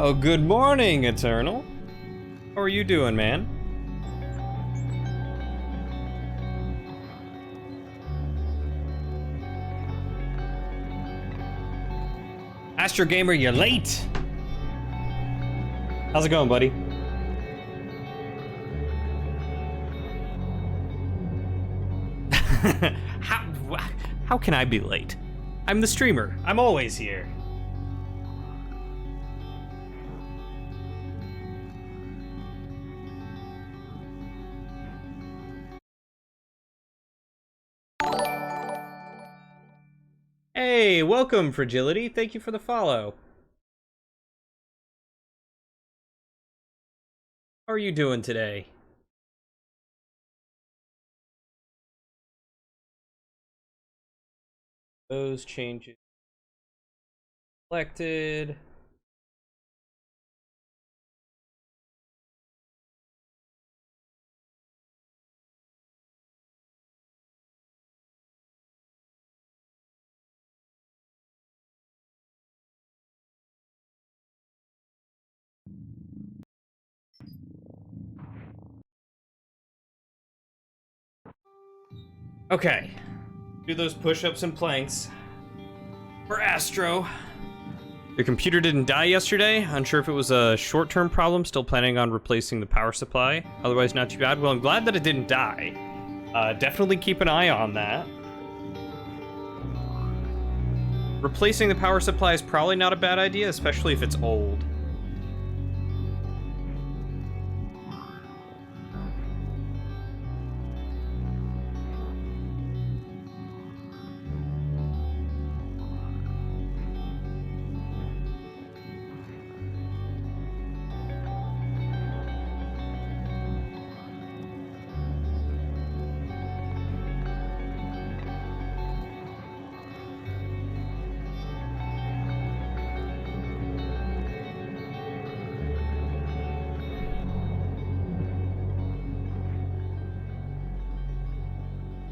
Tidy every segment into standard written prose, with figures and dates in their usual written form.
Oh, good morning, Eternal. How are you doing, man? Astro Gamer, you're late. How's it going, buddy? How can I be late? I'm the streamer. I'm always here. Hey, welcome, Fragility. Thank you for the follow. How are you doing today? Those changes selected. Okay. Do those push-ups and planks. For Astro. Your computer didn't die yesterday. Unsure if it was a short-term problem. Still planning on replacing the power supply. Otherwise, not too bad. Well, I'm glad that it didn't die. Definitely keep an eye on that. Replacing the power supply is probably not a bad idea, especially if it's old.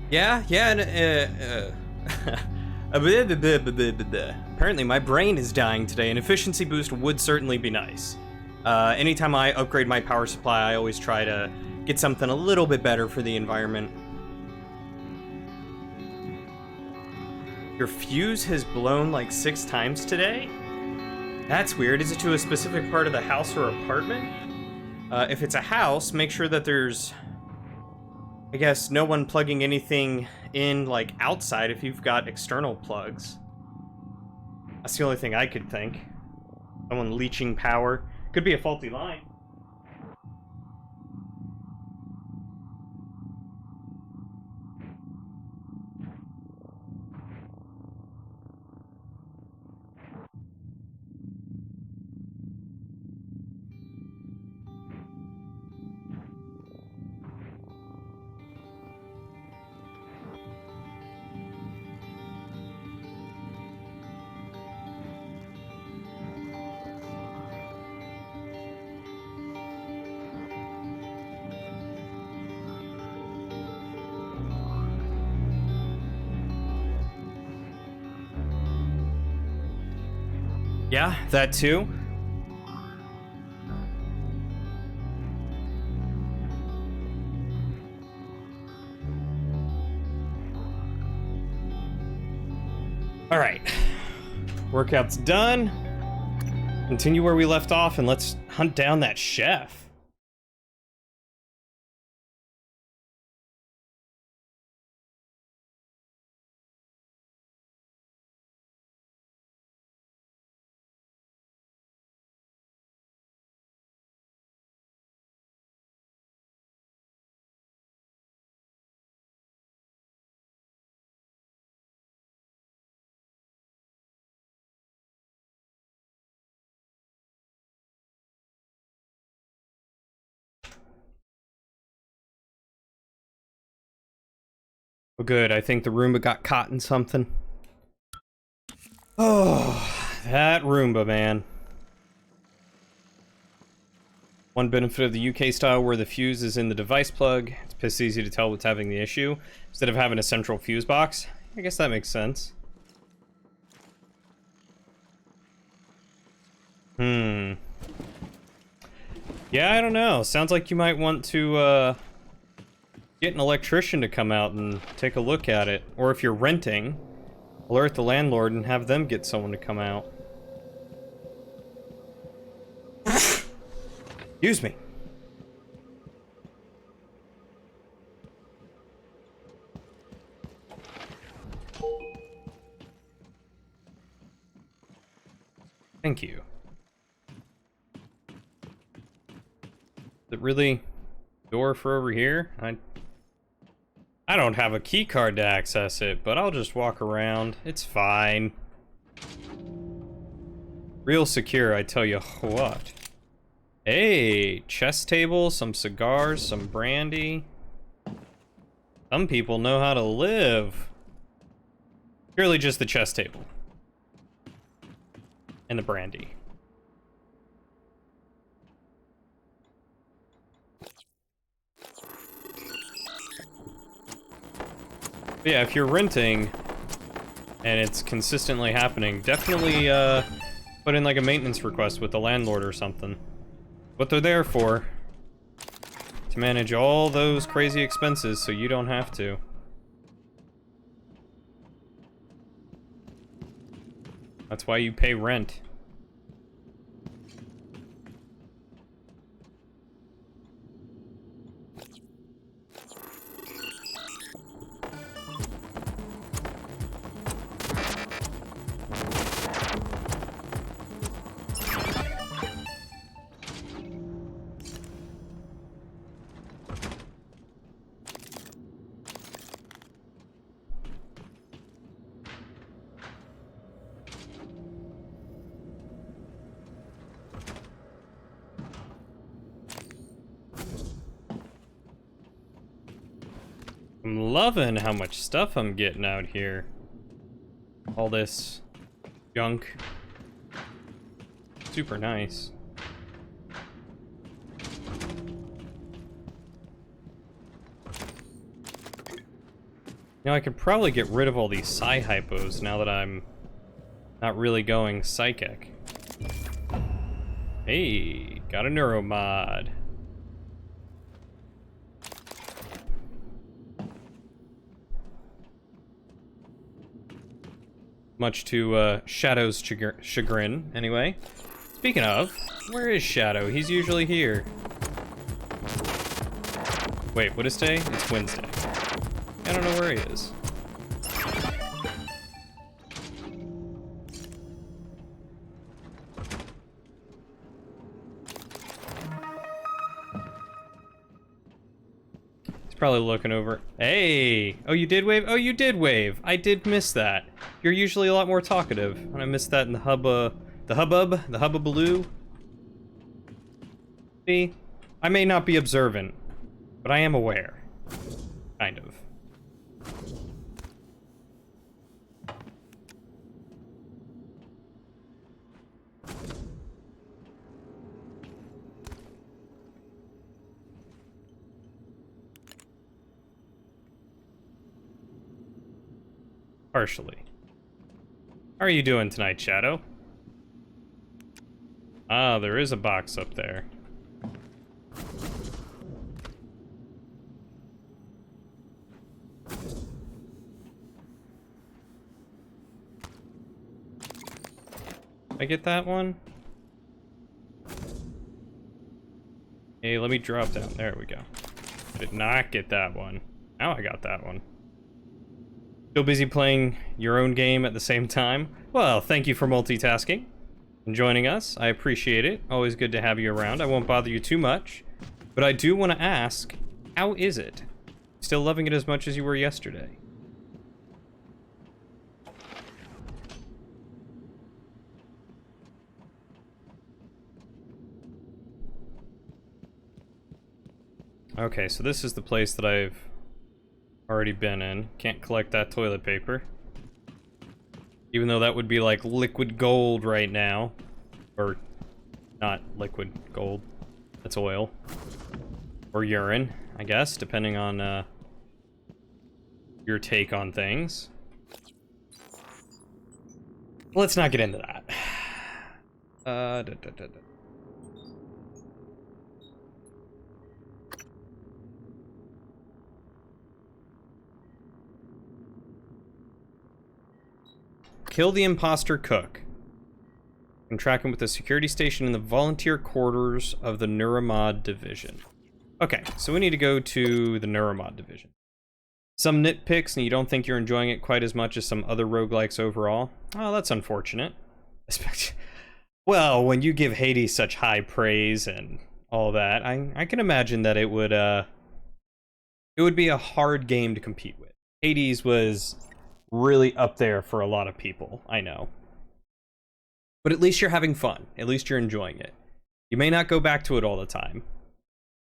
Yeah, and apparently my brain is dying today. An efficiency boost would certainly be nice. Anytime I upgrade my power supply, I always try to get something a little bit better for the environment. Your fuse has blown like 6 times today? That's weird. Is it to a specific part of the house or apartment? If it's a house, make sure that there's, I guess, no one plugging anything in, like, outside if you've got external plugs. That's the only thing I could think. Someone leeching power. Could be a faulty line. Yeah, that too. All right, workout's done. Continue where we left off and let's hunt down that chef. Oh, good. I think the Roomba got caught in something. Oh, that Roomba, man. One benefit of the UK style where the fuse is in the device plug, it's piss easy to tell what's having the issue, instead of having a central fuse box. I guess that makes sense. Yeah, I don't know. Sounds like you might want to get an electrician to come out and take a look at it. Or if you're renting, alert the landlord and have them get someone to come out. Excuse me. Thank you. Is it really door for over here? I don't have a key card to access it, but I'll just walk around. It's fine. Real secure, I tell you what. Hey, chess table, some cigars, some brandy. Some people know how to live. Purely just the chess table. And the brandy. But yeah, if you're renting and it's consistently happening, definitely put in like a maintenance request with the landlord or something. What they're there for. To manage all those crazy expenses so you don't have to. That's why you pay rent. I'm loving how much stuff I'm getting out here. All this junk. Super nice. Now I could probably get rid of all these psi-hypos now that I'm not really going psychic. Hey, got a neuromod. Much to Shadow's chagrin, anyway. Speaking of, where is Shadow? He's usually here. Wait, what is today? It's Wednesday. I don't know where he is. He's probably looking over. Hey! Oh, you did wave? Oh, you did wave. I did miss that. You're usually a lot more talkative, and I missed that in the hubbubaloo. See? I may not be observant, but I am aware. Kind of. Partially. How are you doing tonight, Shadow? Ah, there is a box up there. I get that one? Hey, let me drop down. There we go. I did not get that one. Now I got that one. Still busy playing your own game at the same time? Well, thank you for multitasking and joining us. I appreciate it. Always good to have you around. I won't bother you too much, but I do want to ask, how is it? Still loving it as much as you were yesterday? Okay, so this is the place that I've already been in. Can't collect that toilet paper. Even though that would be like liquid gold right now. Or not liquid gold. That's oil. Or urine, I guess, depending on your take on things. Let's not get into that. Kill the imposter cook. And track him with a security station in the volunteer quarters of the Neuramod division. Okay, so we need to go to the Neuramod division. Some nitpicks, and you don't think you're enjoying it quite as much as some other roguelikes overall? Oh, that's unfortunate. Well, when you give Hades such high praise and all that, I can imagine that it would be a hard game to compete with. Hades was really up there for a lot of people, I know. But at least you're having fun. At least you're enjoying it. You may not go back to it all the time.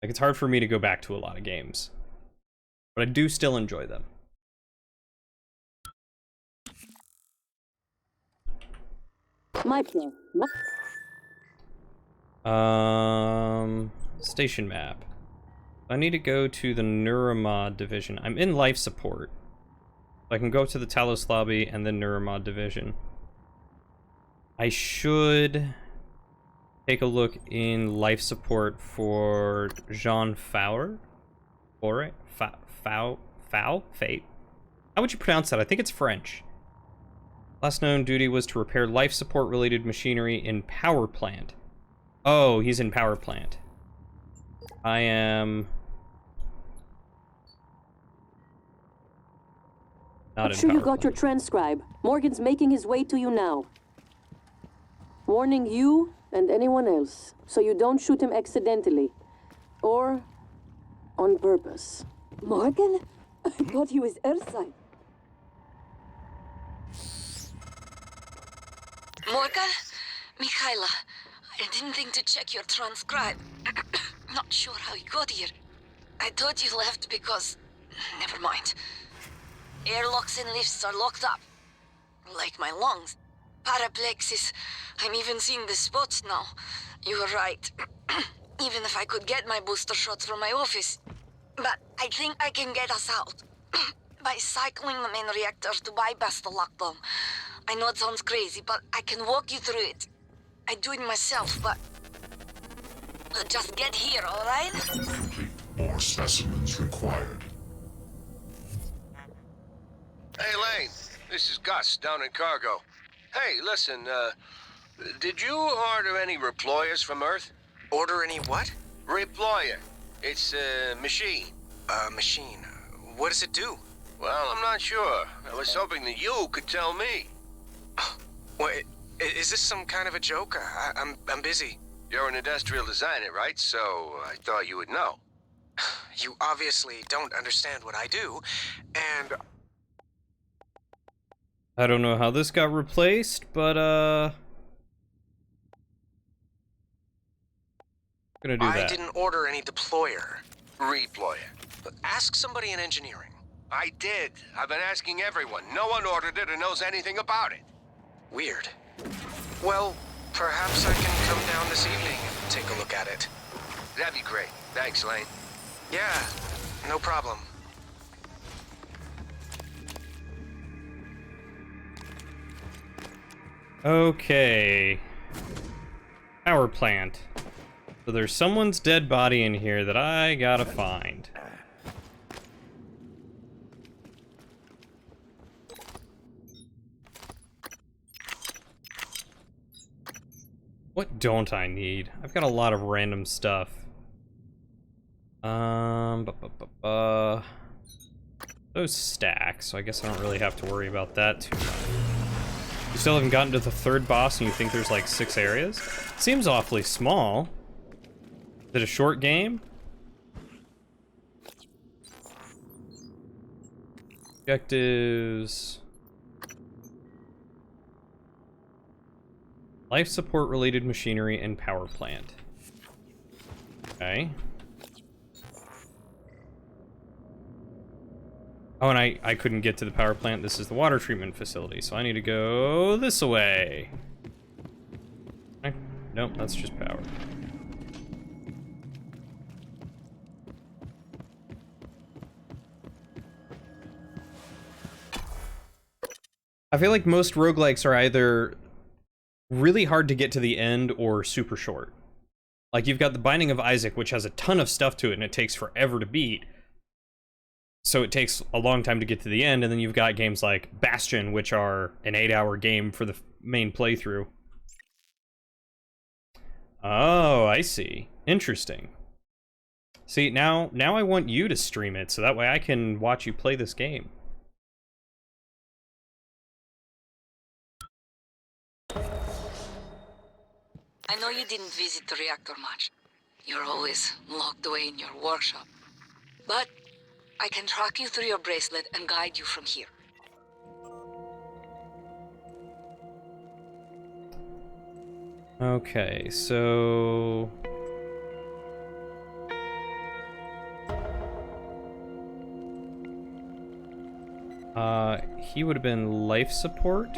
Like, it's hard for me to go back to a lot of games. But I do still enjoy them. My plan. Station map. I need to go to the Neuramod division. I'm in life support. I can go to the Talos lobby and then Neuramod division. I should take a look in life support for Jean Fauer. Fate? How would you pronounce that? I think it's French. Last known duty was to repair life support related machinery in power plant. Oh, he's in power plant. I am not I'm sure in you power got your plant. transcribe. Morgan's making his way to you now. Warning you and anyone else, so you don't shoot him accidentally. Or on purpose. Morgan? I thought he was Earthside. Morgan? Mikhaila, I didn't think to check your transcribe. Not sure how you got here. I thought you left because... Never mind. Airlocks and lifts are locked up. Like my lungs. Paraplexis. I'm even seeing the spots now. You were right. Even if I could get my booster shots from my office. But I think I can get us out. By cycling the main reactor to bypass the lockdown. I know it sounds crazy, but I can walk you through it. I do it myself, but... just get here, alright? Complete. More specimens required. Hey, Lane. This is Gus, down in cargo. Hey, listen, did you order any reployers from Earth? Order any what? Reployer. It's a machine. Machine. What does it do? Well, I'm not sure. I was hoping that you could tell me. What? Is this some kind of a joke? I'm busy. You're an industrial designer, right? So I thought you would know. You obviously don't understand what I do, and... I don't know how this got replaced, but gonna do that. I didn't order any deployer. Reployer. Ask somebody in engineering. I did. I've been asking everyone. No one ordered it or knows anything about it. Weird. Well, perhaps I can come down this evening and take a look at it. That'd be great. Thanks, Lane. Yeah, no problem. Okay. Power plant. So there's someone's dead body in here that I gotta find. What don't I need? I've got a lot of random stuff. Those stack, so I guess I don't really have to worry about that too much. You still haven't gotten to the third boss and you think there's like 6 areas? Seems awfully small. Is it a short game? Objectives. Life support related machinery and power plant. Okay. Oh, and I couldn't get to the power plant. This is the water treatment facility, so I need to go this way. Okay. Nope, that's just power. I feel like most roguelikes are either really hard to get to the end or super short. Like, you've got the Binding of Isaac, which has a ton of stuff to it and it takes forever to beat. So it takes a long time to get to the end, and then you've got games like Bastion, which are an 8-hour game for the main playthrough. Oh, I see. Interesting. See, now I want you to stream it, so that way I can watch you play this game. I know you didn't visit the reactor much. You're always locked away in your workshop. But I can track you through your bracelet and guide you from here. Okay, so... he would have been life support?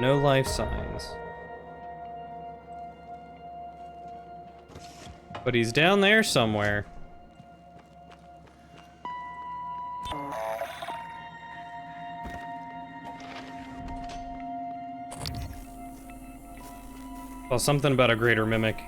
No life signs. But he's down there somewhere. Well, something about a greater mimic.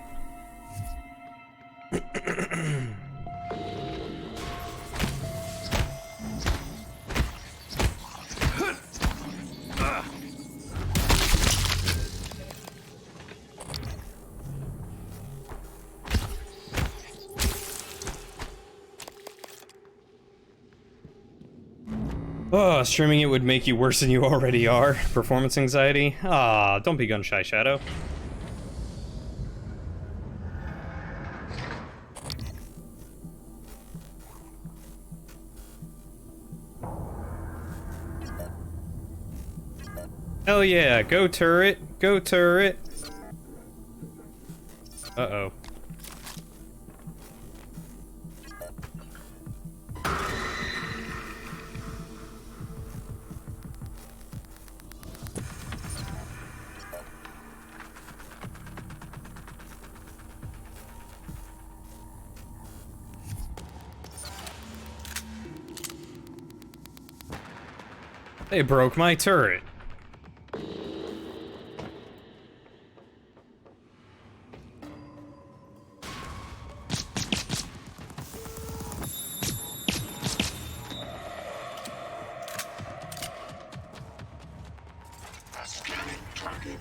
Oh, streaming it would make you worse than you already are. Performance anxiety? Ah, don't be gun shy, Shadow. Hell yeah, go turret, go turret. Uh-oh. They broke my turret.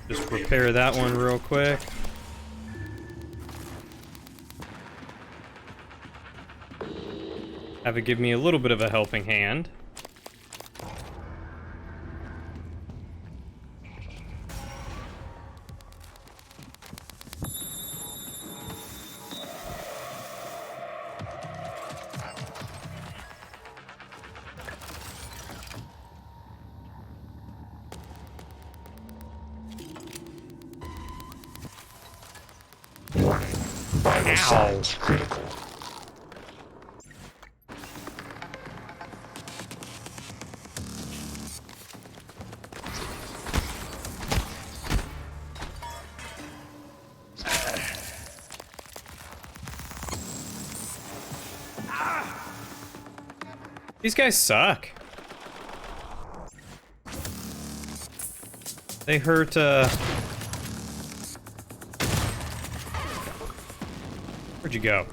Just repair that one real quick. Have it give me a little bit of a helping hand. Ow. Critical. These guys suck. They hurt, Where'd you go?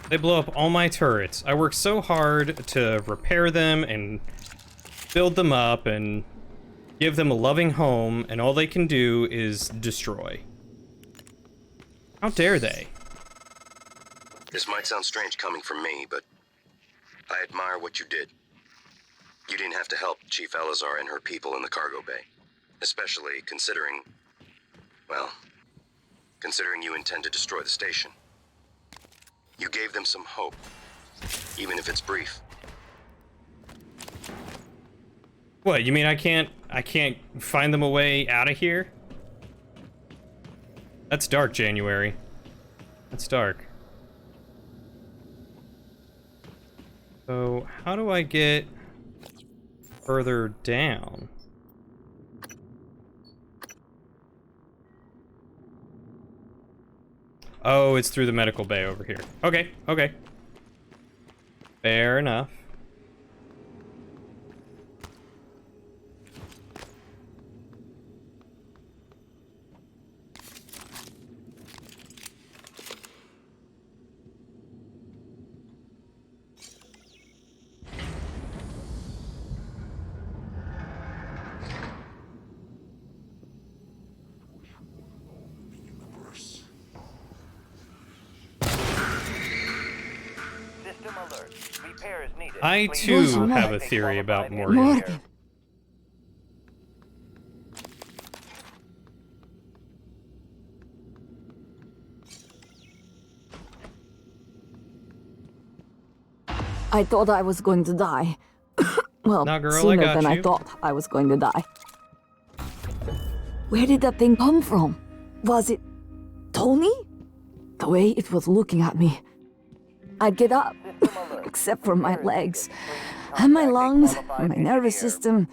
They blow up all my turrets. I worked so hard to repair them and build them up and give them a loving home, and all they can do is destroy. How dare they? This might sound strange coming from me, but I admire what you did. You didn't have to help Chief Elazar and her people in the cargo bay. Especially considering, well, considering you intend to destroy the station. You gave them some hope, even if it's brief. What, you mean I can't find them a way out of here? That's dark, January. That's dark. So, how do I get further down? Oh, it's through the medical bay over here. Okay, okay. Fair enough. I too have a theory about Morgan. Morgan. I thought I was going to die. Well, Nah, girl, I sooner got than I you. thought I was going to die. Where did that thing come from? Was it Tony? The way it was looking at me. I'd get up, except for my legs. And my lungs, and my nervous system.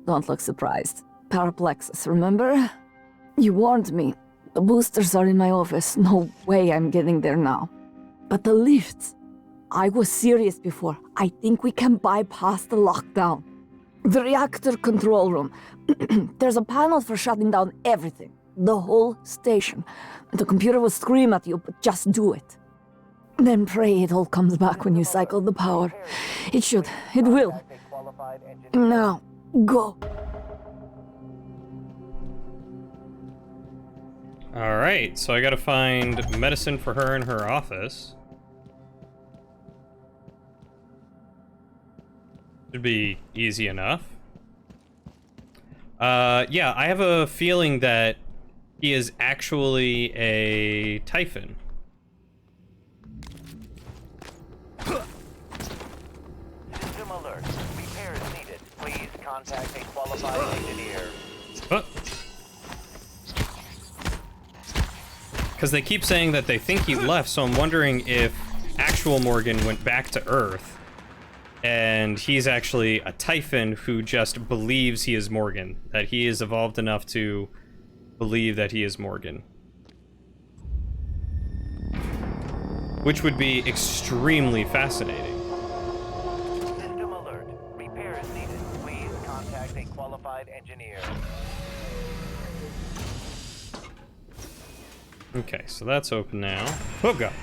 Don't look surprised. Paraplexus, remember? You warned me. The boosters are in my office. No way I'm getting there now. But the lifts. I was serious before. I think we can bypass the lockdown. The reactor control room. There's a panel for shutting down everything. The whole station. The computer will scream at you, but just do it. Then pray it all comes back when you cycle the power. It should. It will. Now, go. Alright, so I gotta find medicine for her in her office. Should be easy enough. Yeah, I have a feeling that he is actually a Typhon. System alert. Repairs needed. Please contact a qualified engineer. Because they keep saying that they think he left, so I'm wondering if actual Morgan went back to Earth, and he's actually a Typhon who just believes he is Morgan. That he is evolved enough to believe that he is Morgan. Which would be extremely fascinating. System alert. Repairs needed. Please contact a qualified engineer. Okay, so that's open now. Oh god.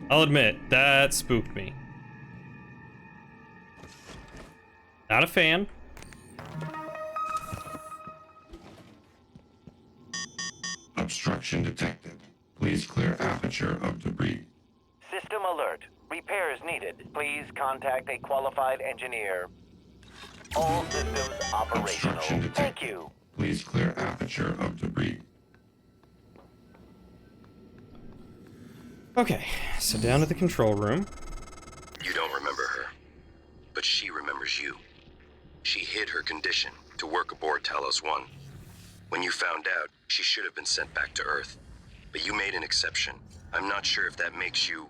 I'll admit, that spooked me. Not a fan. Obstruction detected. Please clear aperture of debris. System alert. Repairs needed. Please contact a qualified engineer. All systems operational. Obstruction detected. Thank you. Please clear aperture of debris. Okay, so down to the control room. You don't remember her, but she remembers you. She hid her condition to work aboard Talos 1. When you found out, she should have been sent back to Earth. But you made an exception. I'm not sure if that makes you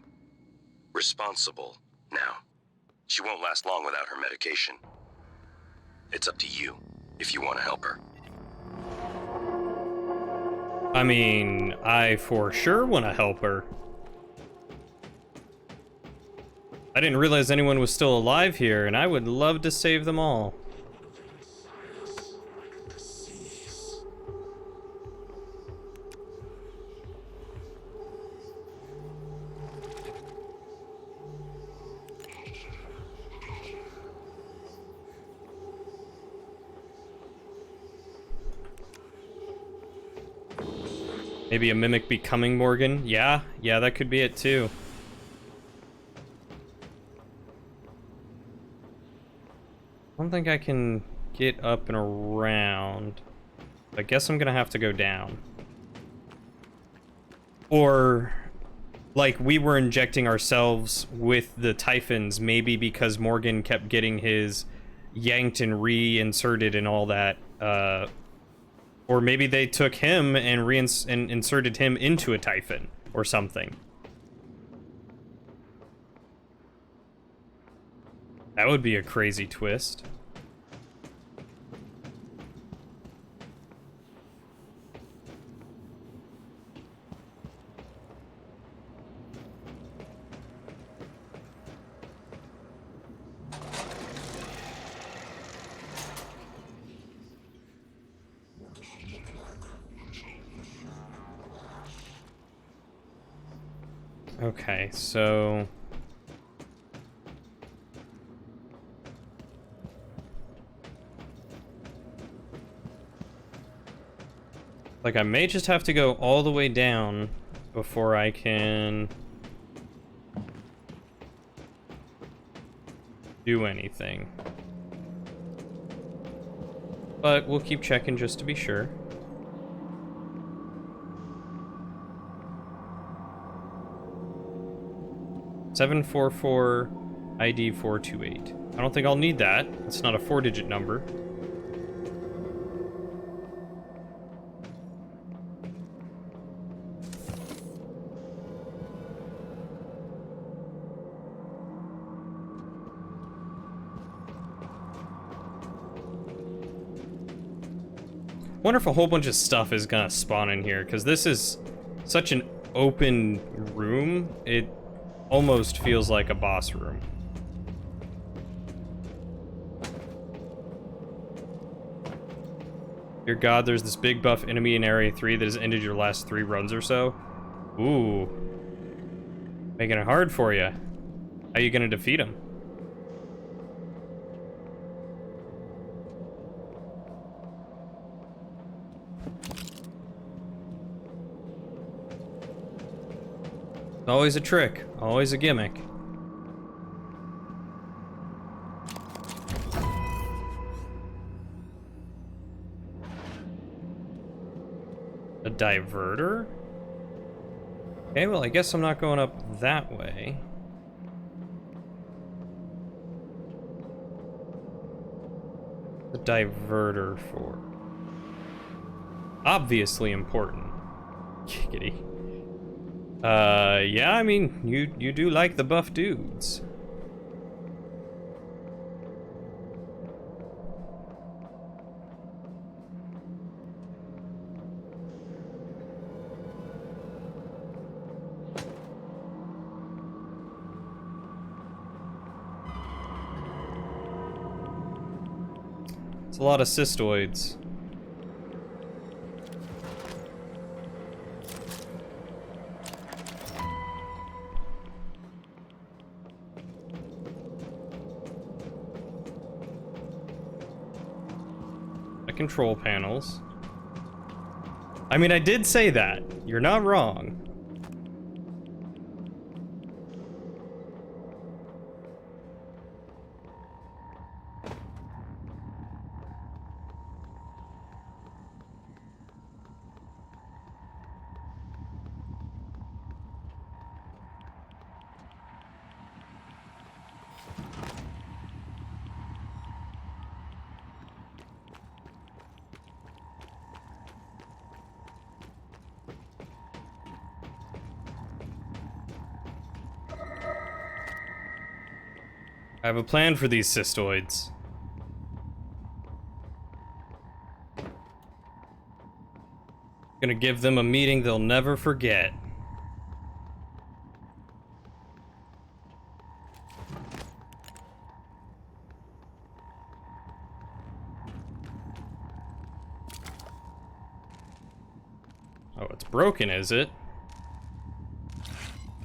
responsible now. She won't last long without her medication. It's up to you if you want to help her. I mean, I for sure want to help her. I didn't realize anyone was still alive here, and I would love to save them all. Maybe a mimic becoming Morgan? Yeah, that could be it too. I don't think I can get up and around. I guess I'm gonna have to go down. Or, like, we were injecting ourselves with the Typhons, maybe because Morgan kept getting his yanked and reinserted and all that, or maybe they took him and inserted him into a Typhon or something. That would be a crazy twist. Okay, so... like, I may just have to go all the way down before I can do anything. But we'll keep checking just to be sure. (744) ID 428. I don't think I'll need that. It's not a 4-digit number. Wonder if a whole bunch of stuff is gonna spawn in here, because this is such an open room, it almost feels like a boss room. Dear God, there's this big buff enemy in Area 3 that has ended your last 3 runs or so. Ooh. Making it hard for you. How are you gonna defeat him? Always a trick, always a gimmick. A diverter? Okay, well, I guess I'm not going up that way. The diverter for? Obviously important. Giggity. Yeah, I mean, you do like the buff dudes. It's a lot of cystoids. Control panels. I mean, I did say that. You're not wrong. I have a plan for these cystoids. Gonna give them a meeting they'll never forget. Oh, it's broken, is it?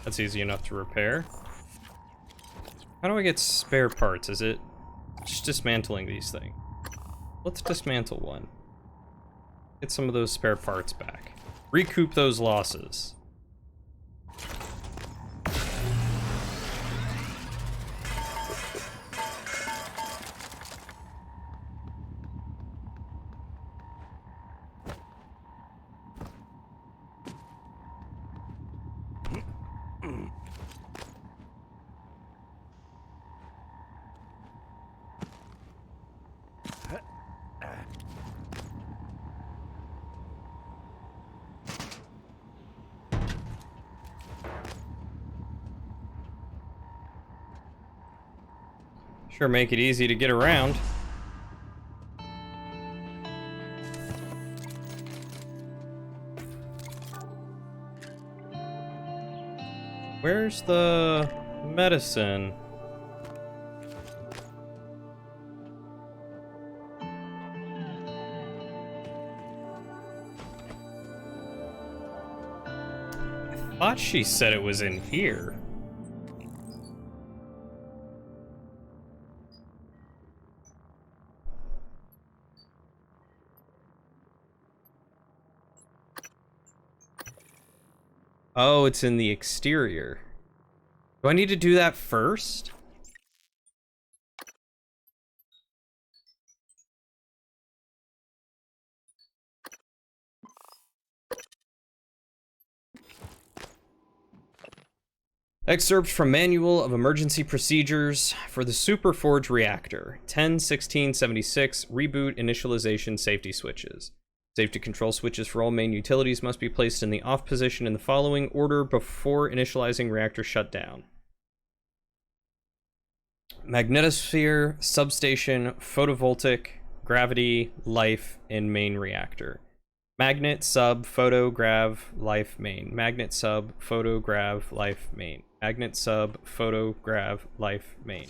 That's easy enough to repair. How do I get spare parts? Is it just dismantling these things? Let's dismantle one. Get some of those spare parts back. Recoup those losses. Sure, make it easy to get around. Where's the medicine? I thought she said it was in here. Oh, it's in the exterior. Do I need to do that first? Excerpt from Manual of Emergency Procedures for the Superforge Reactor, 10-1676, Reboot Initialization Safety Switches. Safety control switches for all main utilities must be placed in the off position in the following order before initializing reactor shutdown. Magnetosphere, substation, photovoltaic, gravity, life, and main reactor. Magnet, sub, photo, grav, life, main. Magnet, sub, photo, grav, life, main. Magnet, sub, photo, grav, life, main.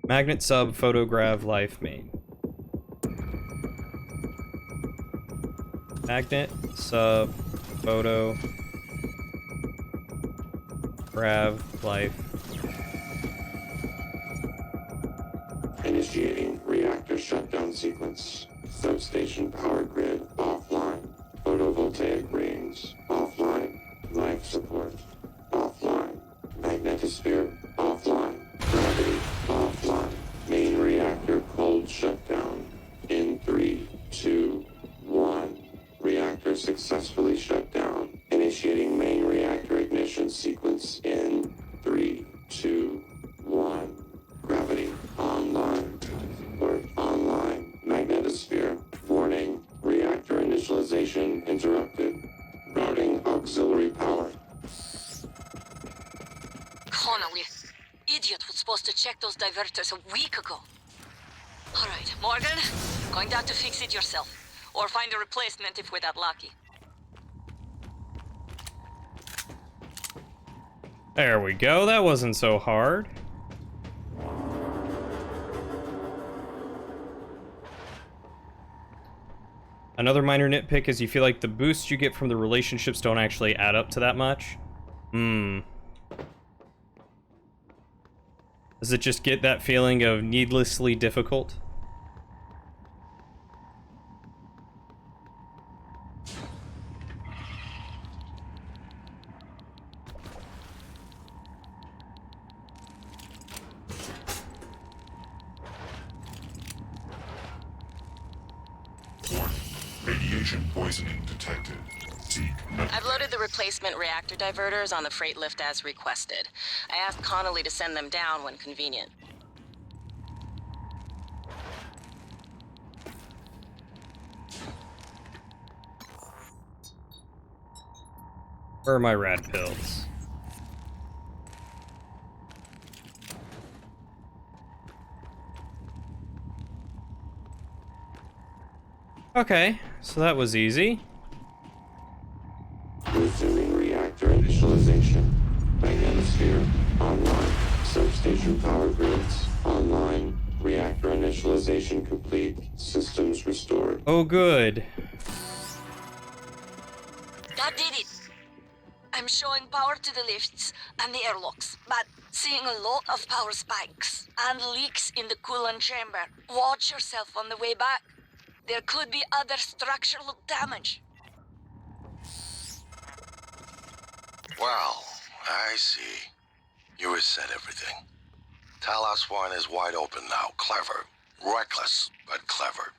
Magnet, sub, photo, grav, life, main. Magnet, sub, photo, grav, life. Initiating reactor shutdown sequence. Substation power grid offline. Photovoltaic rings offline. Life support offline. Magnetosphere offline. Gravity offline. Main reactor cold shutdown. In 3, 2, 1. Reactor successfully shut down. Initiating main reactor ignition sequence in 3, 2, 1. Gravity online. Alert online. Magnetosphere. Warning. Reactor initialization interrupted. Routing auxiliary power. Connolly, idiot was supposed to check those diverters a week ago. All right, Morgan, going down to fix it yourself. Or find a replacement if we're that lucky. There we go, that wasn't so hard. Another minor nitpick is you feel like the boosts you get from the relationships don't actually add up to that much. Does it just get that feeling of needlessly difficult? Radiation poisoning detected. Seek I've loaded the replacement reactor diverters on the freight lift as requested. I asked Connolly to send them down when convenient. Where are my rad pills? Okay, so that was easy. Resuming reactor initialization. Magnetosphere online. Substation power grids online. Reactor initialization complete. Systems restored. Oh, good. That did it. I'm showing power to the lifts and the airlocks, but seeing a lot of power spikes and leaks in the coolant chamber. Watch yourself on the way back. There could be other structural damage. Well, I see. You reset everything. Talos 1 is wide open now. Clever. Reckless, but clever.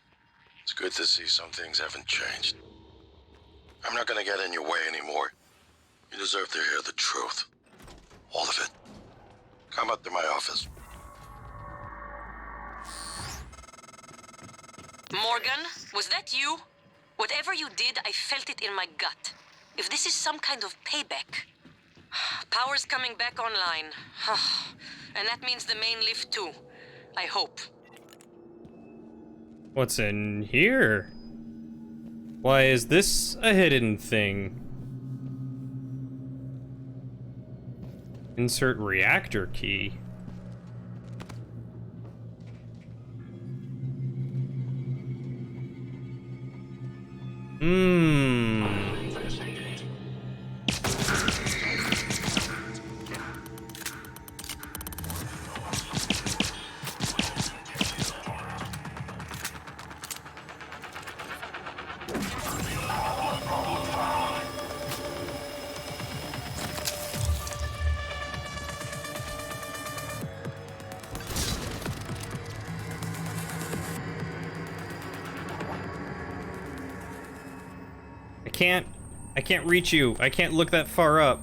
It's good to see some things haven't changed. I'm not gonna get in your way anymore. You deserve to hear the truth. All of it. Come up to my office. Morgan, was that you? Whatever you did, I felt it in my gut. If this is some kind of payback. Power's coming back online. And that means the main lift too. I hope. What's in here? Why is this a hidden thing? Insert reactor key. can't reach you. I can't look that far up.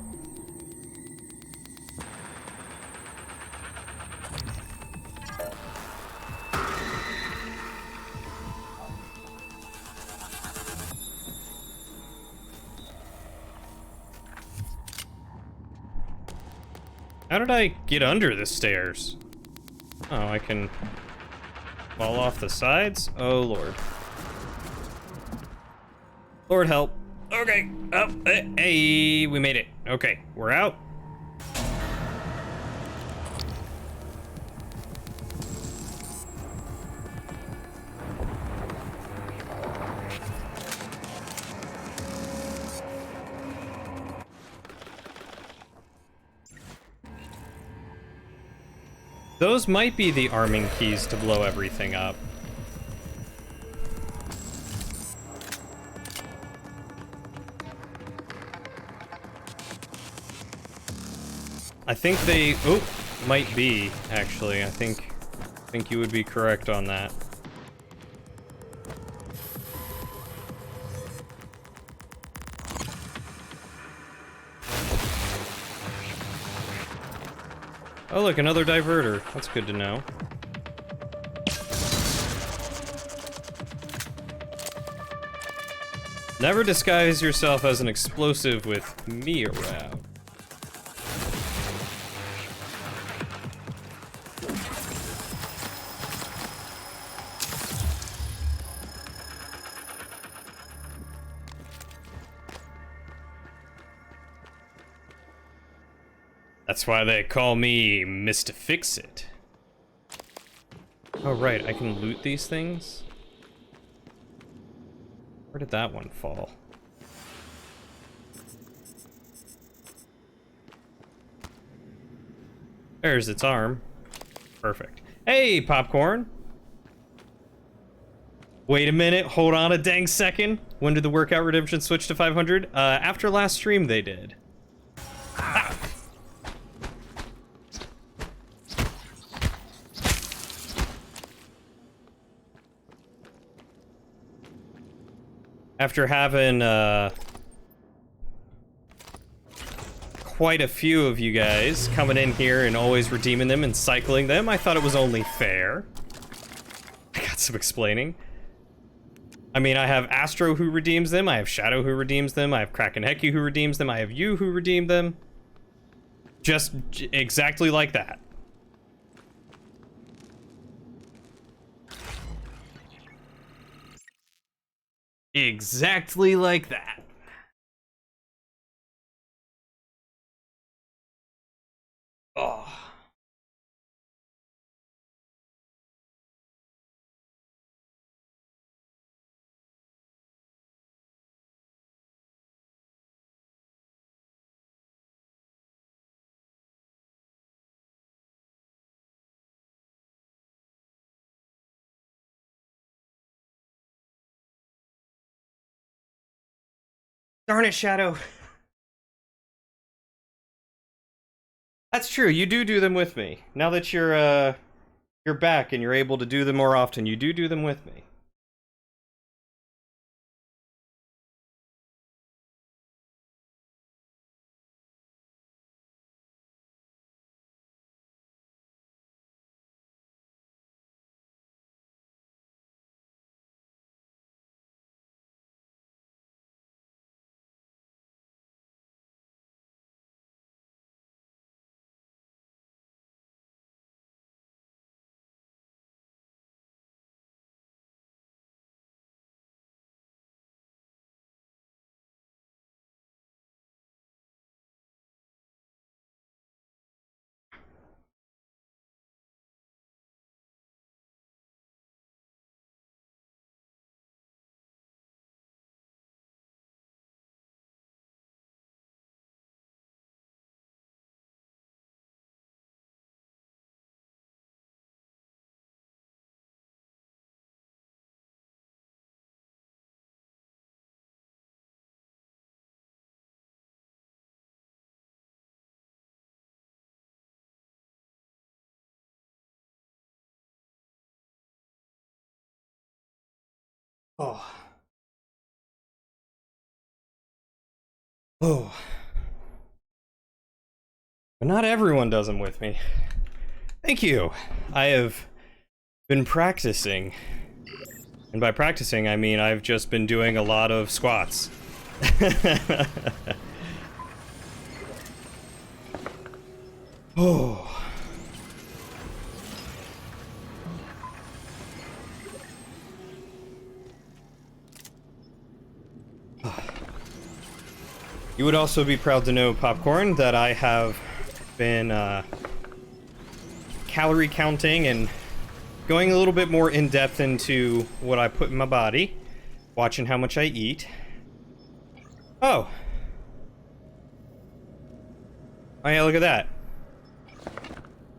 How did I get under the stairs? Oh, I can fall off the sides? Oh, Lord. Lord help. Okay, up, hey, we made it. Okay, we're out. Those might be the arming keys to blow everything up. I think they, oh, might be, actually. I think you would be correct on that. Oh, look, another diverter. That's good to know. Never disguise yourself as an explosive with me around. That's why they call me Mr. Fix-It. Oh, right, I can loot these things? Where did that one fall? There's its arm. Perfect. Hey, Popcorn! Wait a minute, hold on a dang second. When did the Workout Redemption switch to 500? After last stream they did. Ah. After having, quite a few of you guys coming in here and always redeeming them and cycling them, I thought it was only fair. I got some explaining. I mean, I have Astro who redeems them, I have Shadow who redeems them, I have Krakenheki who redeems them, I have you who redeemed them. Just exactly like that. Exactly like that. Oh. Darn it, Shadow. That's true, you do them with me. Now that you're back and you're able to do them more often, you do them with me. Oh. Oh. But not everyone does them with me. Thank you. I have been practicing. And by practicing, I mean I've just been doing a lot of squats. Oh. You would also be proud to know, Popcorn, that I have been calorie counting and going a little bit more in depth into what I put in my body, watching how much I eat. Oh. Oh yeah, look at that.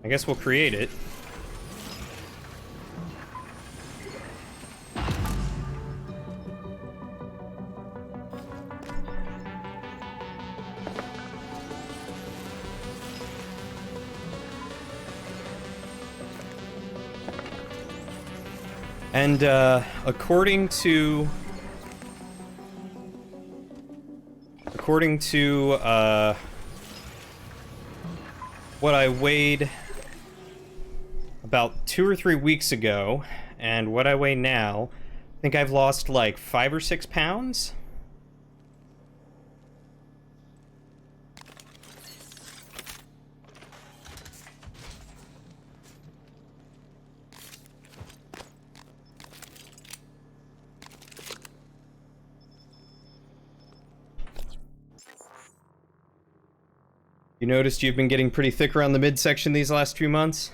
I guess we'll create it. And according to what I weighed about 2 or 3 weeks ago, and what I weigh now, I think I've lost like 5 or 6 pounds. You noticed you've been getting pretty thick around the midsection these last few months?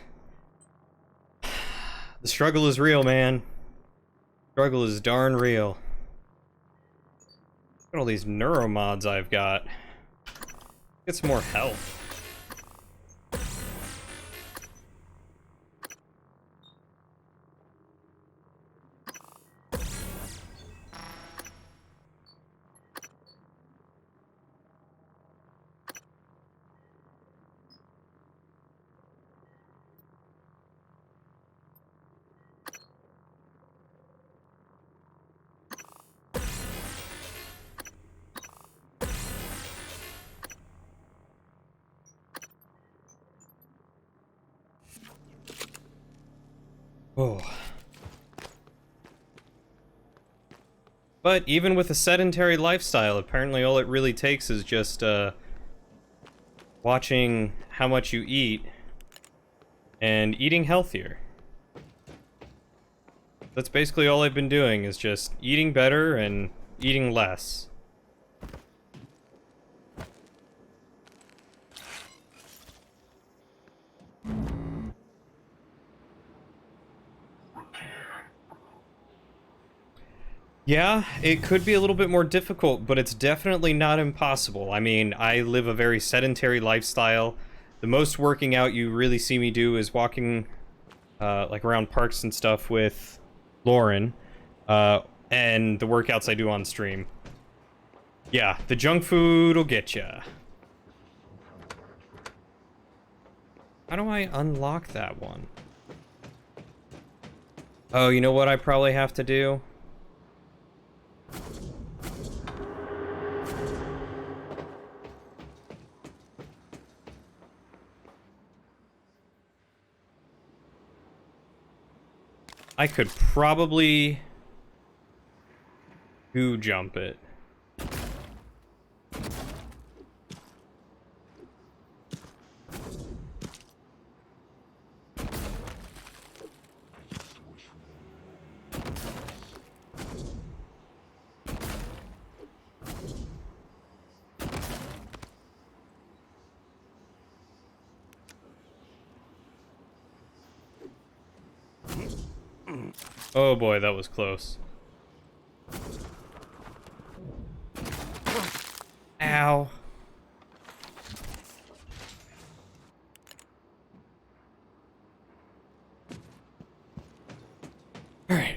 The struggle is real, man. Struggle is darn real. Look at all these neuromods I've got. Get some more health. Oh. But even with a sedentary lifestyle, apparently all it really takes is just watching how much you eat and eating healthier. That's basically all I've been doing, is just eating better and eating less. Yeah, it could be a little bit more difficult, but it's definitely not impossible. I mean, I live a very sedentary lifestyle. The most working out you really see me do is walking, like around parks and stuff with Lauren, and the workouts I do on stream. Yeah, the junk food will get ya. How do I unlock that one? Oh, you know what I probably have to do? I could probably goo jump it. Oh boy, that was close. Ow. Alright,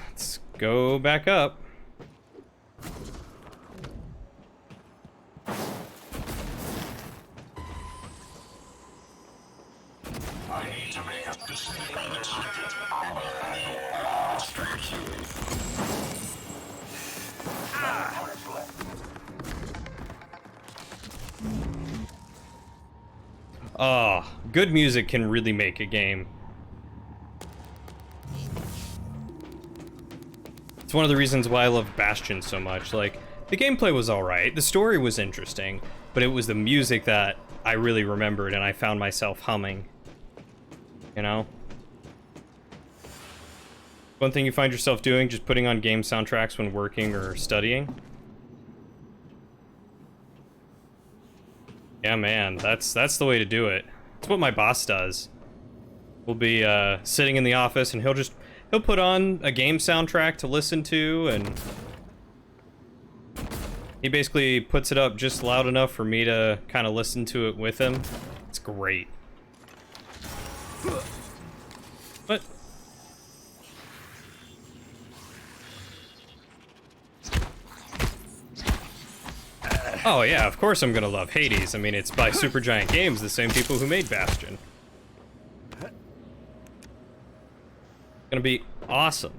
let's go back up. Oh, good music can really make a game. It's one of the reasons why I love Bastion so much. Like, the gameplay was alright, the story was interesting, but it was the music that I really remembered and I found myself humming. You know? One thing you find yourself doing, just putting on game soundtracks when working or studying? Yeah, man, that's the way to do it. It's what my boss does. We'll be sitting in the office and he'll put on a game soundtrack to listen to, and he basically puts it up just loud enough for me to kind of listen to it with him. It's great. What? Oh yeah, of course I'm gonna love Hades. I mean, it's by Supergiant Games, the same people who made Bastion. Gonna be awesome.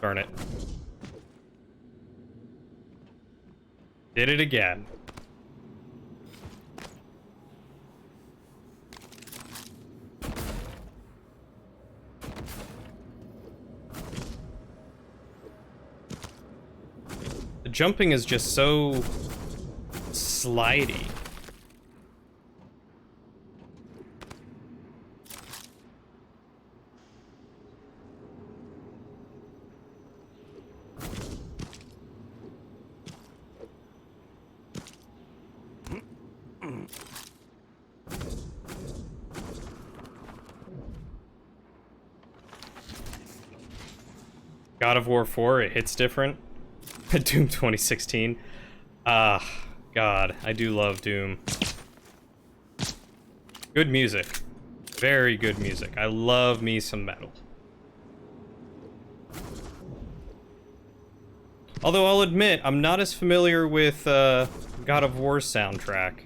Darn it. Did it again. The jumping is just so slidey. God of War 4, it hits different. Doom 2016. Ah, God, I do love Doom. Good music. Very good music. I love me some metal. Although I'll admit, I'm not as familiar with God of War's soundtrack.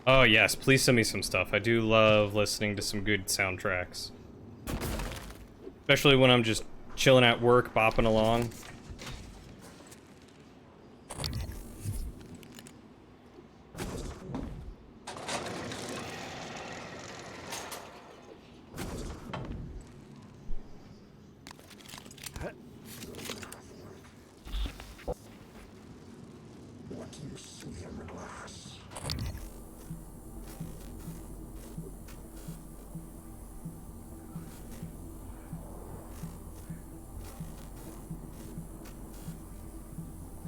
Oh yes, please send me some stuff. I do love listening to some good soundtracks. Especially when I'm just chilling at work, bopping along.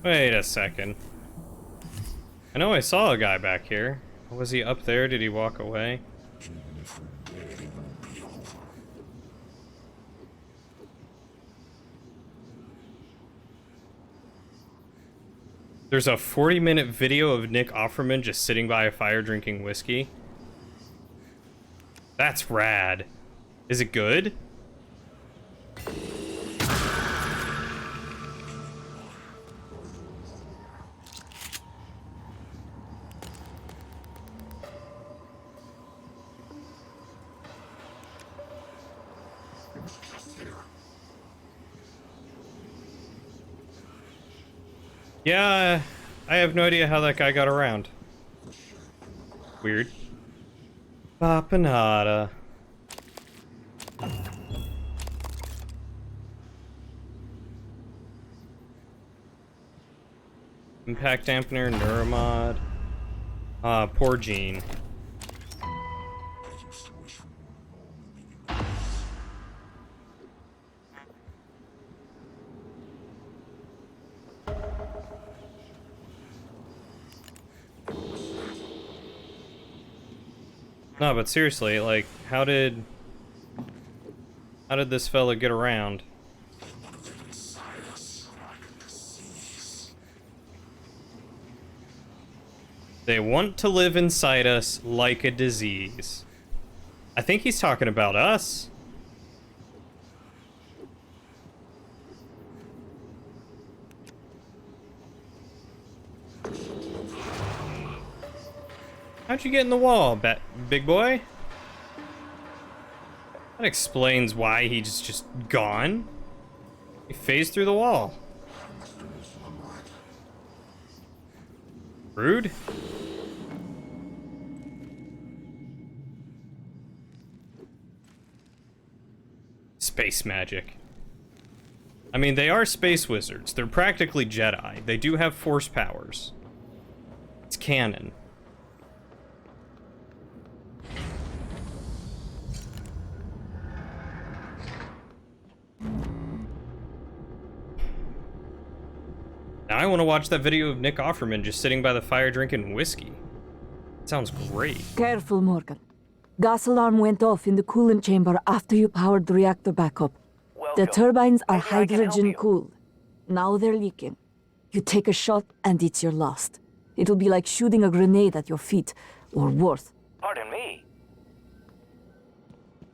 Wait a second. I know I saw a guy back here. Was he up there? Did he walk away? There's a 40-minute video of Nick Offerman just sitting by a fire drinking whiskey. That's rad. Is it good? Yeah, I have no idea how that guy got around. Weird. Bapanada. Impact dampener, neuromod. Poor Gene. No, but seriously, like, how did this fella get around? They want to live inside us like a disease. I think he's talking about us. How'd you get in the wall, big boy? That explains why he's just gone. He phased through the wall. Rude. Space magic. I mean, they are space wizards. They're practically Jedi. They do have force powers. It's canon. Now I want to watch that video of Nick Offerman just sitting by the fire drinking whiskey. It sounds great. Careful, Morgan. Gas alarm went off in the coolant chamber after you powered the reactor back up. The turbines are Maybe I can help hydrogen you. cooled. Now they're leaking. You take a shot and it's your last. It'll be like shooting a grenade at your feet, or worse. Pardon me.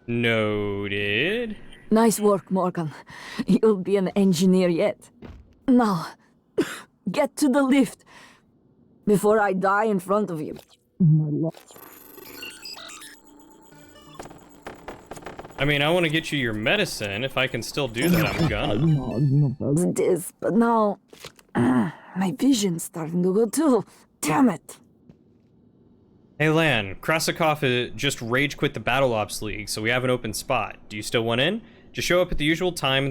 Noted. Nice work, Morgan. You'll be an engineer yet. Now, get to the lift before I die in front of you. I mean, I want to get you your medicine. If I can still do that, I'm gonna. It is, but now my vision's starting to go too. Damn it. Hey Lan, Krasikov just rage quit the Battle Ops League, so we have an open spot. Do you still want in? Just show up at the usual time in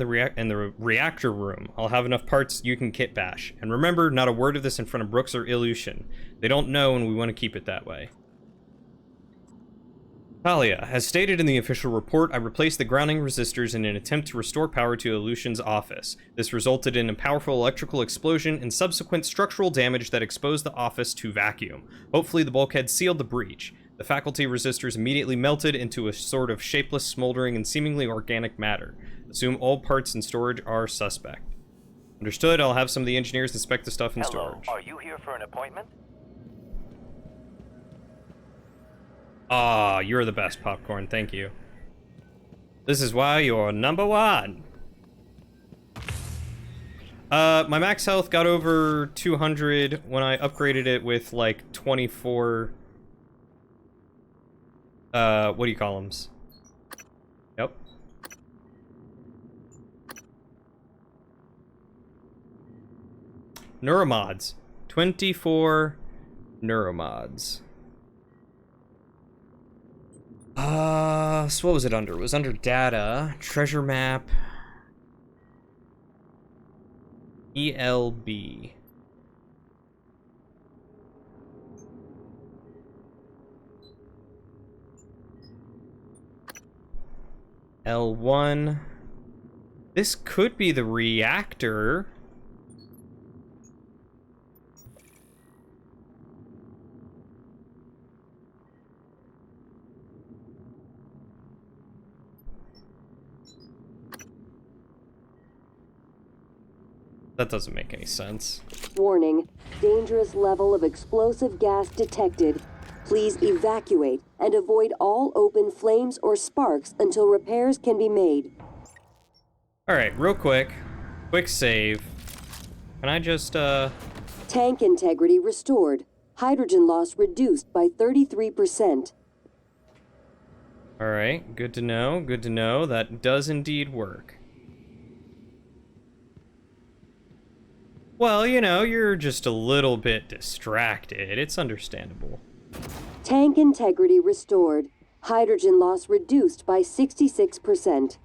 the reactor room. I'll have enough parts you can kit bash. And remember, not a word of this in front of Brooks or Ilyushin. They don't know, and we want to keep it that way. Talia, as stated in the official report, I replaced the grounding resistors in an attempt to restore power to Ilyushin's office. This resulted in a powerful electrical explosion and subsequent structural damage that exposed the office to vacuum. Hopefully the bulkhead sealed the breach. The faculty resistors immediately melted into a sort of shapeless, smoldering, and seemingly organic matter. Assume all parts in storage are suspect. Understood, I'll have some of the engineers inspect the stuff in Hello, storage. are you here for an appointment? Ah, you're the best, Popcorn, thank you. This is why you're number one. My max health got over 200 when I upgraded it with, like, 24... what do you call them? Yep. Neuromods. 24 neuromods. So what was it under? It was under data, treasure map, ELB. L1. This could be the reactor. That doesn't make any sense. Warning, dangerous level of explosive gas detected. Please evacuate and avoid all open flames or sparks until repairs can be made. Alright, real quick. Quick save. Can I just, Tank integrity restored. Hydrogen loss reduced by 33%. Alright, good to know, good to know. That does indeed work. Well, you know, you're just a little bit distracted. It's understandable. Tank integrity restored. Hydrogen loss reduced by 66%.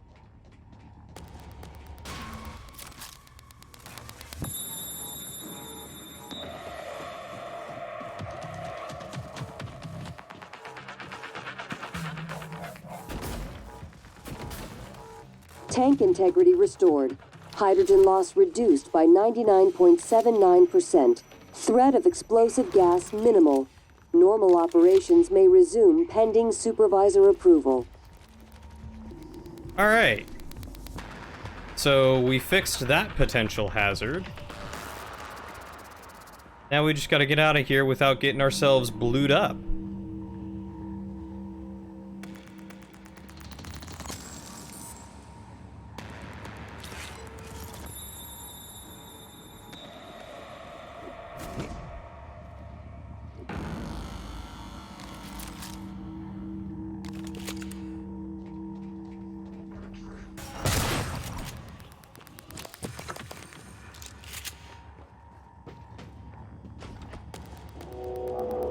Tank integrity restored. Hydrogen loss reduced by 99.79%. Threat of explosive gas minimal. Normal operations may resume pending supervisor approval. All right. So we fixed that potential hazard. Now we just gotta get out of here without getting ourselves blued up.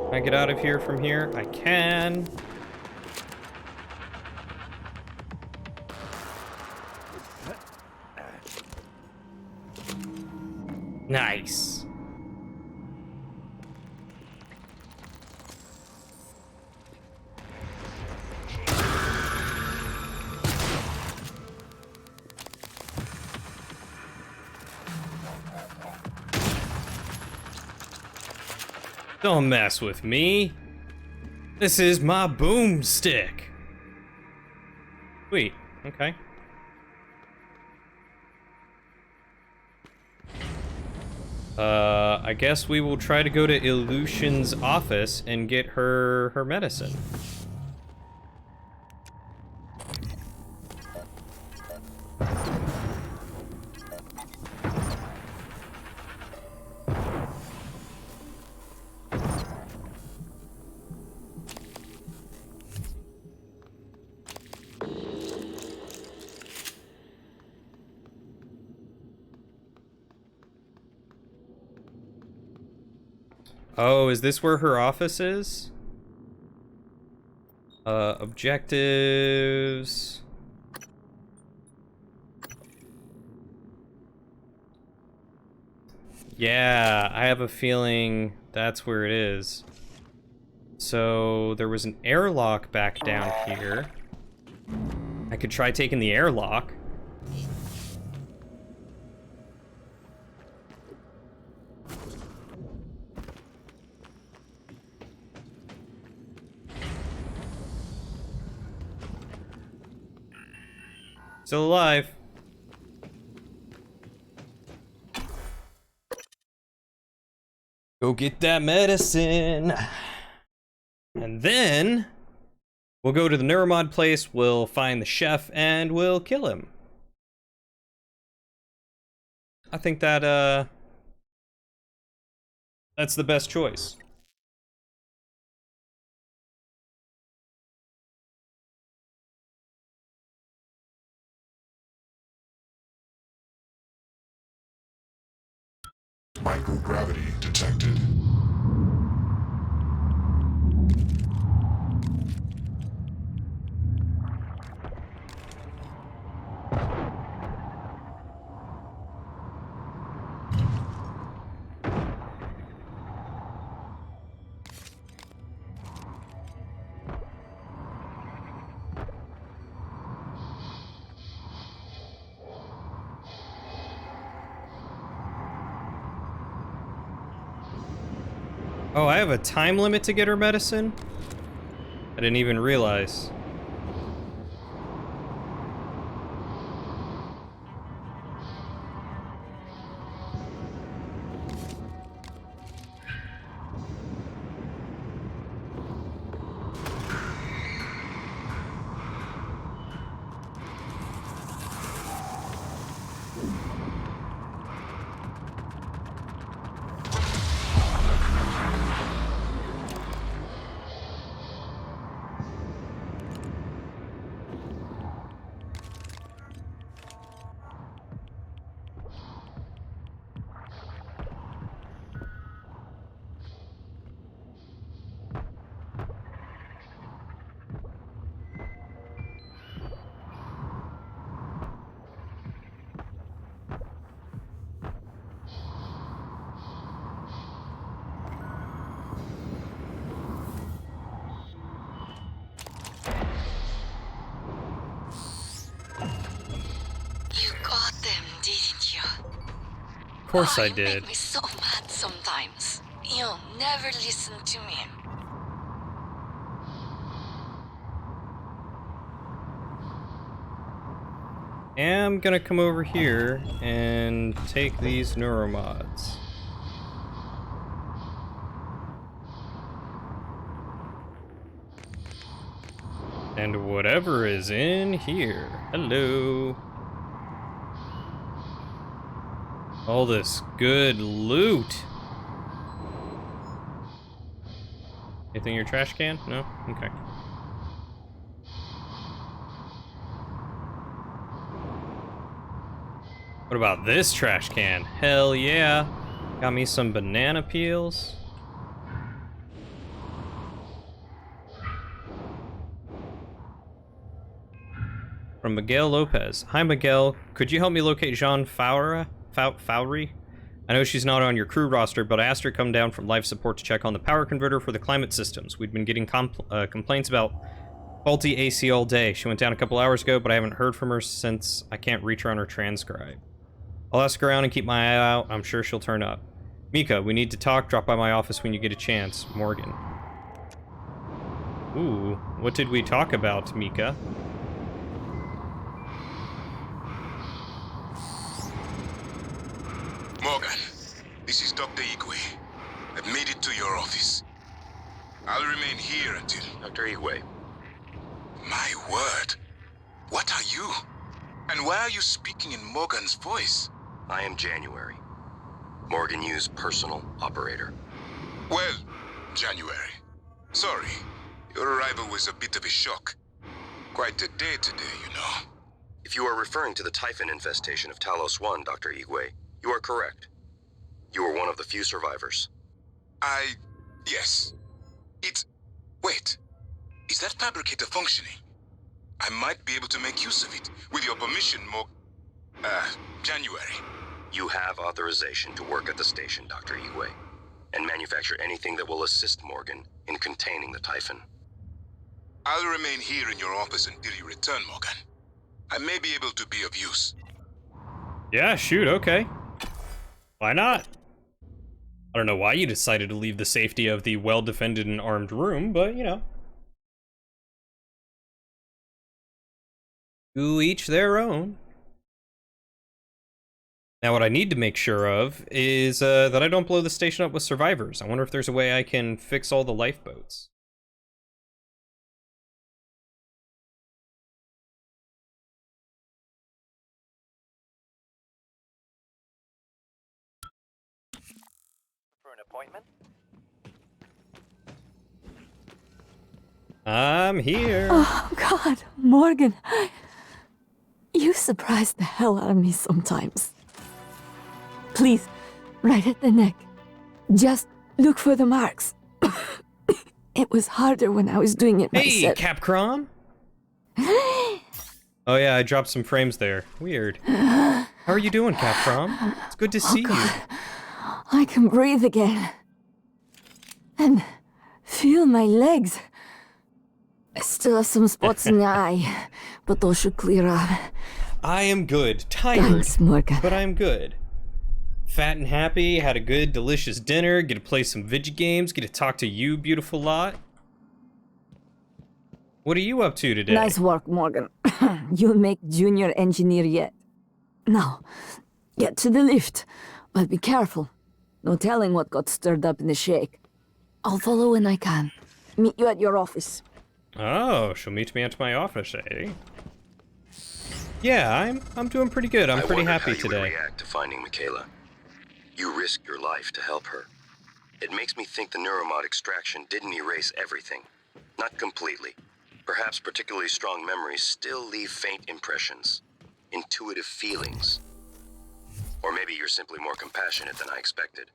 Can I get out of here from here? I can. Nice. Don't mess with me. This is my boomstick. Sweet. Okay. I guess we will try to go to Illusion's office and get her medicine. Oh, is this where her office is? Objectives. Yeah, I have a feeling that's where it is. So there was an airlock back down here. I could try taking the airlock. Still alive. Go get that medicine. And then we'll go to the Neuromod place, we'll find the chef, and we'll kill him. I think that, that's the best choice. Microgravity detected. Oh, I have a time limit to get her medicine? I didn't even realize. Of course I You did. make me so mad sometimes. You never listen to me. Am gonna come over here and take these neuromods. And whatever is in here. Hello. All this good loot. Anything in your trash can? No? Okay. What about this trash can? Hell yeah. Got me some banana peels. From Miguel Lopez. Hi Miguel, could you help me locate Jean Fowry? I know she's not on your crew roster, but I asked her to come down from life support to check on the power converter for the climate systems. We'd been getting complaints about faulty AC all day. She went down a couple hours ago, but I haven't heard from her since I can't reach her on her transcribe. I'll ask around and keep my eye out. I'm sure she'll turn up. Mika, we need to talk. Drop by my office when you get a chance. Morgan. Ooh, what did we talk about, Mika? Morgan, this is Dr. Igwe. I've made it to your office. I'll remain here until... Dr. Igwe. My word. What are you? And why are you speaking in Morgan's voice? I am January. Morgan Yu's personal operator. Well, January. Sorry. Your arrival was a bit of a shock. Quite a day today, you know. If you are referring to the typhon infestation of Talos 1, Dr. Igwe, you are correct. You are one of the few survivors. Yes. Wait. Is that fabricator functioning? I might be able to make use of it. With your permission, January. You have authorization to work at the station, Dr. Igwe, and manufacture anything that will assist Morgan in containing the typhon. I'll remain here in your office until you return, Morgan. I may be able to be of use. Yeah, shoot, okay. Why not? I don't know why you decided to leave the safety of the well-defended and armed room, but, you know. To each their own. Now, what I need to make sure of is that I don't blow the station up with survivors. I wonder if there's a way I can fix all the lifeboats. For an appointment? I'm here. Oh, God, Morgan. You surprise the hell out of me sometimes. Please, right at the neck. Just look for the marks. It was harder when I was doing it myself. Hey, Capcom! Oh yeah, I dropped some frames there. Weird. How are you doing, Capcom? It's good to see you. I can breathe again. And feel my legs. I still have some spots in the eye, but those should clear up. I am good. Tired. Thanks, Morgan. But I'm good. Fat and happy, had a good, delicious dinner, get to play some video games, get to talk to you, beautiful lot. What are you up to today? Nice work, Morgan. You'll make junior engineer yet. Now, get to the lift, but be careful. No telling what got stirred up in the shake. I'll follow when I can. Meet you at your office. Oh, she'll meet me at my office, eh? Yeah, I'm doing pretty good. I'm pretty happy today. I wondered how you would react to finding Michaela. You risked your life to help her. It makes me think the neuromod extraction didn't erase everything. Not completely. Perhaps particularly strong memories still leave faint impressions. Intuitive feelings. Or maybe you're simply more compassionate than I expected.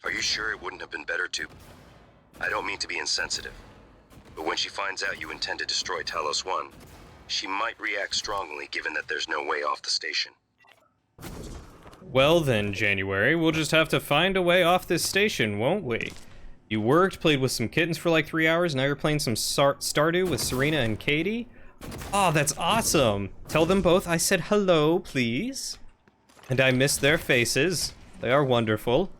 Are you sure it wouldn't have been better to... I don't mean to be insensitive, but when she finds out you intend to destroy Talos 1, she might react strongly given that there's no way off the station. Well then, January, we'll just have to find a way off this station, won't we? You worked, played with some kittens for like 3 hours, now you're playing some Stardew with Serena and Katie? Oh, that's awesome! Tell them both I said hello, please. And I missed their faces. They are wonderful.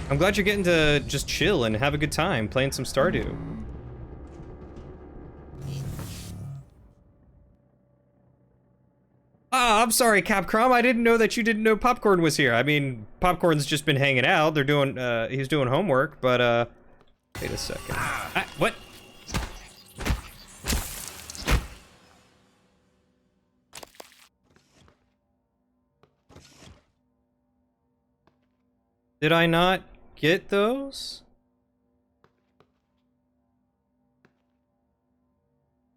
I'm glad you're getting to just chill and have a good time playing some Stardew. Ah, I'm sorry, Capcom. I didn't know that you didn't know Popcorn was here. I mean, Popcorn's just been hanging out. They're doing, he's doing homework, but, wait a second. Ah, what? Did I not get those?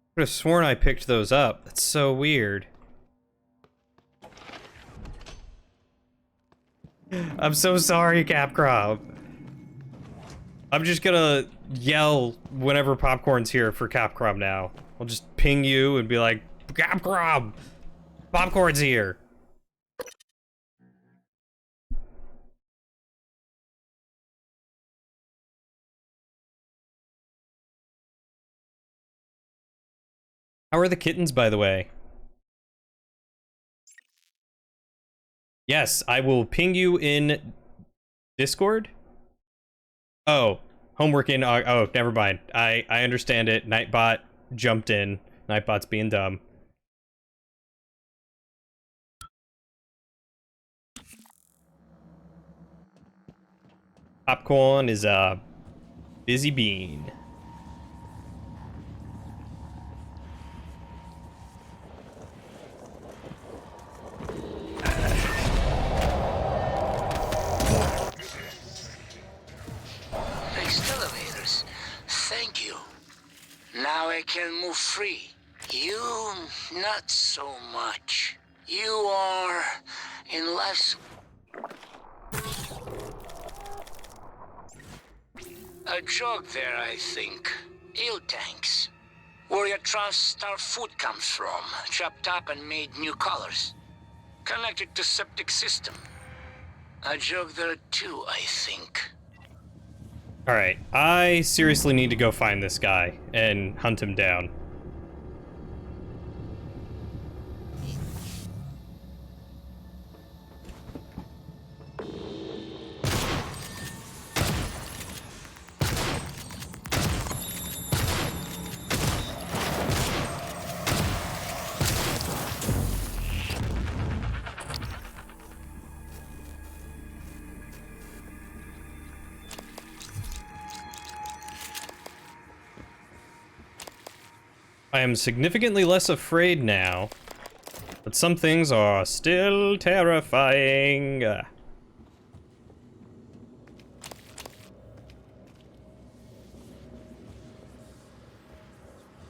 I could have sworn I picked those up. That's so weird. I'm so sorry, Capcom. I'm just gonna yell whenever Popcorn's here for Capcom now. I'll just ping you and be like, Capcom! Popcorn's here! How are the kittens, by the way? Yes, I will ping you in Discord. Oh, homework in. Oh, never mind. I understand it. Nightbot jumped in. Nightbot's being dumb. Popcorn is a busy bean. Next elevators. Thank you. Now I can move free. You, not so much. You are in life's... A joke there, I think. Ill tanks. Where your trust our food comes from. Chopped up and made new colors. Connected to septic system. A joke there too, I think. Alright, I seriously need to go find this guy and hunt him down. I am significantly less afraid now, but some things are still terrifying.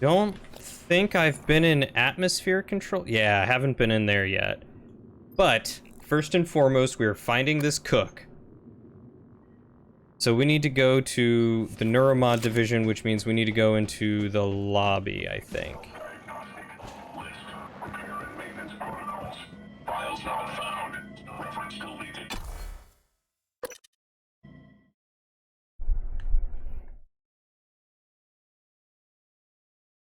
Don't think I've been in atmosphere control. Yeah, I haven't been in there yet. But first and foremost, we are finding this cook. So we need to go to the Neuromod division, which means we need to go into the lobby, I think.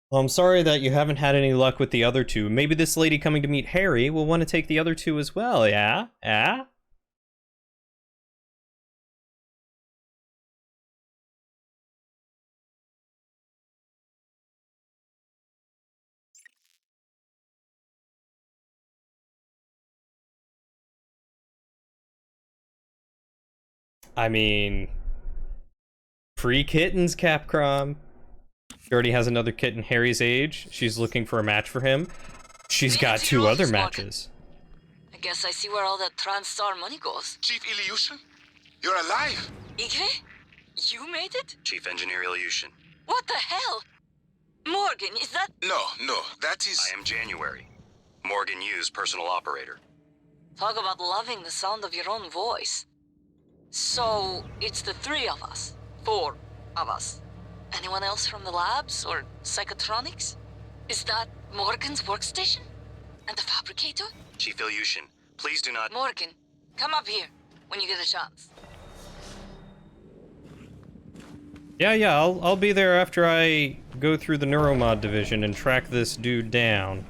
Well, I'm sorry that you haven't had any luck with the other two. Maybe this lady coming to meet Harry will want to take the other two as well, yeah? Yeah? I mean, free kittens, Capcom. She already has another kitten Harry's age. She's looking for a match for him. She's got two other matches. I guess I see where all that TranStar money goes. Chief Ilyushin, you're alive. Igre? You made it? Chief Engineer Ilyushin. What the hell? Morgan, is that... No, that is... I am January. Morgan Hughes, personal operator. Talk about loving the sound of your own voice. So, it's the three of us. 4 of us. Anyone else from the labs or psychotronics? Is that Morgan's workstation? And the fabricator? Chief Ilyushin, please do not... Morgan, come up here when you get a chance. Yeah, I'll be there after I go through the Neuromod division and track this dude down.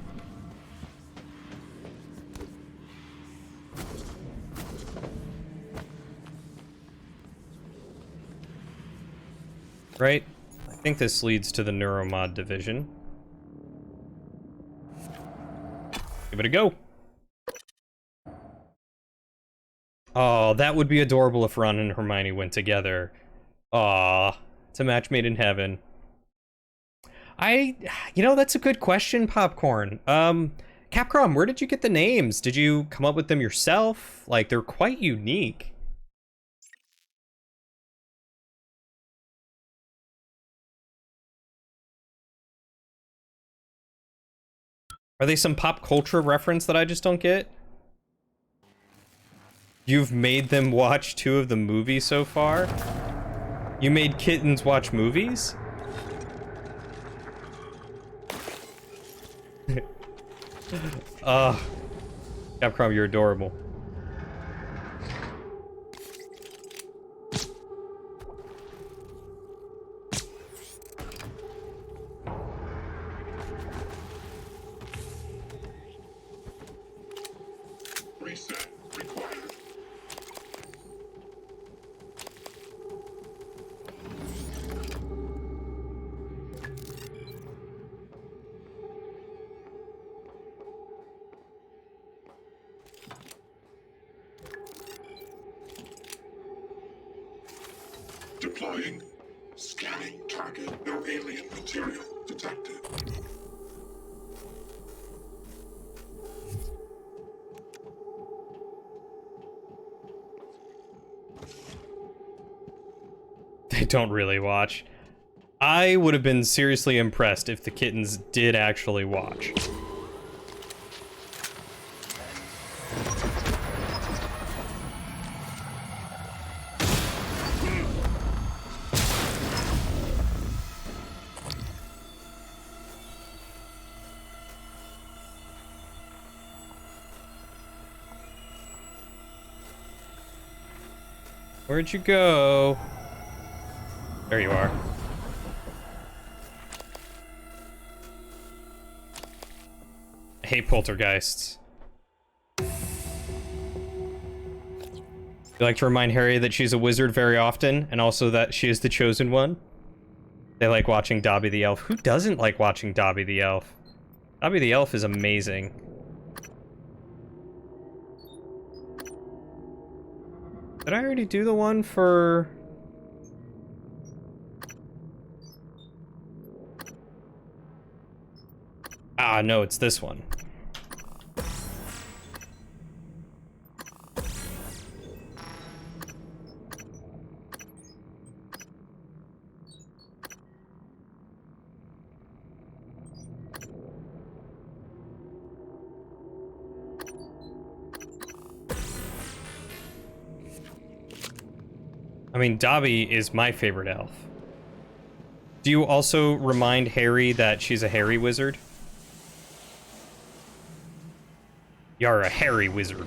Right? I think this leads to the Neuromod division. Give it a go. Oh, that would be adorable if Ron and Hermione went together. Aw, it's a match made in heaven. You know, that's a good question, Popcorn. Capcom, where did you get the names? Did you come up with them yourself? Like, they're quite unique. Are they some pop culture reference that I just don't get? You've made them watch 2 of the movies so far? You made kittens watch movies? Capcom, you're adorable. Reset required. Deploying. Scanning target. No alien material detected. They don't really watch. I would have been seriously impressed if the kittens did actually watch. Where'd you go? There you are. I hate poltergeists. You like to remind Harry that she's a wizard very often, and also that she is the chosen one. They like watching Dobby the Elf. Who doesn't like watching Dobby the Elf? Dobby the Elf is amazing. Did I already do the one for... Ah, no, it's this one. I mean, Dobby is my favorite elf. Do you also remind Harry that she's a hairy wizard? You're a hairy wizard.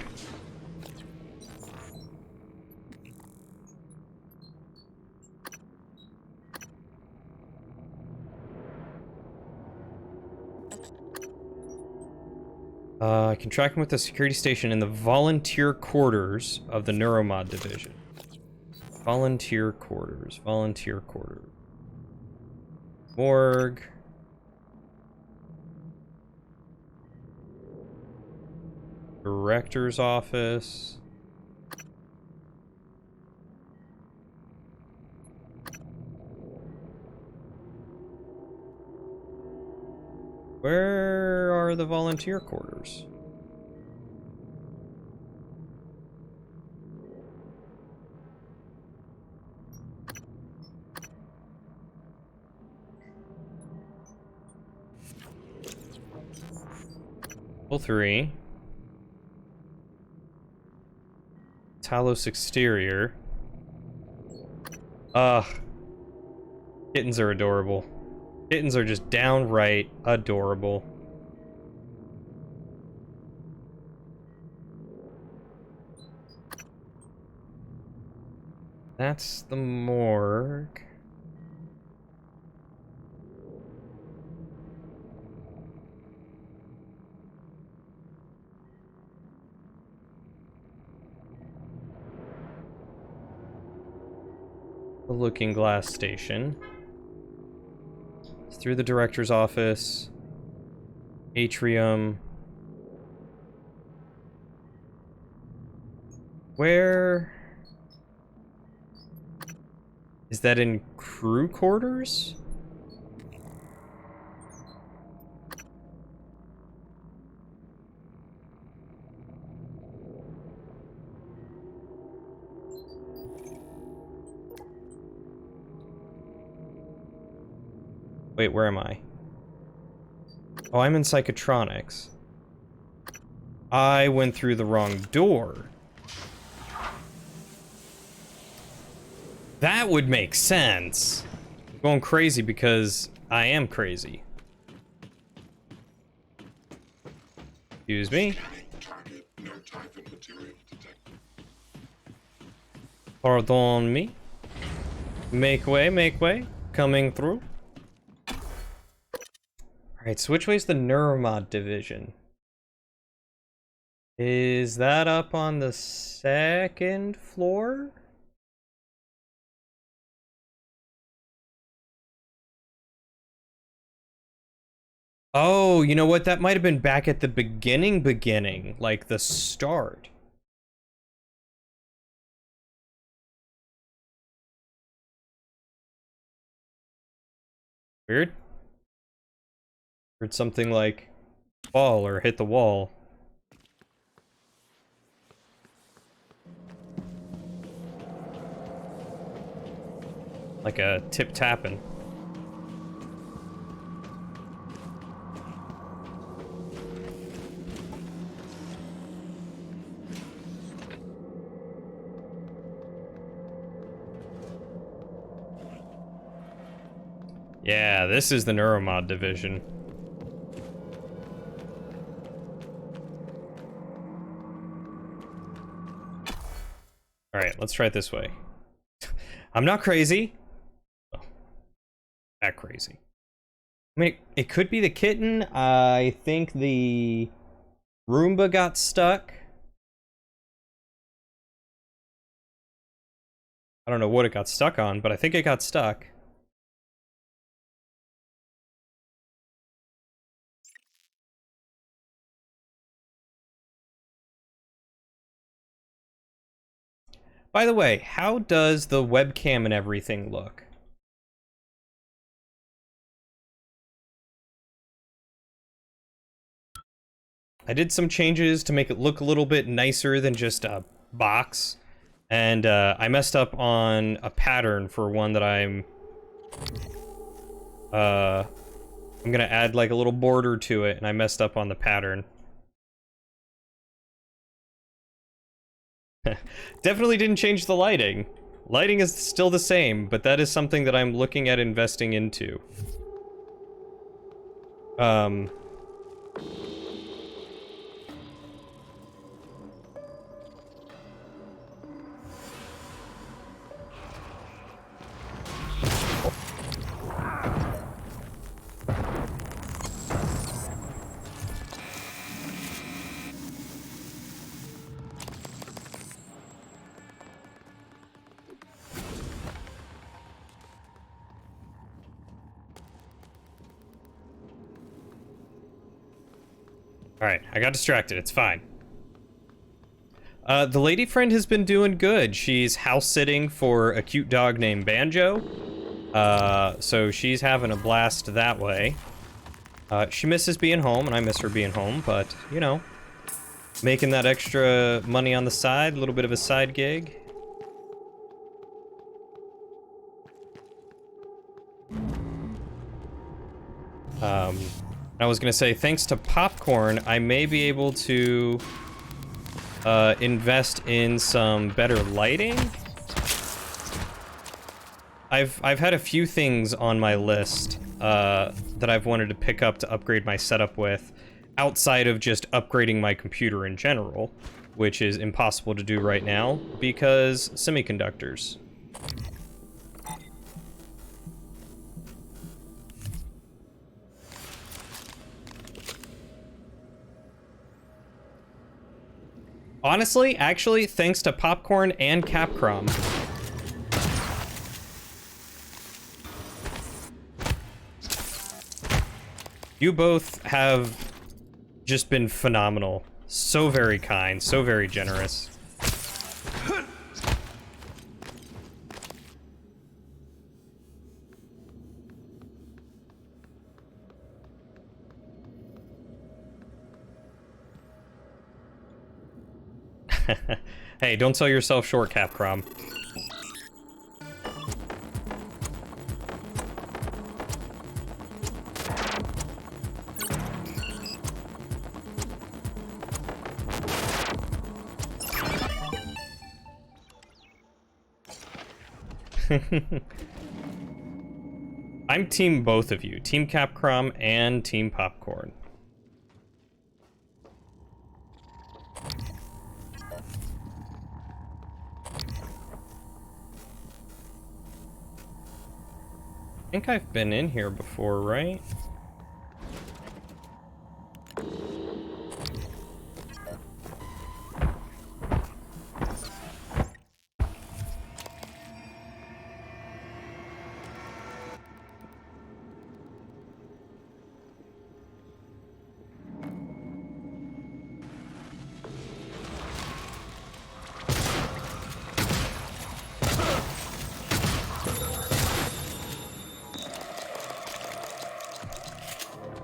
I can track him with the security station in the volunteer quarters of the Neuromod division. Volunteer quarters. Volunteer quarters. Morgue. Director's office. Where are the volunteer quarters? Level 3. Talos exterior. Kittens are adorable. Kittens are just downright adorable. That's the morgue. The looking glass station. through the director's office. Atrium. Where... Is that in crew quarters? Wait, where am I? Oh, I'm in psychotronics. I went through the wrong door. That would make sense. I'm going crazy because I am crazy. Excuse me. Pardon me. Make way, make way. Coming through. Alright, so which way's the Neuromod division? Is that up on the second floor? Oh, you know what? That might have been back at the beginning, like the start. Weird. Heard something like fall or hit the wall. Like a tip tapping. Yeah, this is the Neuromod division. Alright, let's try it this way. I'm not crazy. Oh, that crazy. I mean, it could be the kitten. I think the Roomba got stuck. I don't know what it got stuck on, but I think it got stuck. By the way, how does the webcam and everything look? I did some changes to make it look a little bit nicer than just a box. And I messed up on a pattern for one that I'm gonna add like a little border to it, and I messed up on the pattern. Definitely didn't change the lighting. Lighting is still the same, but that is something that I'm looking at investing into. Alright, I got distracted. It's fine. The lady friend has been doing good. She's house-sitting for a cute dog named Banjo. So she's having a blast that way. She misses being home, and I miss her being home, but, you know, making that extra money on the side, a little bit of a side gig. I was gonna say, thanks to Popcorn, I may be able to invest in some better lighting. I've had a few things on my list that I've wanted to pick up to upgrade my setup with, outside of just upgrading my computer in general, which is impossible to do right now because semiconductors. Honestly, actually, thanks to Popcorn and Capcom. You both have just been phenomenal. So very kind, so very generous. Hey, don't sell yourself short, Capcom. I'm team both of you. Team Capcom and Team Popcorn. I think I've been in here before, right?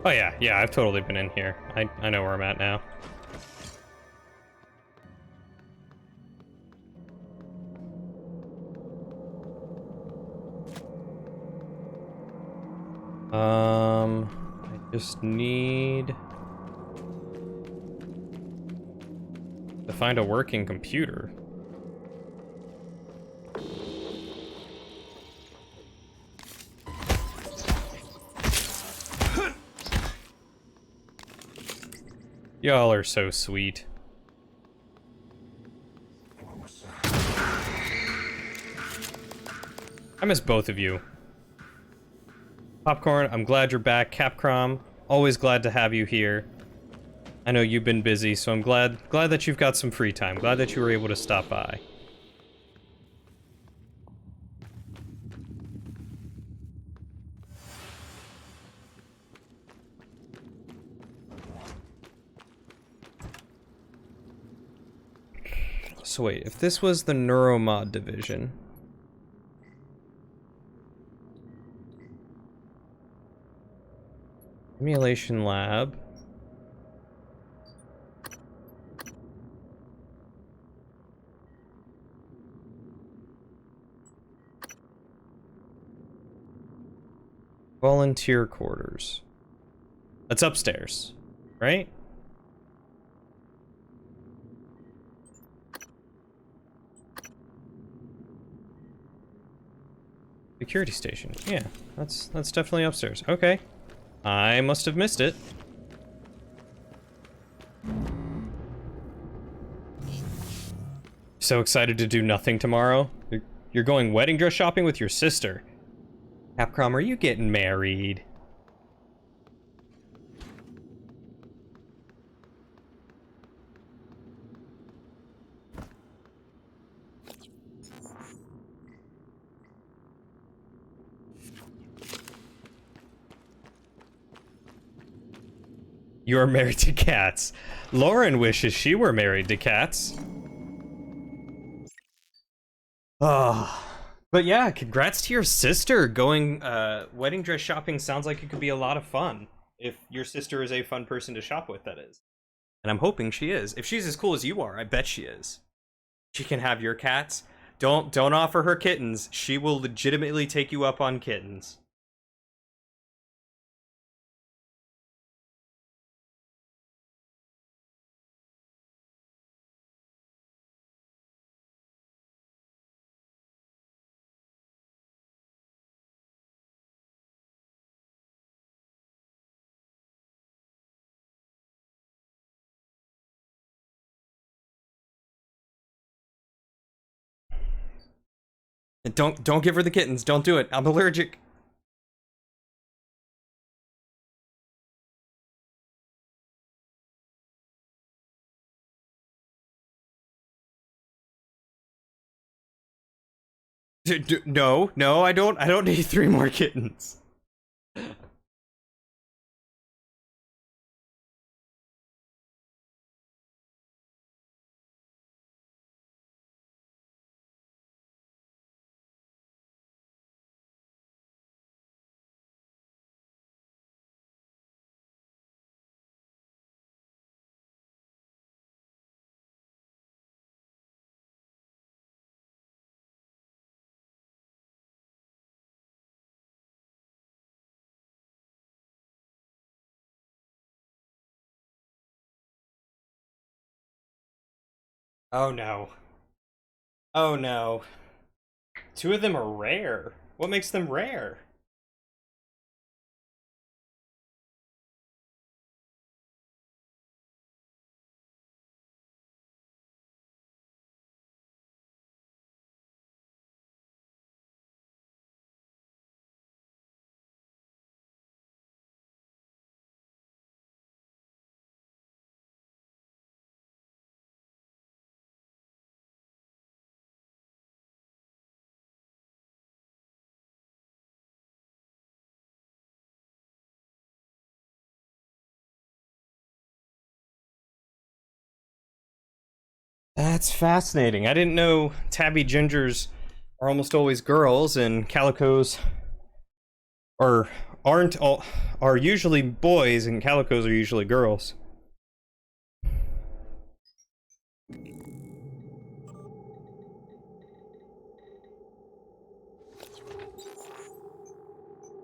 Oh yeah, I've totally been in here. I know where I'm at now. I just need to find a working computer. Y'all are so sweet. I miss both of you. Popcorn, I'm glad you're back. Capcom, always glad to have you here. I know you've been busy, so I'm glad that you've got some free time. Glad that you were able to stop by. So wait, if this was the Neuromod division... Simulation lab... Volunteer quarters. That's upstairs, right? Security station. Yeah, that's definitely upstairs. Okay. I must have missed it. So excited to do nothing tomorrow? You're going wedding dress shopping with your sister. Capcom, are you getting married? You are married to cats. Lauren wishes she were married to cats. Oh. But yeah, congrats to your sister. Going wedding dress shopping sounds like it could be a lot of fun. If your sister is a fun person to shop with, that is. And I'm hoping she is. If she's as cool as you are, I bet she is. She can have your cats. Don't offer her kittens. She will legitimately take you up on kittens. And don't give her the kittens. Don't do it. I'm allergic. No, I don't need 3 more kittens. Oh no. Oh no. Two of them are rare. What makes them rare? That's fascinating. I didn't know tabby gingers are almost always girls and calicos are aren't all are usually boys and calicos are usually girls.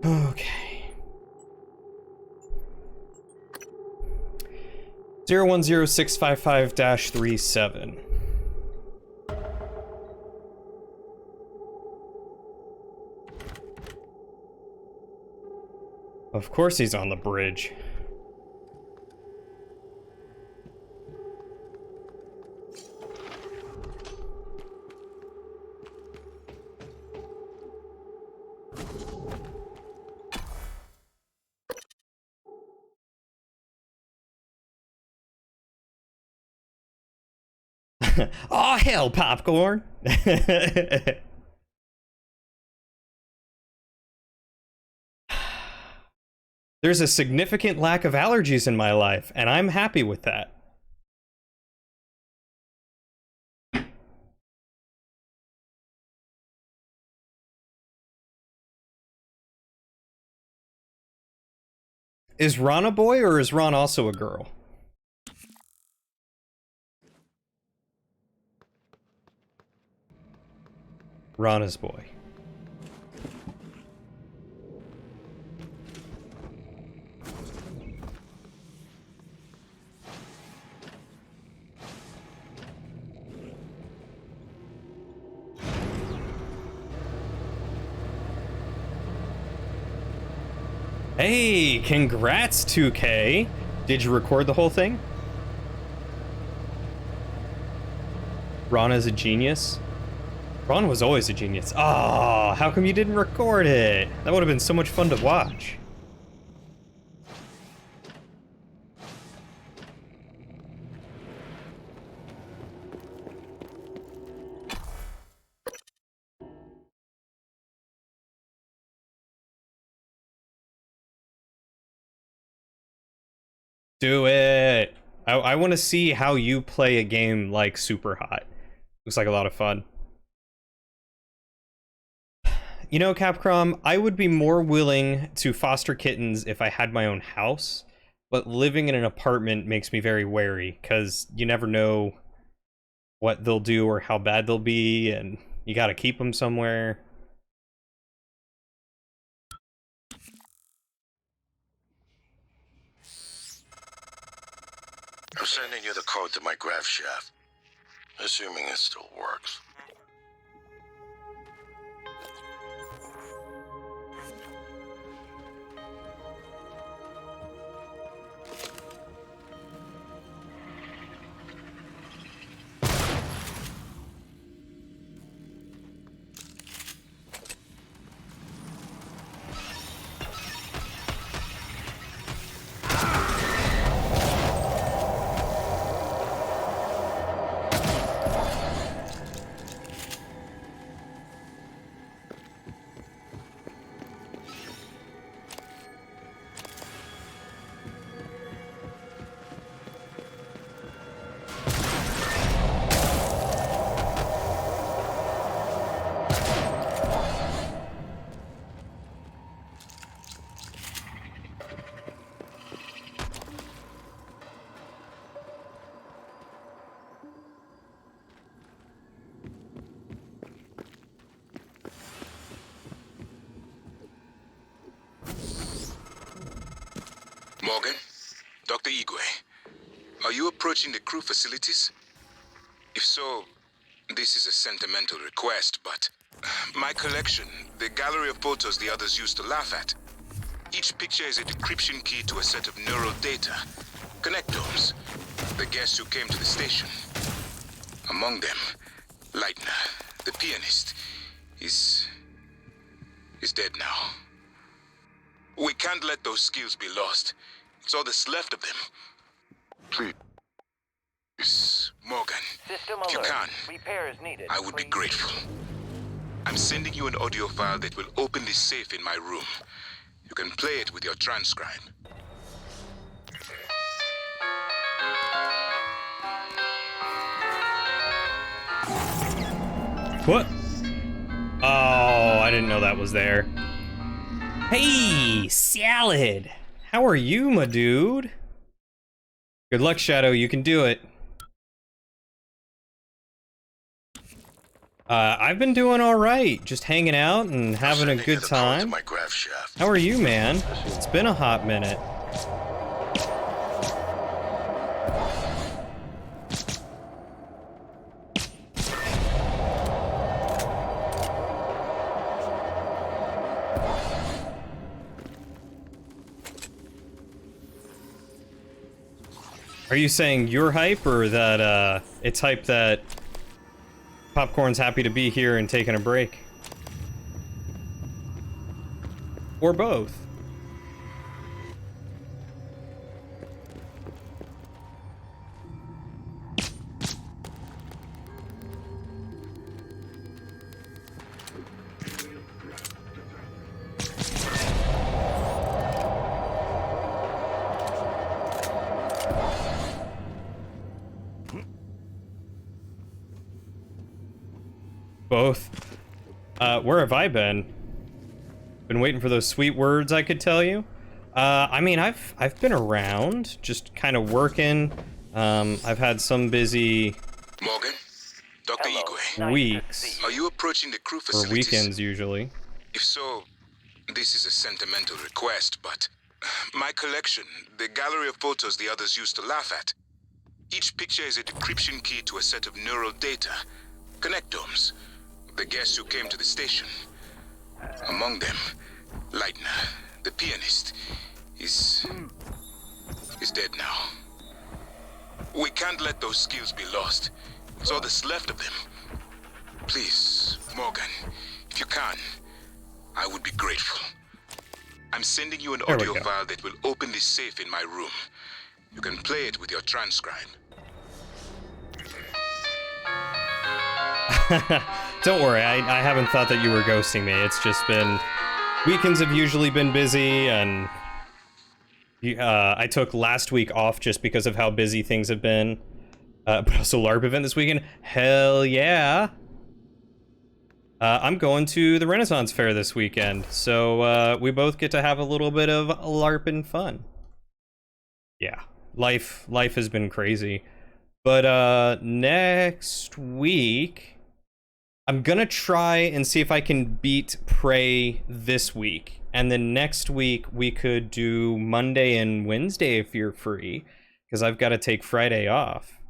Okay. 010655-37. Of course he's on the bridge. Oh hell, popcorn. There's a significant lack of allergies in my life, and I'm happy with that. Is Ron a boy or is Ron also a girl? Ron is boy. Hey, congrats 2K. Did you record the whole thing? Ron is a genius. Ron was always a genius. Oh, how come you didn't record it? That would have been so much fun to watch. Do it. I want to see how you play a game like Super Hot. Looks like a lot of fun. You know, Capcom, I would be more willing to foster kittens if I had my own house, but living in an apartment makes me very wary, because you never know what they'll do or how bad they'll be, and you gotta keep them somewhere. I'm sending you the code to my graph shaft, assuming it still works. Morgan, Dr. Igwe, are you approaching the crew facilities? If so, this is a sentimental request, but my collection, the gallery of photos the others used to laugh at. Each picture is a decryption key to a set of neural data, connectomes, the guests who came to the station. Among them, Leitner, the pianist, is dead now. We can't let those skills be lost. It's all that's left of them. Please, Morgan, System if you alert. can, Repairs needed. I would be Please. grateful. I'm sending you an audio file that will open this safe in my room. You can play it with your transcribe. What? Oh, I didn't know that was there. Hey, Salad! How are you, my dude? Good luck, Shadow. You can do it. I've been doing all right. Just hanging out and having a good time. My graph shaft. How are you, man? It's been a hot minute. Are you saying you're hype, or that it's hype that Popcorn's happy to be here and taking a break? Or both? Both. Where have I been? Been waiting for those sweet words I could tell you. I mean, I've been around, just kind of working. I've had some busy Morgan, Dr. Igwe. weeks, Are you approaching the crew or facilities? weekends usually. If so, this is a sentimental request, but my collection, the gallery of photos the others used to laugh at. Each picture is a decryption key to a set of neural data, connectomes, the guests who came to the station. Among them, Leitner, the pianist, is dead now. We can't let those skills be lost. It's all that's left of them. Please, Morgan, if you can, I would be grateful. I'm sending you an There we audio go. file that will open this safe in my room. You can play it with your transcribe. Don't worry, I haven't thought that you were ghosting me. It's just been... Weekends have usually been busy, and... I took last week off just because of how busy things have been. But also LARP event this weekend. Hell yeah! I'm going to the Renaissance Fair this weekend, so we both get to have a little bit of LARPing fun. Yeah, life has been crazy. But next week... I'm gonna try and see if I can beat Prey this week. And then next week, we could do Monday and Wednesday if you're free. Because I've got to take Friday off.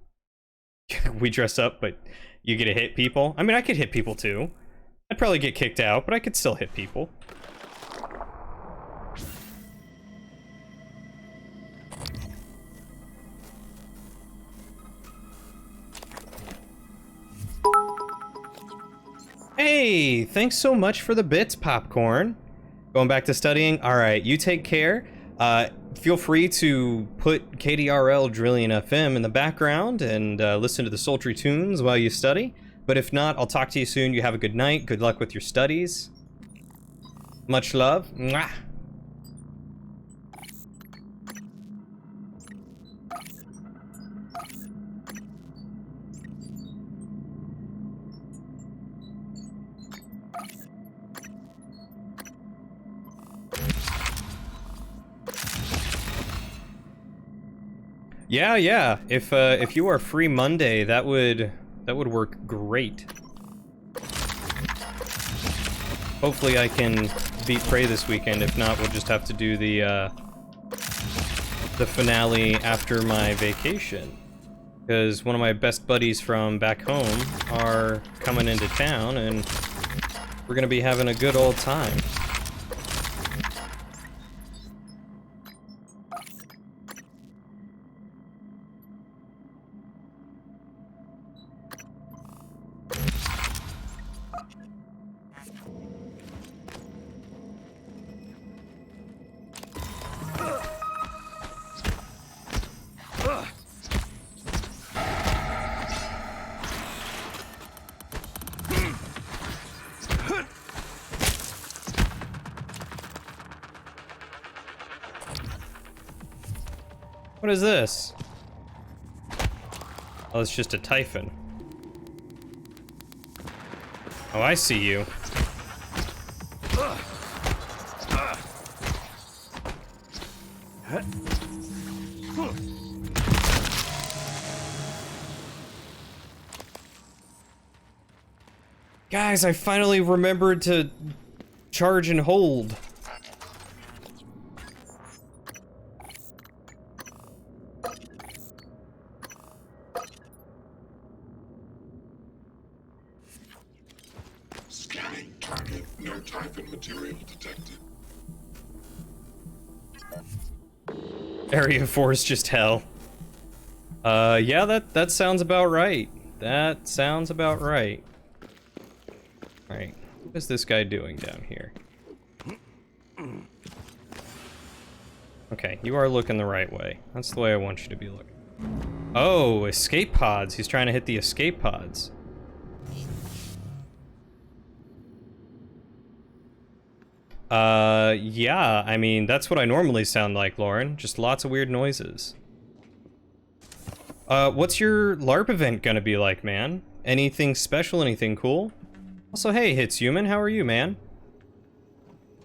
We dress up, but you get to hit people. I mean, I could hit people too. I'd probably get kicked out, but I could still hit people. Hey, thanks so much for the bits, Popcorn. Going back to studying? All right, you take care. Feel free to put KDRL Drillion FM in the background and listen to the sultry tunes while you study. But if not, I'll talk to you soon. You have a good night. Good luck with your studies. Much love. Mwah. Yeah. If you are free Monday, that would work great. Hopefully I can beat Prey this weekend. If not, we'll just have to do the finale after my vacation. Because one of my best buddies from back home are coming into town, and we're gonna be having a good old time. What is this? Oh, it's just a typhon. Oh, I see you. Guys, I finally remembered to charge and hold. Scanning target. No typhon material detected. Area 4 is just hell. Yeah, that sounds about right. That sounds about right. Alright, what is this guy doing down here? Okay, you are looking the right way. That's the way I want you to be looking. Oh, escape pods. He's trying to hit the escape pods. Yeah, I mean, that's what I normally sound like, Lauren. Just lots of weird noises. What's your LARP event gonna be like, man? Anything special, anything cool? Also, hey, Hits Human, how are you, man?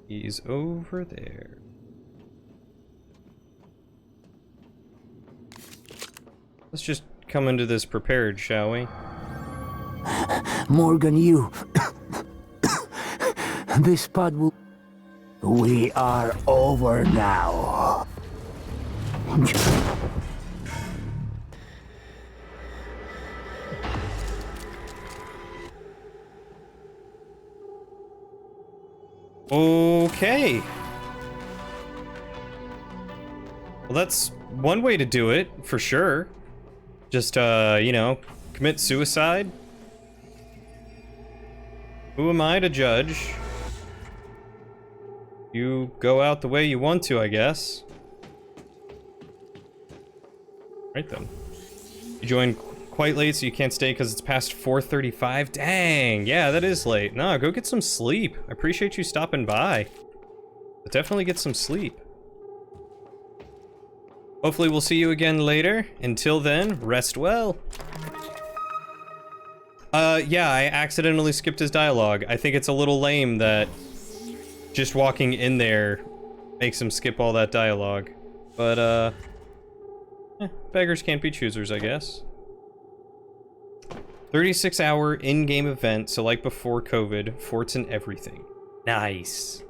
He's over there. Let's just come into this prepared, shall we? Morgan, you. This pod will... We are over now. Okay. Well, that's one way to do it, for sure. Just, you know, commit suicide. Who am I to judge? You go out the way you want to, I guess. Right then. You joined quite late, so you can't stay because it's past 4:35. Dang, yeah, that is late. No, go get some sleep. I appreciate you stopping by. But definitely get some sleep. Hopefully we'll see you again later. Until then, rest well. Yeah, I accidentally skipped his dialogue. I think it's a little lame that just walking in there makes him skip all that dialogue. But, beggars can't be choosers, I guess. 36-hour in-game event, so like before COVID, forts and everything. Nice.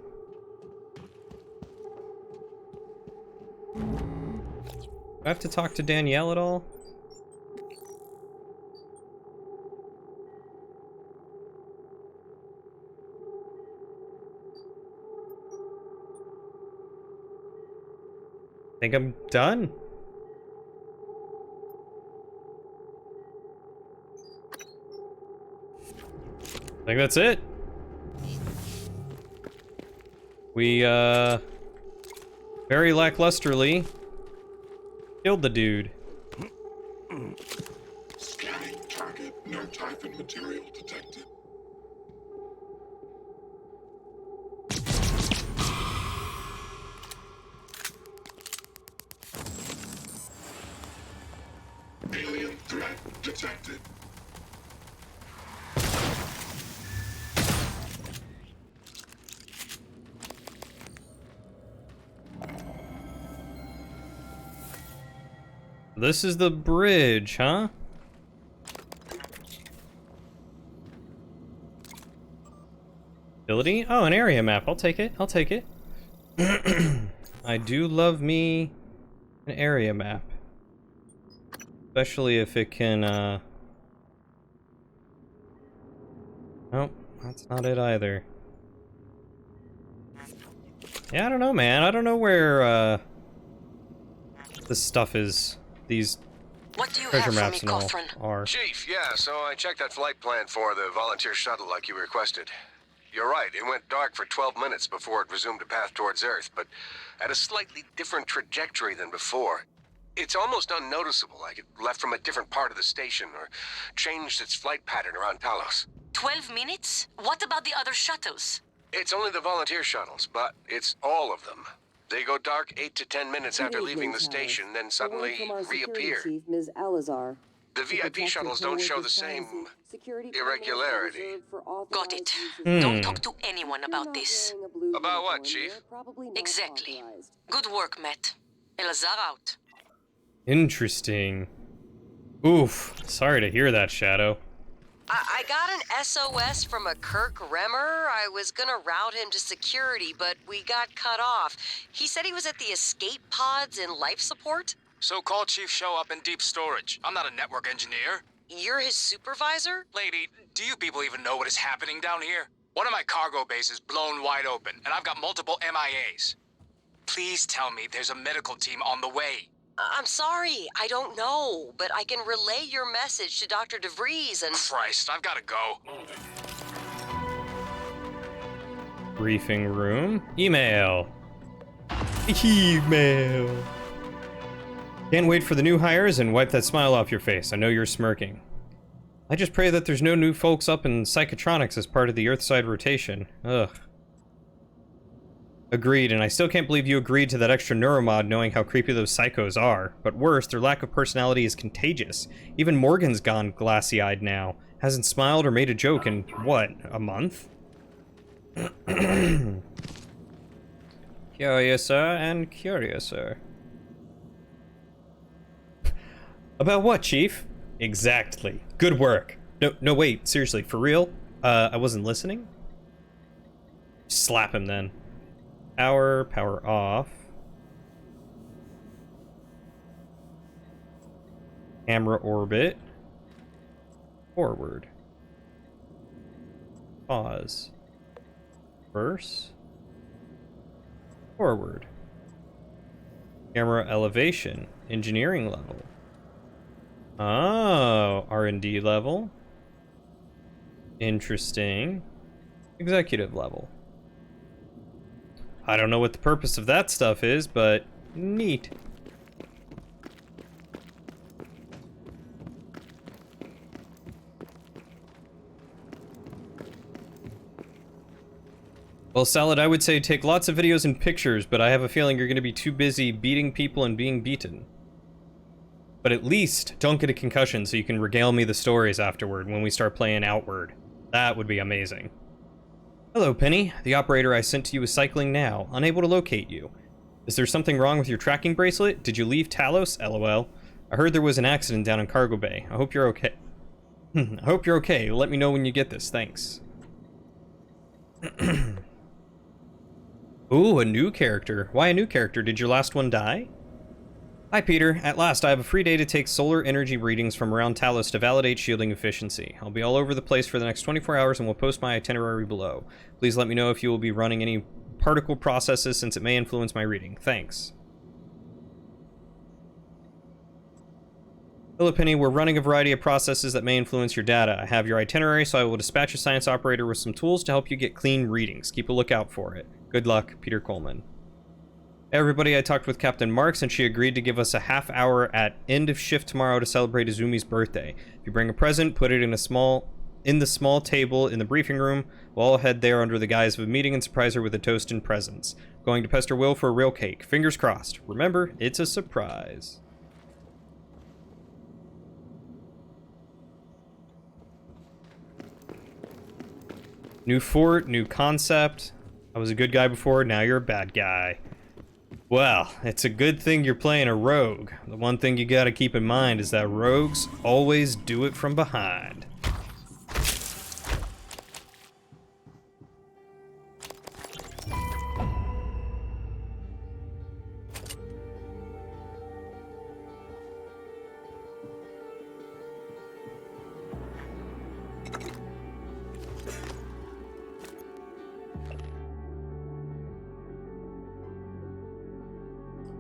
Do I have to talk to Danielle at all? I think I'm done. I think that's it. We, very lacklusterly killed the dude. Scanning target. No typhon material detected. Alien threat detected. This is the bridge, huh? Ability? Oh, an area map. I'll take it. I'll take it. I do love me an area map. Especially if it can, Nope, that's not it either. Yeah, I don't know, man. I don't know where, this stuff is. These What do you treasure have for me, maps and all Cothran? are. Chief, yeah, so I checked that flight plan for the volunteer shuttle like you requested. You're right, it went dark for 12 minutes before it resumed a path towards Earth, but at a slightly different trajectory than before. It's almost unnoticeable, like it left from a different part of the station or changed its flight pattern around Talos. 12 minutes? What about the other shuttles? It's only the volunteer shuttles, but it's all of them. They go dark 8 to 10 minutes after leaving the station, then suddenly reappear. Chief, Ms. Alazar. The VIP shuttles don't show the same irregularity. Got it. Don't talk to anyone about this. About what, Chief? Exactly. Good work, Matt. Elazar out. Interesting. Oof. Sorry to hear that, Shadow. I got an SOS from a Kirk Remmer. I was gonna route him to security, but we got cut off. He said he was at the escape pods in life support. So call Chief Show up in deep storage. I'm not a network engineer. You're his supervisor? Lady, do you people even know what is happening down here? One of my cargo bays is blown wide open, and I've got multiple MIAs. Please tell me there's a medical team on the way. I'm sorry, I don't know, but I can relay your message to Dr. DeVries and... Christ, I've gotta go. Briefing room. Email. Email. Can't wait for the new hires and wipe that smile off your face. I know you're smirking. I just pray that there's no new folks up in psychotronics as part of the Earthside rotation. Ugh. Agreed, and I still can't believe you agreed to that extra neuromod knowing how creepy those psychos are. But worse, their lack of personality is contagious. Even Morgan's gone glassy-eyed now. Hasn't smiled or made a joke in, what, a month? Curiouser and curiouser. About what, Chief? Exactly. Good work. No, wait, seriously, for real? I wasn't listening? Slap him then. Power off. Camera orbit. Forward. Pause. Reverse. Forward. Camera elevation. Engineering level. Oh, R&D level. Interesting. Executive level. I don't know what the purpose of that stuff is, but neat. Well, Salad, I would say take lots of videos and pictures, but I have a feeling you're going to be too busy beating people and being beaten. But at least don't get a concussion so you can regale me the stories afterward when we start playing Outward. That would be amazing. Hello, Penny. The operator I sent to you is cycling now, unable to locate you. Is there something wrong with your tracking bracelet? Did you leave Talos? LOL. I heard there was an accident down in Cargo Bay. I hope you're okay. I hope you're okay. Let me know when you get this. Thanks. Ooh, a new character. Why a new character? Did your last one die? Hi, Peter. At last, I have a free day to take solar energy readings from around Talos to validate shielding efficiency. I'll be all over the place for the next 24 hours and will post my itinerary below. Please let me know if you will be running any particle processes since it may influence my reading. Thanks. Hello, Penny. We're running a variety of processes that may influence your data. I have your itinerary, so I will dispatch a science operator with some tools to help you get clean readings. Keep a lookout for it. Good luck, Peter Coleman. Hey everybody, I talked with Captain Marks and she agreed to give us a half hour at end of shift tomorrow to celebrate Izumi's birthday. If you bring a present, put it in the small table in the briefing room. We'll all head there under the guise of a meeting and surprise her with a toast and presents. Going to pester Will for a real cake. Fingers crossed. Remember, it's a surprise. New fort, new concept. I was a good guy before, now you're a bad guy. Well, it's a good thing you're playing a rogue. The one thing you gotta keep in mind is that rogues always do it from behind.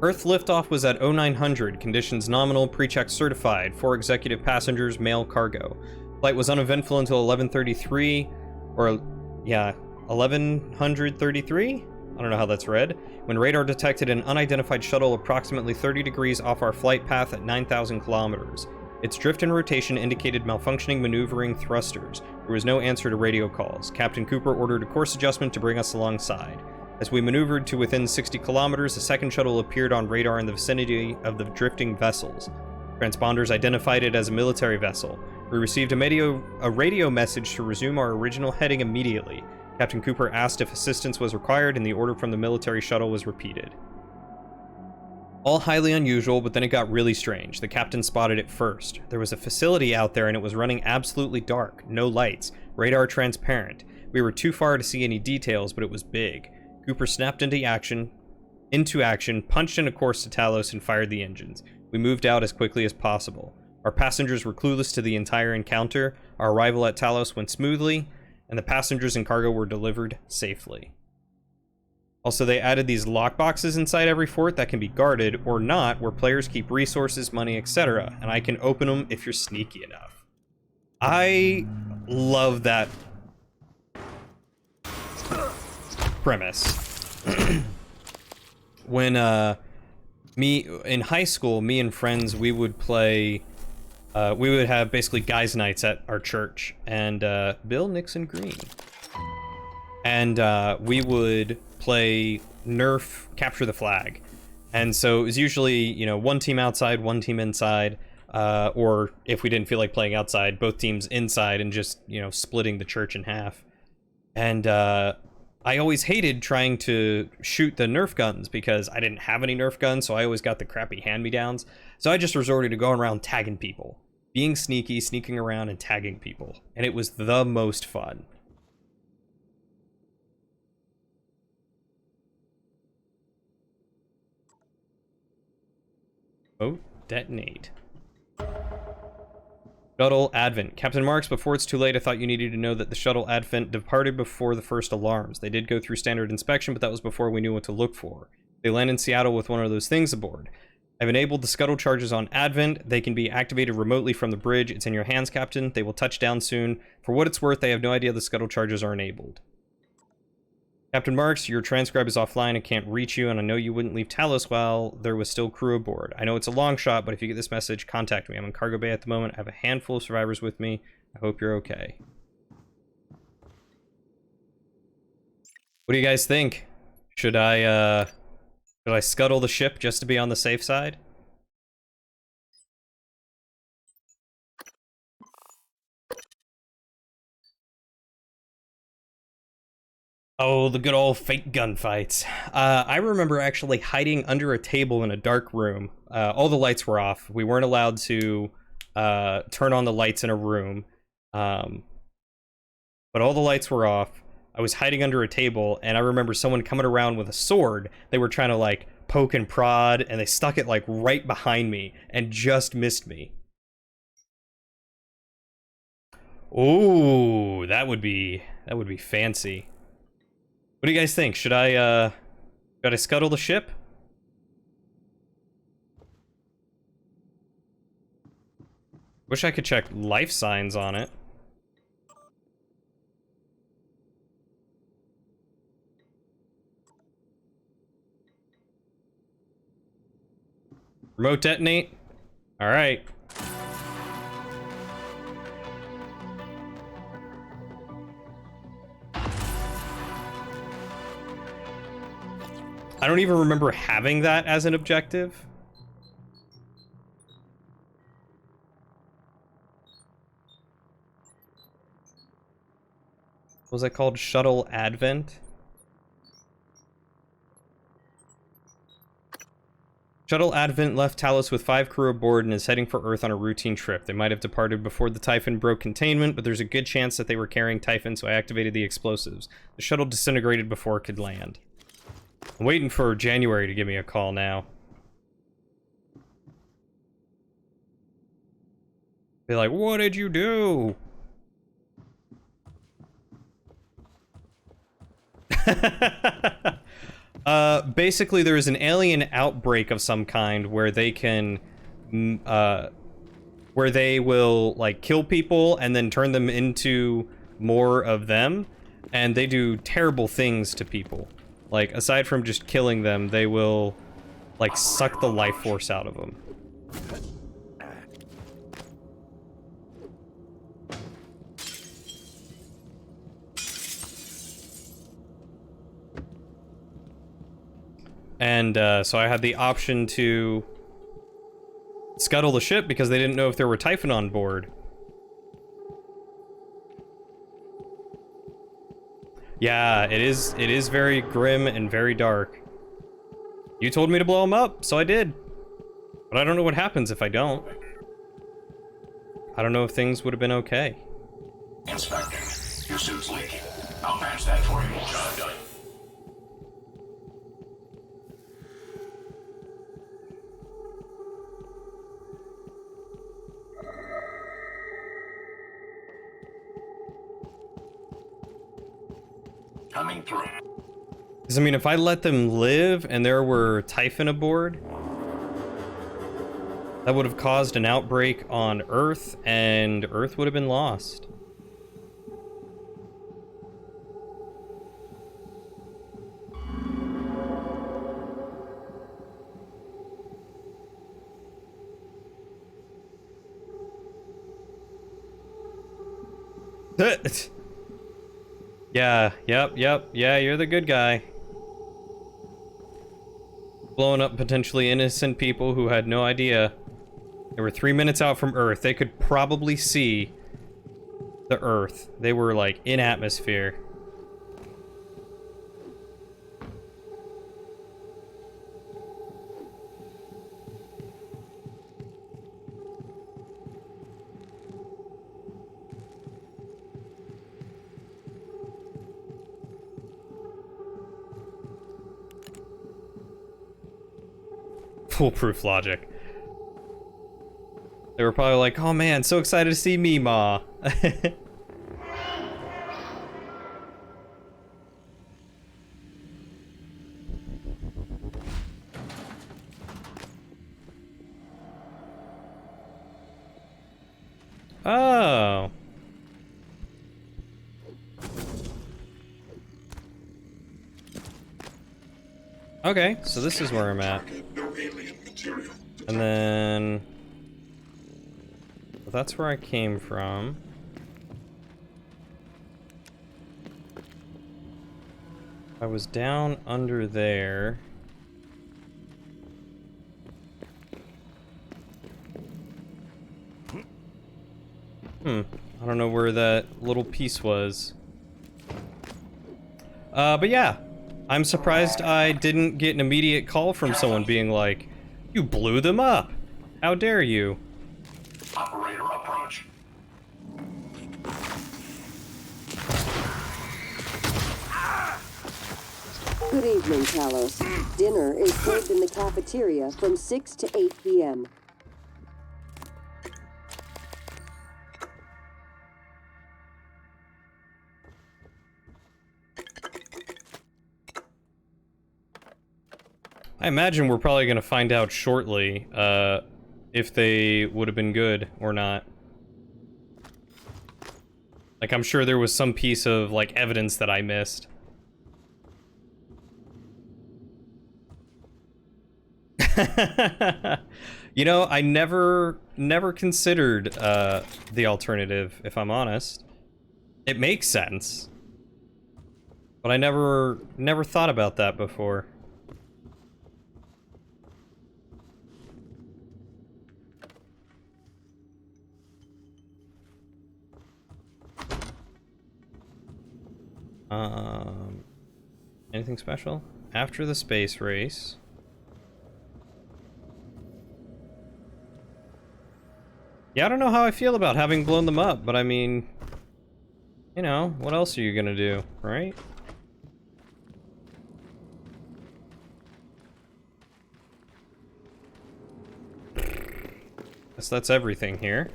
Earth liftoff was at 0900, conditions nominal, pre-check certified, 4 executive passengers, mail cargo. Flight was uneventful until 1133, or, yeah, 1133? I don't know how that's read. When radar detected an unidentified shuttle approximately 30 degrees off our flight path at 9,000 kilometers. Its drift and rotation indicated malfunctioning maneuvering thrusters. There was no answer to radio calls. Captain Cooper ordered a course adjustment to bring us alongside. As we maneuvered to within 60 kilometers, a second shuttle appeared on radar in the vicinity of the drifting vessels. Transponders identified it as a military vessel. We received a radio message to resume our original heading immediately. Captain Cooper asked if assistance was required, and the order from the military shuttle was repeated. All highly unusual, but then it got really strange. The captain spotted it first. There was a facility out there and it was running absolutely dark. No lights. Radar transparent. We were too far to see any details, but it was big. Cooper snapped into action, punched in a course to Talos, and fired the engines. We moved out as quickly as possible. Our passengers were clueless to the entire encounter. Our arrival at Talos went smoothly, and the passengers and cargo were delivered safely. Also, they added these lockboxes inside every fort that can be guarded or not, where players keep resources, money, etc., and I can open them if you're sneaky enough. I love that premise. When in high school, me and friends, we would play, we would have basically guys' nights at our church, and Bill Nixon Green, and we would play Nerf Capture the Flag. And so it was usually, you know, one team outside, one team inside, or if we didn't feel like playing outside, both teams inside, and just, you know, splitting the church in half. And I always hated trying to shoot the Nerf guns because I didn't have any Nerf guns, so I always got the crappy hand-me-downs. So I just resorted to going around tagging people, being sneaky, sneaking around and tagging people, and it was the most fun. Oh, detonate. Shuttle Advent. Captain Marks, before it's too late, I thought you needed to know that the Shuttle Advent departed before the first alarms. They did go through standard inspection, but that was before we knew what to look for. They landed in Seattle with one of those things aboard. I've enabled the scuttle charges on Advent. They can be activated remotely from the bridge. It's in your hands, Captain. They will touch down soon. For what it's worth, they have no idea the scuttle charges are enabled. Captain Marks, your transcribe is offline. I can't reach you, and I know you wouldn't leave Talos while there was still crew aboard. I know it's a long shot, but if you get this message, contact me. I'm in cargo bay at the moment. I have a handful of survivors with me. I hope you're okay. What do you guys think? Should I scuttle the ship just to be on the safe side? Oh, the good old fake gunfights. I remember actually hiding under a table in a dark room. All the lights were off. We weren't allowed to turn on the lights in a room. But all the lights were off. I was hiding under a table, and I remember someone coming around with a sword. They were trying to, like, poke and prod, and they stuck it, like, right behind me and just missed me. Ooh, that would be fancy. What do you guys think? Should I scuttle the ship? Wish I could check life signs on it. Remote detonate? Alright. I don't even remember having that as an objective. What was that called? Shuttle Advent? Shuttle Advent left Talos with 5 crew aboard and is heading for Earth on a routine trip. They might have departed before the Typhon broke containment, but there's a good chance that they were carrying Typhon, so I activated the explosives. The shuttle disintegrated before it could land. I'm waiting for January to give me a call now. Be like, what did you do? Basically, there is an alien outbreak of some kind where they can, where they will, like, kill people and then turn them into more of them, and they do terrible things to people. Like, aside from just killing them, they will, like, suck the life force out of them. And so I had the option to scuttle the ship because they didn't know if there were Typhon on board. Yeah, it is very grim and very dark. You told me to blow them up, so I did. But I don't know what happens if I don't. I don't know if things would have been okay. Inspecting. Your suit's leaking. I'll patch that for you. Job done. Coming through. Because, I mean, if I let them live and there were Typhon aboard, that would have caused an outbreak on Earth, and Earth would have been lost. Yeah, yep, yeah, you're the good guy. Blowing up potentially innocent people who had no idea. They were 3 minutes out from Earth. They could probably see the Earth. They were, like, in atmosphere. Foolproof logic. They were probably like, oh man, so excited to see me, Ma. Oh. Okay, so this is where I'm at. And then... well, that's where I came from. I was down under there. I don't know where that little piece was. But yeah. I'm surprised I didn't get an immediate call from someone being like, you blew them up. How dare you? Operator approach. Good evening, Talos. Dinner is served in the cafeteria from 6 to 8 p.m. I imagine we're probably going to find out shortly if they would have been good or not. Like, I'm sure there was some piece of, like, evidence that I missed. You know, I never considered the alternative, if I'm honest. It makes sense. But I never thought about that before. Anything special? After the space race. Yeah, I don't know how I feel about having blown them up, but I mean, you know, what else are you gonna do, right? Guess that's everything here.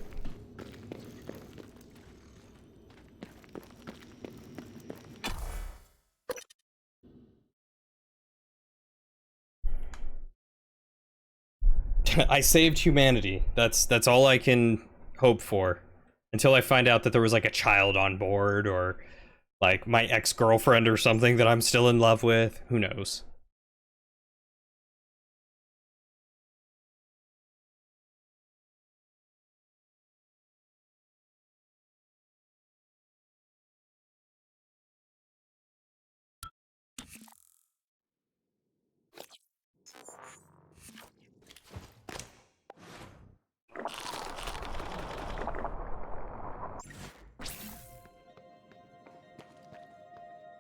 I saved humanity. That's all I can hope for. Until I find out that there was like a child on board, or like my ex-girlfriend or something that I'm still in love with. Who knows?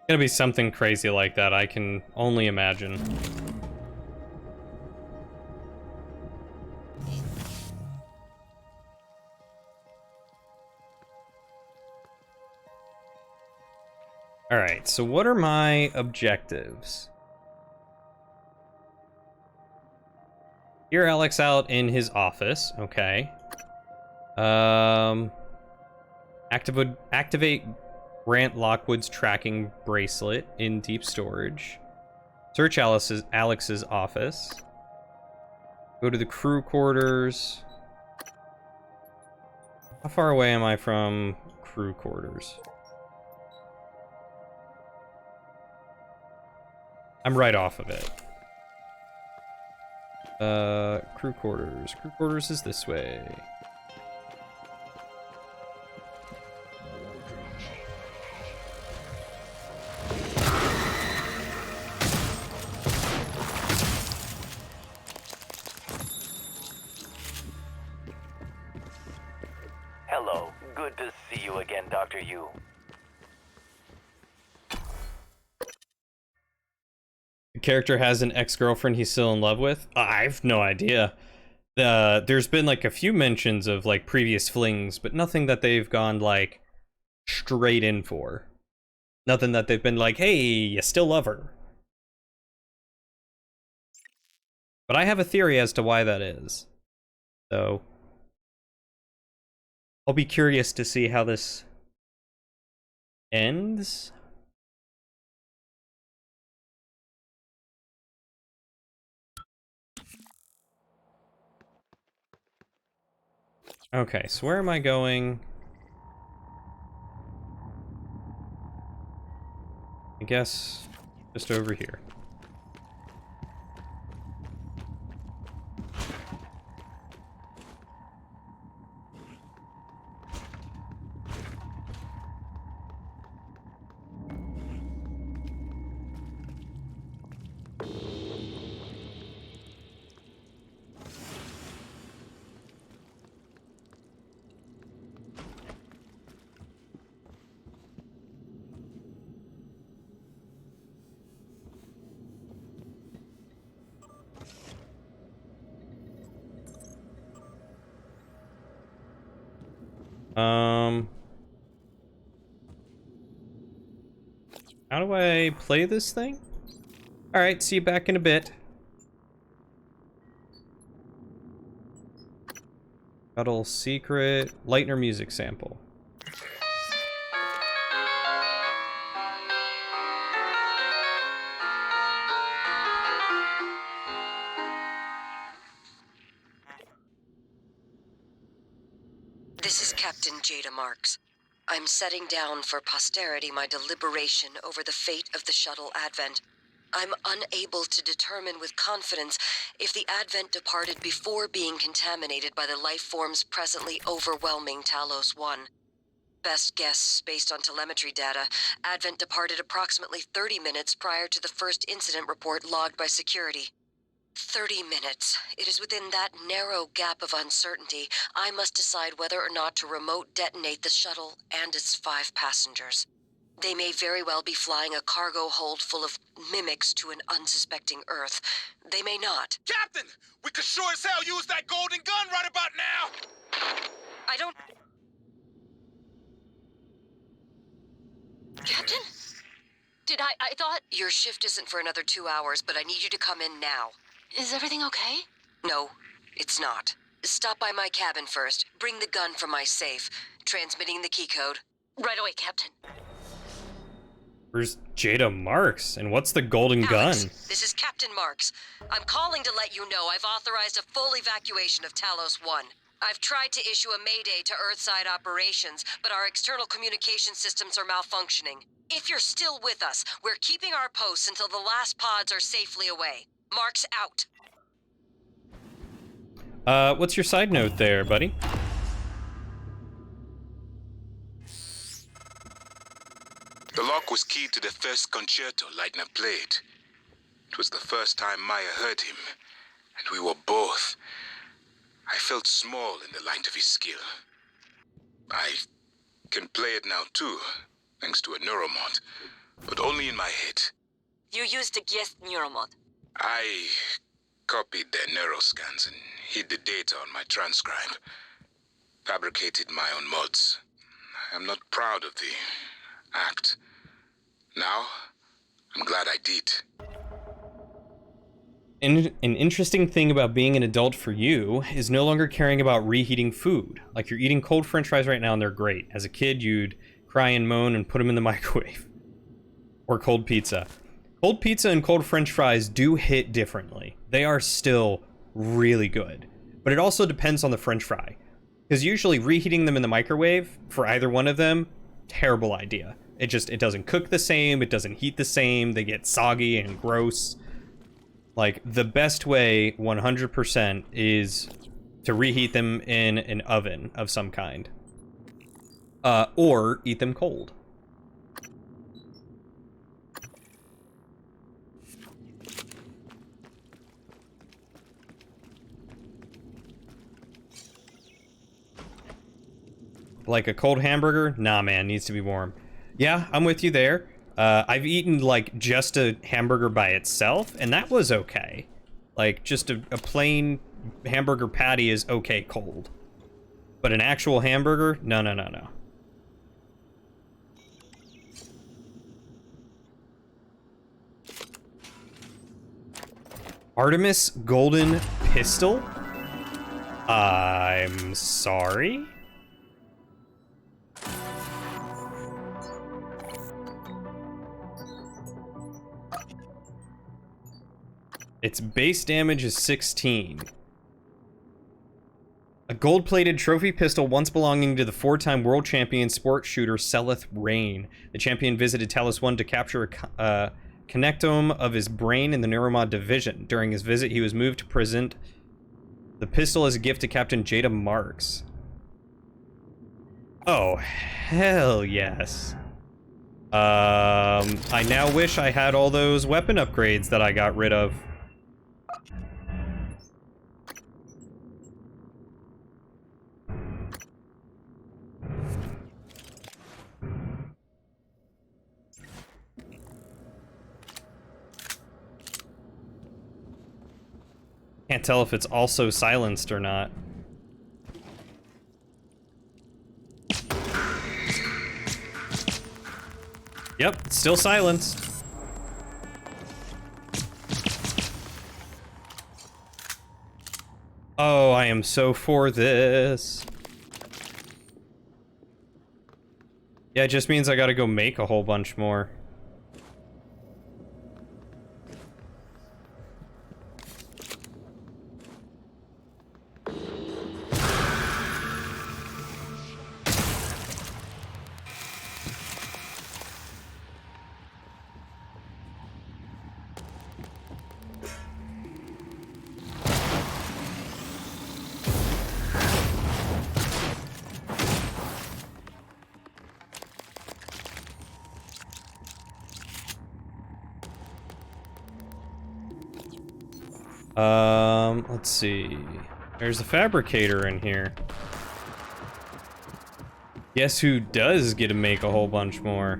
Gonna be something crazy like that, I can only imagine. Alright, so what are my objectives? Hear Alex out in his office, okay. Activate Grant Lockwood's tracking bracelet in deep storage. Search Alex's office. Go to the crew quarters. How far away am I from crew quarters? I'm right off of it. Crew quarters. Crew quarters is this way. Hello. Good to see you again, Dr. Yu. The character has an ex-girlfriend he's still in love with? I've no idea. There's been like a few mentions of like previous flings, but nothing that they've gone like straight in for. Nothing that they've been like, hey, you still love her. But I have a theory as to why that is. So I'll be curious to see how this ends. Okay, so where am I going? I guess just over here. How do I play this thing? Alright, see you back in a bit. Cuddle secret. Lightner music sample. This is Captain Jada Marks. I'm setting down for posterity my deliberation over the fate of the shuttle Advent. I'm unable to determine with confidence if the Advent departed before being contaminated by the life forms presently overwhelming Talos 1. Best guess, based on telemetry data, Advent departed approximately 30 minutes prior to the first incident report logged by security. 30 minutes. It is within that narrow gap of uncertainty I must decide whether or not to remote detonate the shuttle and its 5 passengers. They may very well be flying a cargo hold full of mimics to an unsuspecting Earth. They may not. Captain! We could sure as hell use that golden gun right about now! I don't... Captain? I thought... Your shift isn't for another 2 hours, but I need you to come in now. Is everything okay? No, it's not. Stop by my cabin first. Bring the gun from my safe. Transmitting the key code. Right away, Captain. Where's Jada Marks? And what's the golden Alex, gun? this is Captain Marks. I'm calling to let you know I've authorized a full evacuation of Talos 1. I've tried to issue a mayday to Earthside operations, but our external communication systems are malfunctioning. If you're still with us, we're keeping our posts until the last pods are safely away. Marks out. What's your side note there, buddy? The lock was keyed to the first concerto Leitner played. It was the first time Maya heard him, and we were both. I felt small in the light of his skill. I can play it now too, thanks to a neuromod, but only in my head. You used a guest neuromod. I copied their neuroscans and hid the data on my transcribe. Fabricated my own mods. I'm not proud of the act. Now, I'm glad I did. An interesting thing about being an adult for you is no longer caring about reheating food. Like, you're eating cold french fries right now and they're great. As a kid, you'd cry and moan and put them in the microwave. Or cold pizza. Cold pizza and cold french fries do hit differently. They are still really good. But it also depends on the french fry. Because usually reheating them in the microwave, for either one of them, terrible idea. It doesn't cook the same, it doesn't heat the same, they get soggy and gross. Like, the best way, 100%, is to reheat them in an oven of some kind. Or eat them cold. Like a cold hamburger? Nah, man, needs to be warm. Yeah, I'm with you there. I've eaten, like, just a hamburger by itself, and that was okay. Like, just a plain hamburger patty is okay cold. But an actual hamburger? No, no, no, no. Artemis Golden Pistol? I'm sorry? Its base damage is 16. A gold-plated trophy pistol once belonging to the four-time world champion sport shooter Seleth Rain. The champion visited Talos 1 to capture a connectome of his brain in the Neuromod division. During his visit, he was moved to present the pistol as a gift to Captain Jada Marks. Oh, hell yes. I now wish I had all those weapon upgrades that I got rid of. Can't tell if it's also silenced or not. Yep, it's still silenced. Oh, I am so for this. Yeah, it just means I gotta go make a whole bunch more. Let's see. There's a fabricator in here. Guess who does get to make a whole bunch more?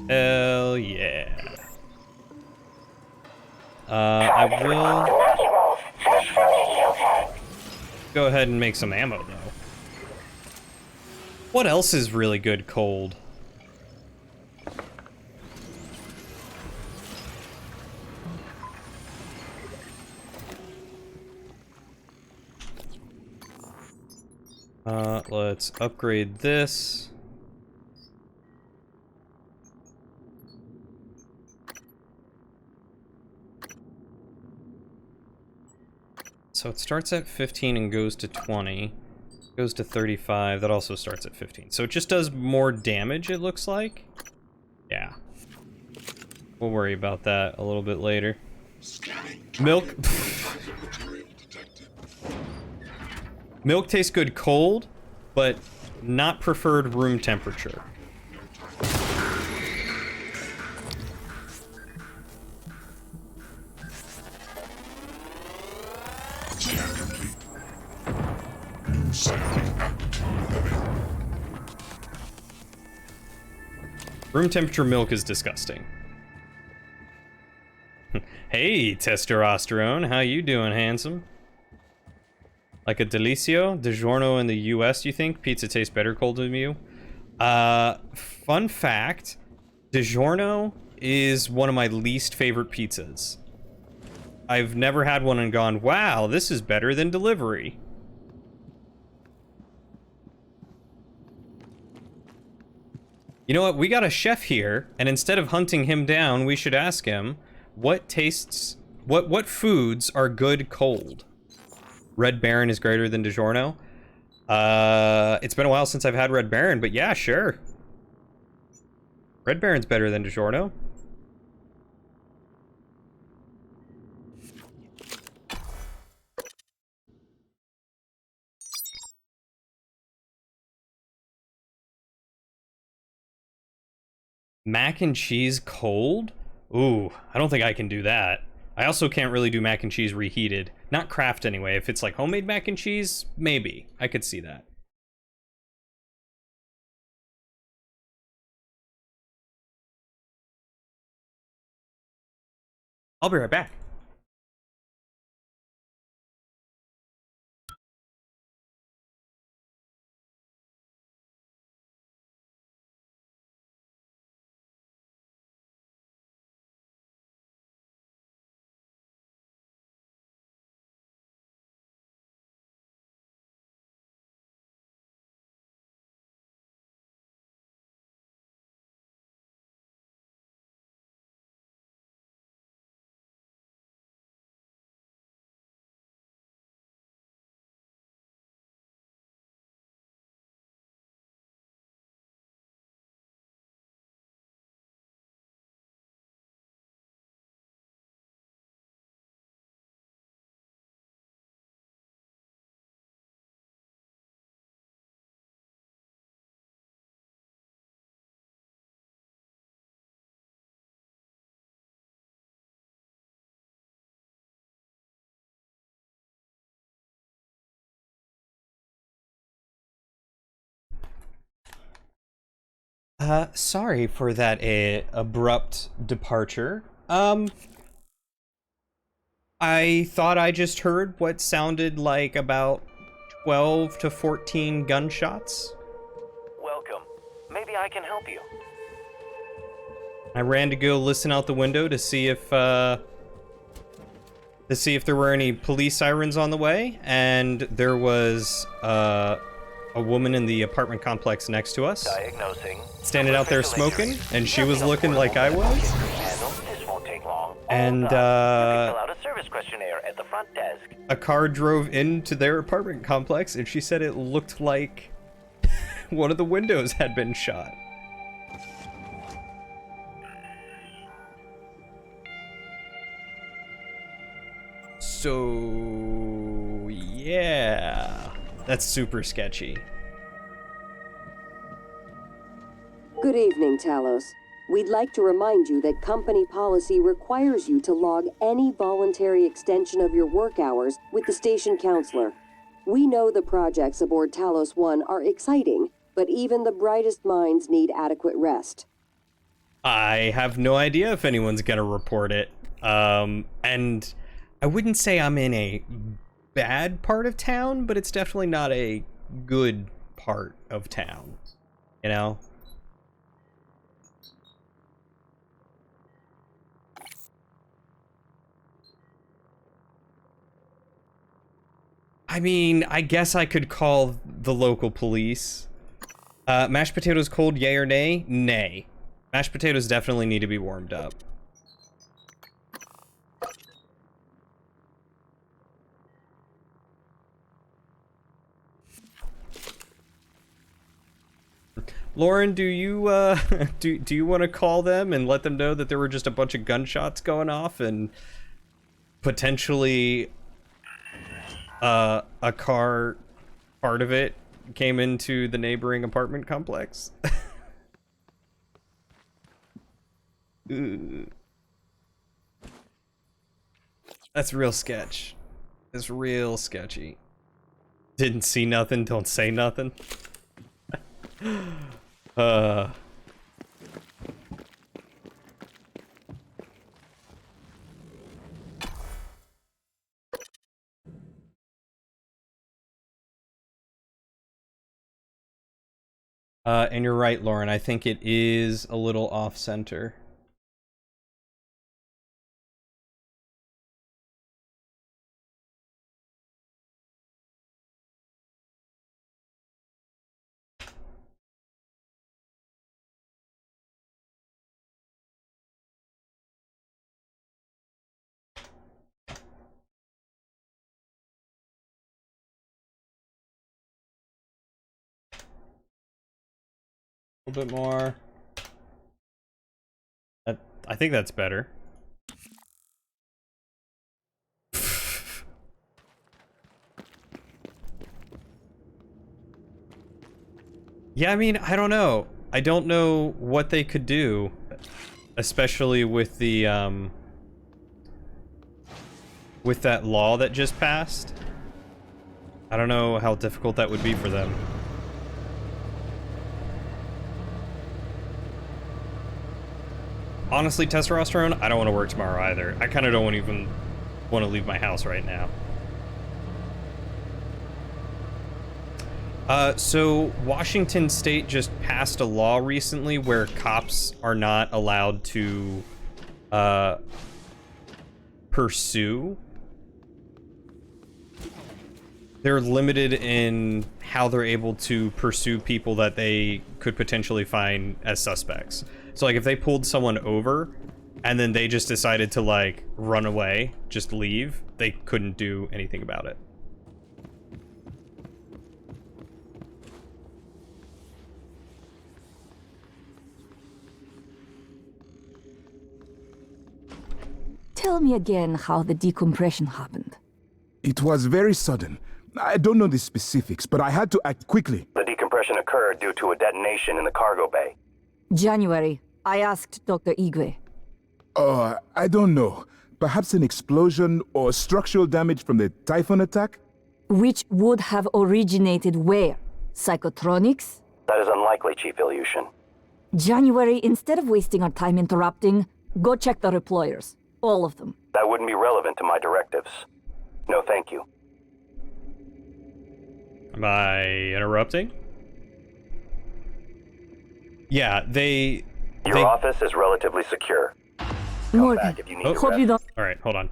Hell yeah. I will go ahead and make some ammo, though. What else is really good cold? Let's upgrade this. So it starts at 15 and goes to 20. Goes to 35. That also starts at 15. So it just does more damage, it looks like. Yeah. We'll worry about that a little bit later. Milk. Milk tastes good cold, but not preferred room temperature. Room temperature milk is disgusting. Hey, testosterone, how you doing, handsome? Like a Delicio? DiGiorno in the US, you think? Pizza tastes better cold than you? Fun fact, DiGiorno is one of my least favorite pizzas. I've never had one and gone, wow, this is better than delivery. You know what? We got a chef here, and instead of hunting him down, we should ask him what foods are good cold. Red Baron is greater than DiGiorno. It's been a while since I've had Red Baron, but yeah, sure. Red Baron's better than DiGiorno. Mac and cheese cold? Ooh, I don't think I can do that. I also can't really do mac and cheese reheated. Not Kraft anyway. If it's like homemade mac and cheese, maybe. I could see that. I'll be right back. Sorry for that abrupt departure. I thought I just heard what sounded like about 12 to 14 gunshots. Welcome. Maybe I can help you. I ran to go listen out the window to see if there were any police sirens on the way, and there was a woman in the apartment complex next to us. Diagnosing. Standing out there smoking, and she was looking like I was. This won't take long. And You can fill out a service questionnaire at the front desk. a car drove into their apartment complex, and she said it looked like one of the windows had been shot. So, yeah, that's super sketchy. Good evening, Talos. We'd like to remind you that company policy requires you to log any voluntary extension of your work hours with the station counselor. We know the projects aboard Talos 1 are exciting, but even the brightest minds need adequate rest. I have no idea if anyone's gonna report it. And I wouldn't say I'm in a bad part of town, but it's definitely not a good part of town, you know? I mean, I guess I could call the local police. Mashed potatoes cold, yay or nay? Nay. Mashed potatoes definitely need to be warmed up. Lauren, do you do you want to call them and let them know that there were just a bunch of gunshots going off and potentially a car, part of it, came into the neighboring apartment complex? Ooh. That's real sketch. It's real sketchy. Didn't see nothing, don't say nothing. And you're right, Lauren. I think it is a little off-center. A little bit more. I think that's better. Yeah, I mean, I don't know. I don't know what they could do, especially with the with that law that just passed. I don't know how difficult that would be for them. Honestly, testosterone, I don't want to work tomorrow either. I kind of don't even want to leave my house right now. So Washington State just passed a law recently where cops are not allowed to pursue. They're limited in how they're able to pursue people that they could potentially find as suspects. So like if they pulled someone over and then they just decided to like run away, just leave, they couldn't do anything about it. Tell me again how the decompression happened. It was very sudden. I don't know the specifics, but I had to act quickly. The decompression occurred due to a detonation in the cargo bay. January, I asked Dr. Igwe. I don't know. Perhaps an explosion or structural damage from the Typhoon attack? Which would have originated where? Psychotronics? That is unlikely, Chief Ilyushin. January, instead of wasting our time interrupting, go check the reployers. All of them. That wouldn't be relevant to my directives. No, thank you. Am I interrupting? Yeah, Your office is relatively secure. Morgan, hope you don't... All right, hold on.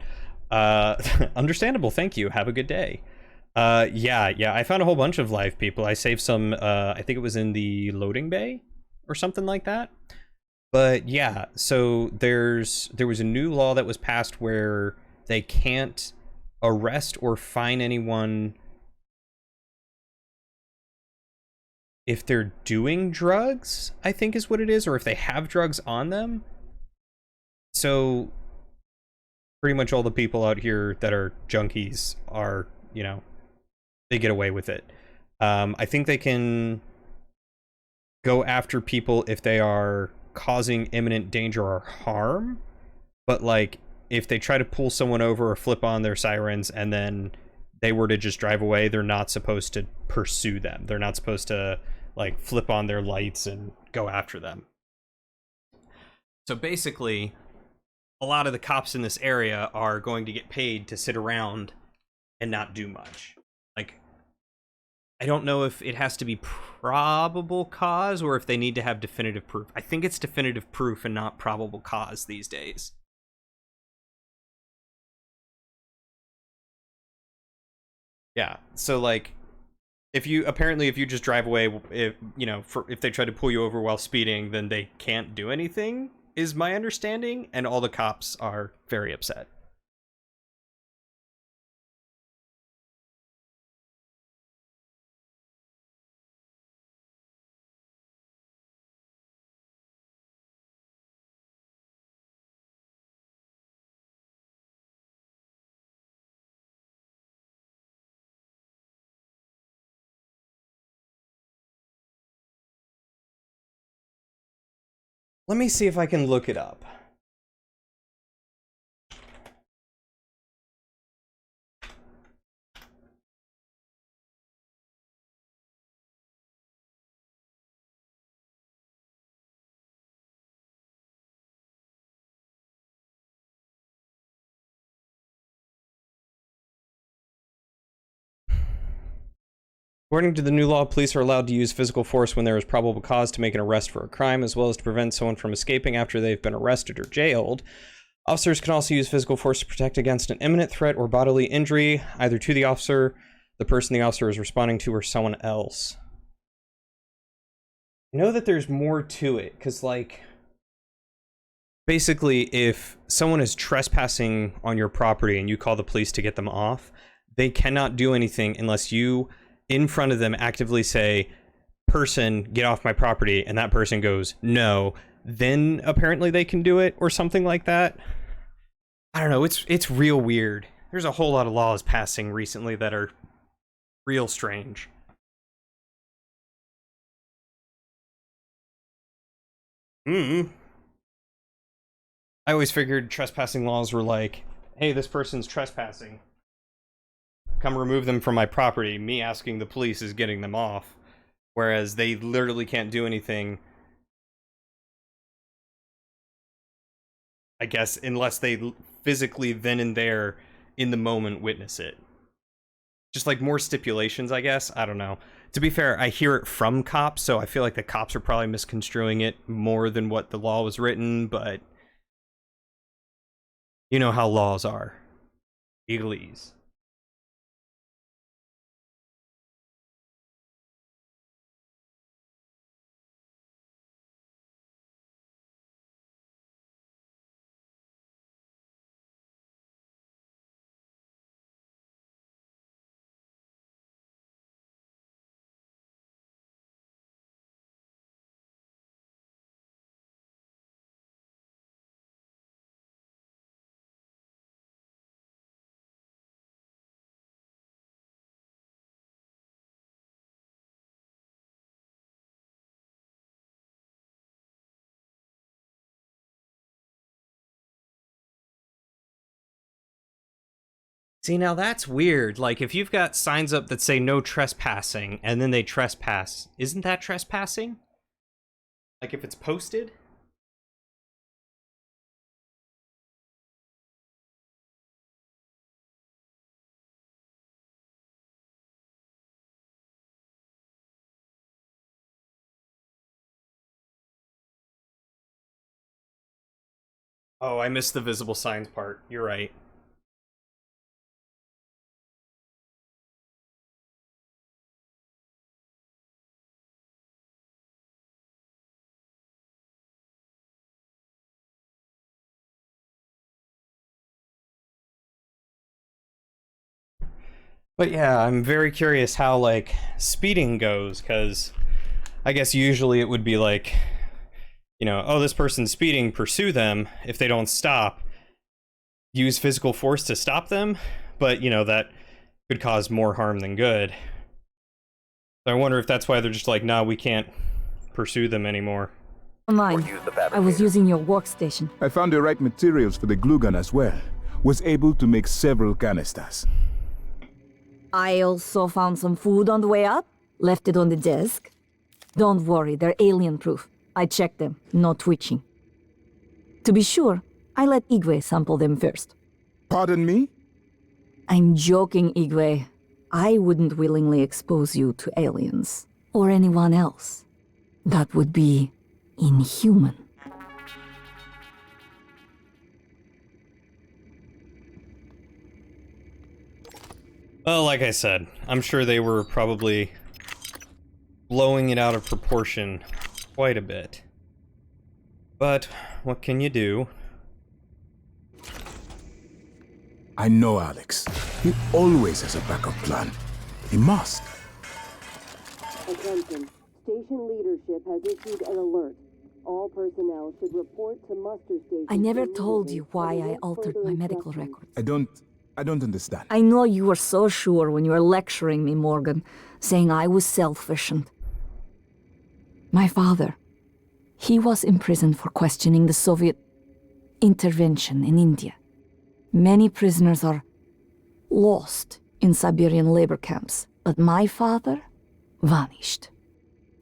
Understandable, thank you. Have a good day. Yeah, I found a whole bunch of live people. I saved some, I think it was in the loading bay or something like that. But yeah, so there was a new law that was passed where they can't arrest or fine anyone if they're doing drugs, I think is what it is, or if they have drugs on them. So pretty much all the people out here that are junkies are, you know, they get away with it. I think they can go after people if they are causing imminent danger or harm, but like if they try to pull someone over or flip on their sirens and then they were to just drive away, they're not supposed to pursue them. They're not supposed to like flip on their lights and go after them. So basically, a lot of the cops in this area are going to get paid to sit around and not do much. Like, I don't know if it has to be probable cause or if they need to have definitive proof. I think it's definitive proof and not probable cause these days. Yeah, so like, if you just drive away, if you know, if they try to pull you over while speeding, then they can't do anything, is my understanding, and all the cops are very upset. Let me see if I can look it up. According to the new law, police are allowed to use physical force when there is probable cause to make an arrest for a crime, as well as to prevent someone from escaping after they've been arrested or jailed. Officers can also use physical force to protect against an imminent threat or bodily injury, either to the officer, the person the officer is responding to, or someone else. I know that there's more to it, because, like, basically, if someone is trespassing on your property and you call the police to get them off, they cannot do anything unless you, in front of them, actively say, person, get off my property, and that person goes, no, then apparently they can do it, or something like that. I don't know, it's real weird. There's a whole lot of laws passing recently that are real strange. I always figured trespassing laws were like, hey, this person's trespassing. Come remove them from my property. Me asking the police is getting them off. Whereas they literally can't do anything, I guess, unless they physically then and there in the moment witness it. Just like more stipulations, I guess. I don't know. To be fair, I hear it from cops, so I feel like the cops are probably misconstruing it more than what the law was written, but you know how laws are. Legalese. See, now that's weird. Like, if you've got signs up that say no trespassing, and then they trespass, isn't that trespassing? Like, if it's posted? Oh, I missed the visible signs part. You're right. But yeah, I'm very curious how, like, speeding goes, because I guess usually it would be like, you know, oh, this person's speeding, pursue them. If they don't stop, use physical force to stop them. But, you know, that could cause more harm than good. So I wonder if that's why they're just like, nah, we can't pursue them anymore. Online. I was using your workstation. I found the right materials for the glue gun as well. Was able to make several canisters. I also found some food on the way up. Left it on the desk. Don't worry, they're alien-proof. I checked them. No twitching. To be sure, I let Igwe sample them first. Pardon me? I'm joking, Igwe. I wouldn't willingly expose you to aliens. Or anyone else. That would be inhuman. Well, like I said, I'm sure they were probably blowing it out of proportion quite a bit. But what can you do? I know Alex. He always has a backup plan. He must. Attention. Station leadership has issued an alert. All personnel should report to muster station. I never told you why I altered my medical records. I don't understand. I know you were so sure when you were lecturing me, Morgan, saying I was selfish and... My father, He was imprisoned for questioning the Soviet intervention in India. Many prisoners are lost in Siberian labor camps, but my father vanished.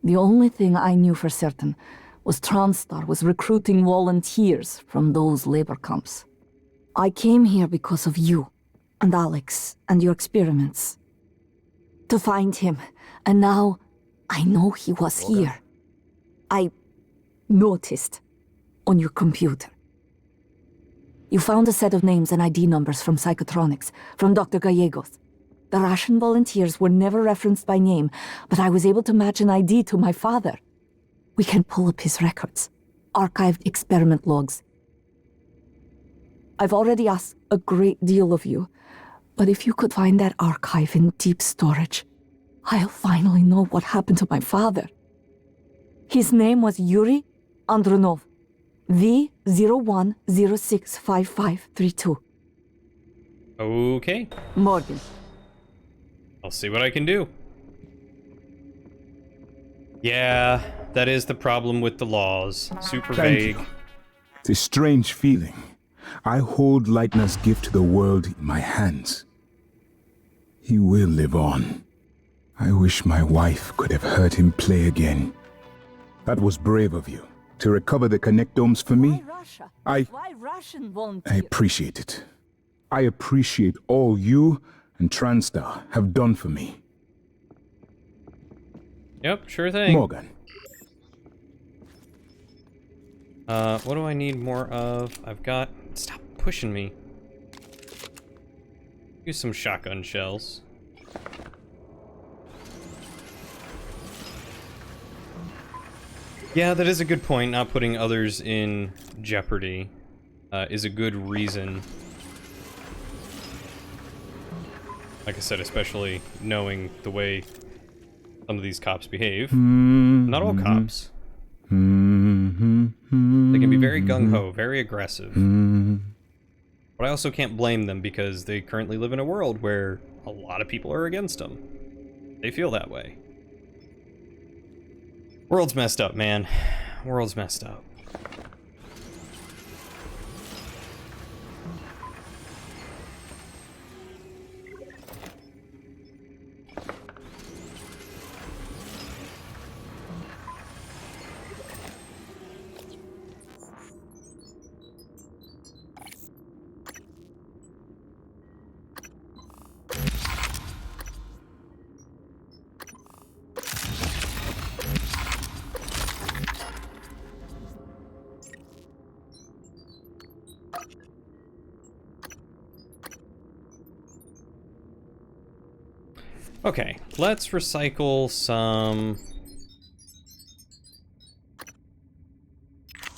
The only thing I knew for certain was TranStar was recruiting volunteers from those labor camps. I came here because of you and Alex and your experiments. To find him, and now I know he was here. I noticed on your computer. You found a set of names and ID numbers from Psychotronics, from Dr. Gallegos. The Russian volunteers were never referenced by name, but I was able to match an ID to my father. We can pull up his records, archived experiment logs. I've already asked a great deal of you, but if you could find that archive in deep storage, I'll finally know what happened to my father. His name was Yuri Andronov, V01065532. Okay. Morgan. I'll see what I can do. Yeah, that is the problem with the laws. Super vague. Thank you. It's a strange feeling. I hold Leitner's gift to the world in my hands. He will live on. I wish my wife could have heard him play again. That was brave of you. To recover the connectomes for me, Why Russian volunteers? I appreciate it. I appreciate all you and TranStar have done for me. Yep, sure thing. Morgan. What do I need more of? I've got... Stop pushing me. Use some shotgun shells. Yeah, that is a good point. Not putting others in jeopardy is a good reason. Like I said, especially knowing the way some of these cops behave. Not all cops. They can be very gung-ho, very aggressive. But I also can't blame them because they currently live in a world where a lot of people are against them. They feel that way. World's messed up, man. World's messed up. Okay, let's recycle some...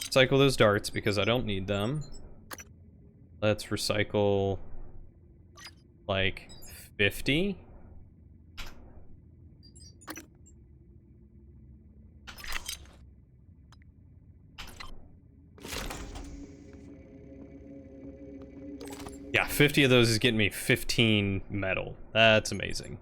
Recycle those darts because I don't need them. Let's recycle... like 50? Yeah, 50 of those is getting me 15 metal. That's amazing.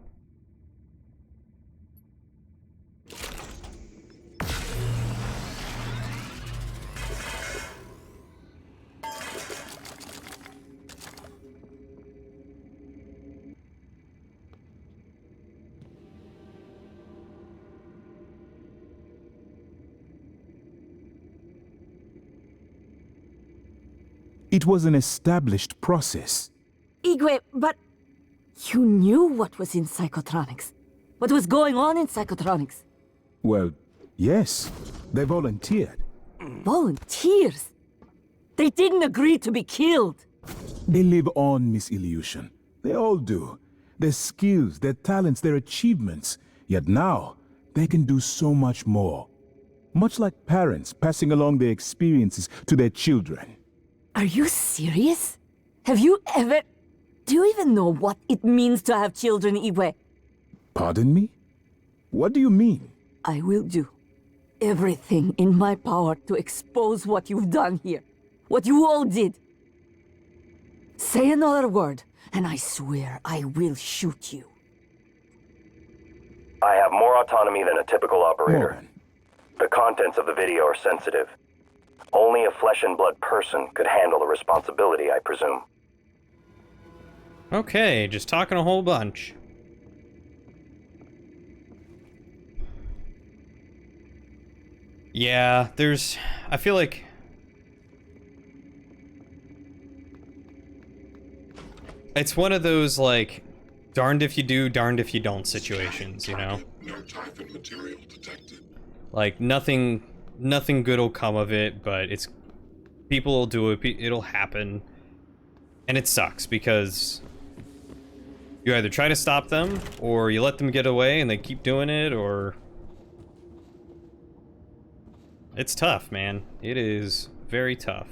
It was an established process. Igwe, but you knew what was in Psychotronics. What was going on in Psychotronics? Well, yes. They volunteered. Volunteers? They didn't agree to be killed. They live on, Miss Illusion. They all do. Their skills, their talents, their achievements. Yet now, they can do so much more. Much like parents passing along their experiences to their children. Are you serious? Have you ever... Do you even know what it means to have children, Igwe? Pardon me? What do you mean? I will do everything in my power to expose what you've done here. What you all did. Say another word, and I swear I will shoot you. I have more autonomy than a typical operator. Morgan, The contents of the video are sensitive. Only a flesh and blood person could handle the responsibility, I presume. Okay, just talking a whole bunch. Yeah, I feel like it's one of those, like, darned if you do, darned if you don't situations, you know? No type of material detected. Like, nothing good will come of it, but people will do it, it'll happen. And it sucks, because you either try to stop them, or you let them get away and they keep doing it, or... It's tough, man. It is very tough.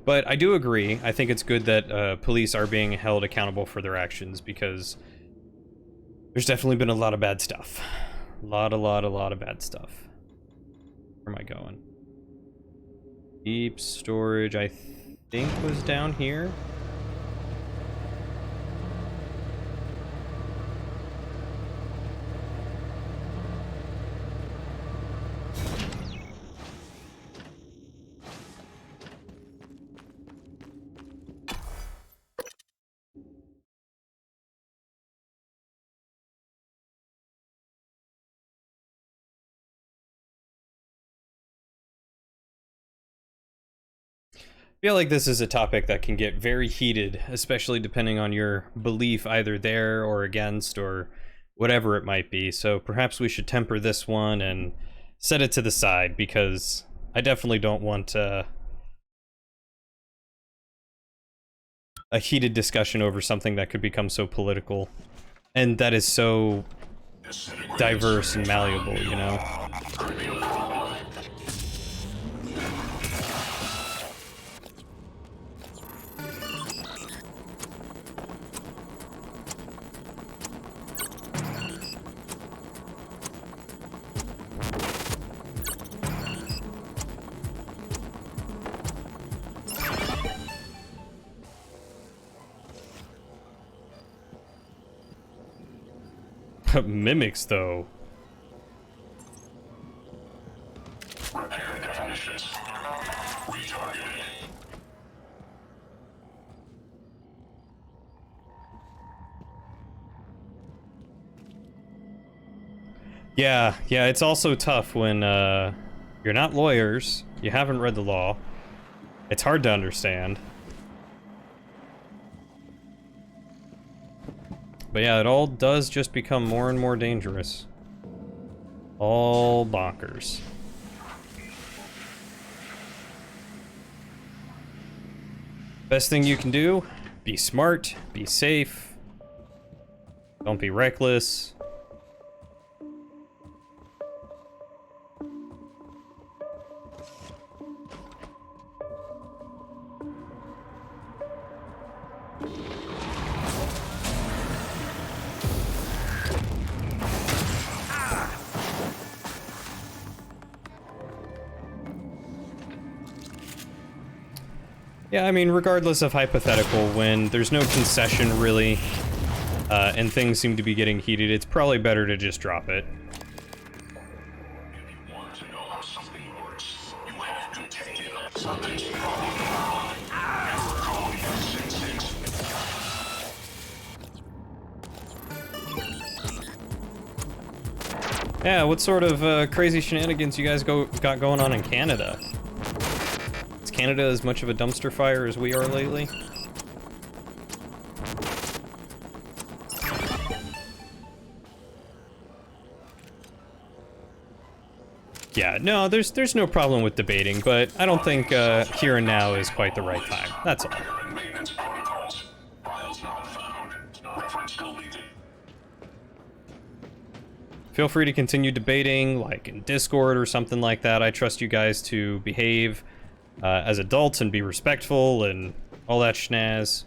But I do agree. I think it's good that police are being held accountable for their actions, because there's definitely been a lot of bad stuff. A lot of bad stuff. Where am I going? Deep storage, I think, was down here. I feel like this is a topic that can get very heated, especially depending on your belief either there or against or whatever it might be. So perhaps we should temper this one and set it to the side, because I definitely don't want a heated discussion over something that could become so political and that is so diverse and malleable, you know? Mimics, though. Repair definitions. Retargeted. Yeah, it's also tough when you're not lawyers, you haven't read the law. It's hard to understand. But yeah, it all does just become more and more dangerous. All bonkers. Best thing you can do, be smart, be safe, don't be reckless. Yeah, I mean, regardless of hypothetical, when there's no concession, really, and things seem to be getting heated, it's probably better to just drop it. If you want to know how something works, you have to take it up. Something's wrong. Never call me a 6-6. Yeah, what sort of crazy shenanigans you guys got going on in Canada? Is Canada as much of a dumpster fire as we are lately? Yeah, no, there's no problem with debating, but I don't think here and now is quite the right time. That's all. Maintenance protocols. Files not found. Reference deleted. Feel free to continue debating, like in Discord or something like that. I trust you guys to behave as adults and be respectful and all that schnaz.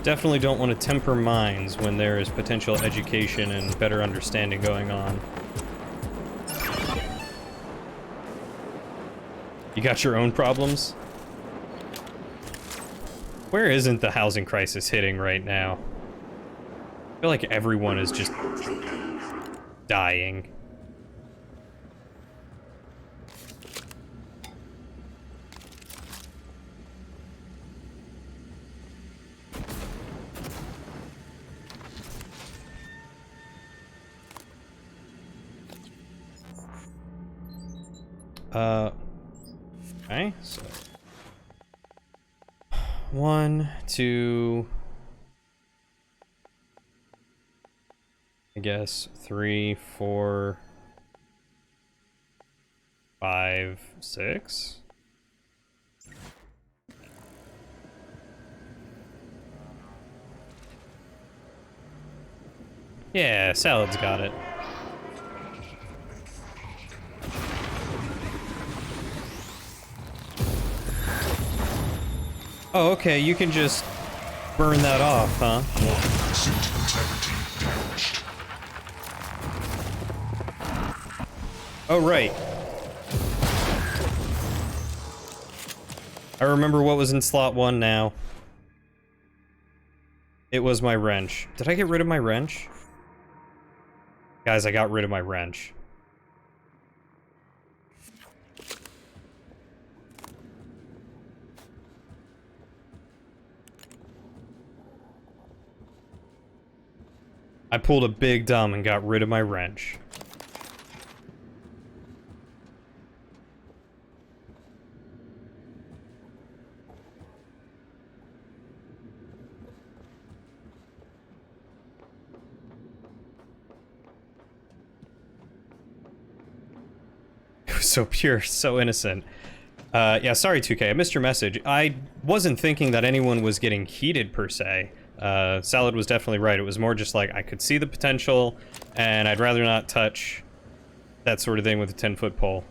Definitely don't want to temper minds when there is potential education and better understanding going on. You got your own problems? Where isn't the housing crisis hitting right now? I feel like everyone is just dying. Okay, so 1, 2, I guess 3, 4, 5, 6. Yeah, Salad's got it. Oh, okay, you can just burn that off, huh? 1% integrity damaged. Oh, right. I remember what was in slot 1 now. It was my wrench. Did I get rid of my wrench? Guys, I got rid of my wrench. I pulled a big dumb and got rid of my wrench. It was so pure, so innocent. Yeah, sorry 2K, I missed your message. I wasn't thinking that anyone was getting heated per se. Salad was definitely right. It was more just like I could see the potential, and I'd rather not touch that sort of thing with a 10-foot pole.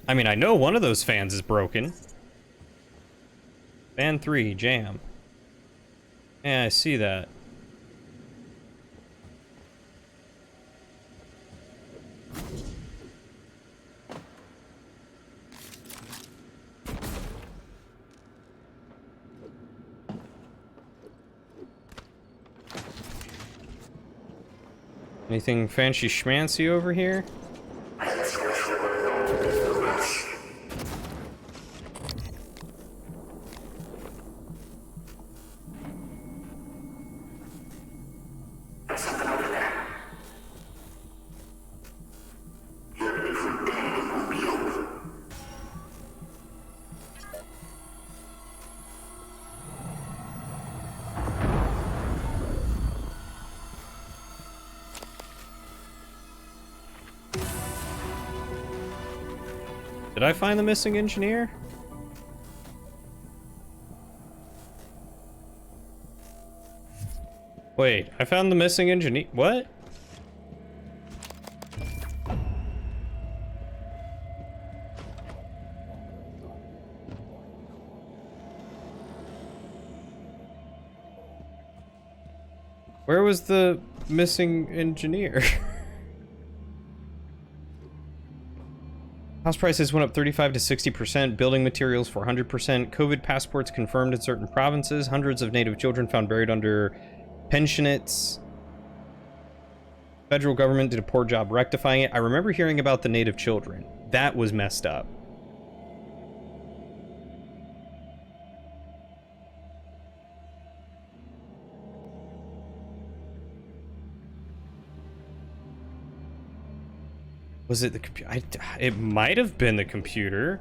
I mean, I know one of those fans is broken. Fan 3, jam. Yeah, I see that. Anything fancy schmancy over here? Did I find the missing engineer? Wait, I found the missing engineer. What? Where was the missing engineer? House prices went up 35 to 60%, building materials 400%, COVID passports confirmed in certain provinces, hundreds of native children found buried under pensionates. Federal government did a poor job rectifying it. I remember hearing about the native children. That was messed up. Was it the computer? It might have been the computer.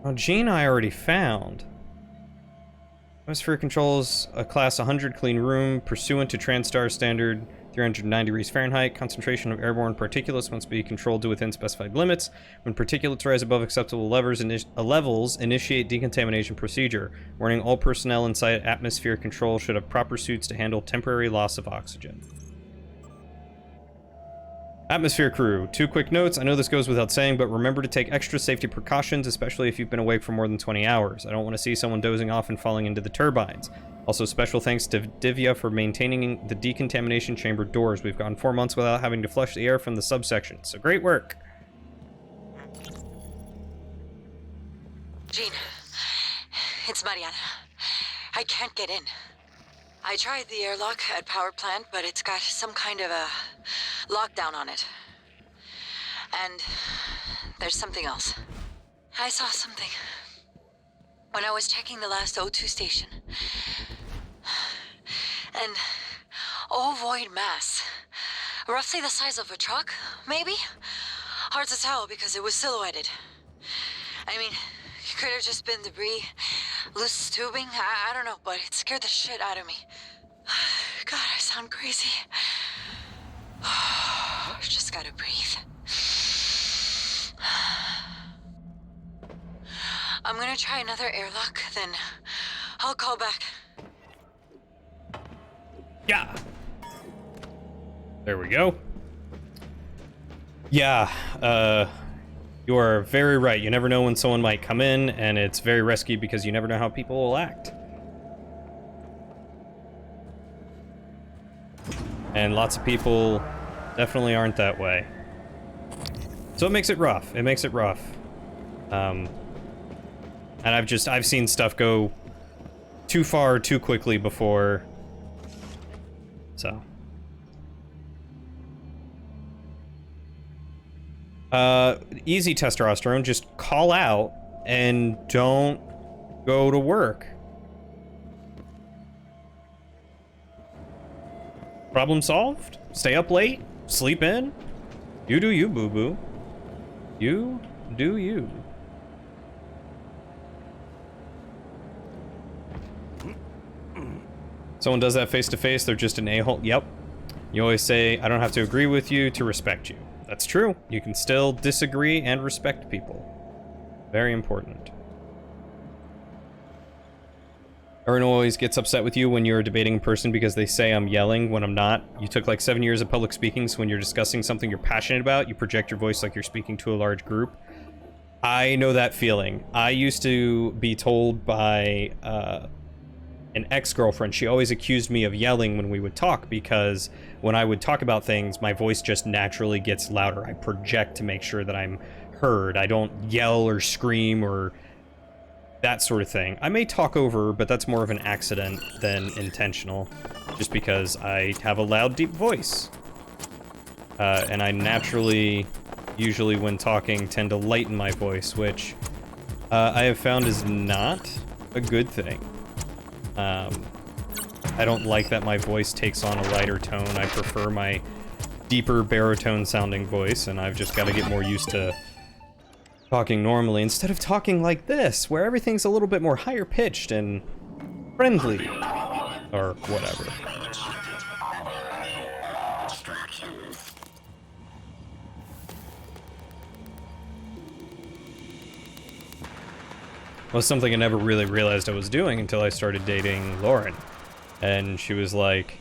Oh, Gene I already found. Atmosphere controls a class 100 clean room pursuant to TransStar standard 309 degrees Fahrenheit. Concentration of airborne particulates must be controlled to within specified limits. When particulates rise above acceptable levels, initiate decontamination procedure. Warning: all personnel inside atmosphere control should have proper suits to handle temporary loss of oxygen. Atmosphere crew, 2 quick notes. I know this goes without saying, but remember to take extra safety precautions, especially if you've been awake for more than 20 hours. I don't want to see someone dozing off and falling into the turbines. Also, special thanks to Divya for maintaining the decontamination chamber doors. We've gone 4 months without having to flush the air from the subsection, so great work. Jean, it's Mariana. I can't get in. I tried the airlock at power plant, but it's got some kind of a lockdown on it. And there's something else. I saw something when I was checking the last O2 station. An ovoid mass, roughly the size of a truck, maybe? Hard to tell because it was silhouetted. I mean, it could have just been debris, loose tubing, I don't know, but it scared the shit out of me. God, I sound crazy. Just gotta breathe. I'm gonna try another airlock, then I'll call back. Yeah. There we go. Yeah, you are very right. You never know when someone might come in, and it's very risky because you never know how people will act. And lots of people definitely aren't that way. So it makes it rough. It makes it rough. And I've seen stuff go too far too quickly before. So. Easy testosterone, just call out and don't go to work. Problem solved? Stay up late? Sleep in? You do you, boo-boo. You do you. Someone does that face-to-face, they're just an a-hole. Yep. You always say, I don't have to agree with you to respect you. That's true. You can still disagree and respect people. Very important. Erin always gets upset with you when you're debating in person because they say I'm yelling when I'm not. You took like 7 years of public speaking, so when you're discussing something you're passionate about, you project your voice like you're speaking to a large group. I know that feeling. I used to be told by an ex-girlfriend, she always accused me of yelling when we would talk because when I would talk about things, my voice just naturally gets louder. I project to make sure that I'm heard. I don't yell or scream or that sort of thing. I may talk over, but that's more of an accident than intentional, just because I have a loud, deep voice. And I naturally, usually when talking, tend to lighten my voice, which I have found is not a good thing. I don't like that my voice takes on a lighter tone. I prefer my deeper baritone sounding voice, and I've just got to get more used to talking normally instead of talking like this, where everything's a little bit more higher pitched and friendly, or whatever. Was something I never really realized I was doing until I started dating Lauren. And she was like,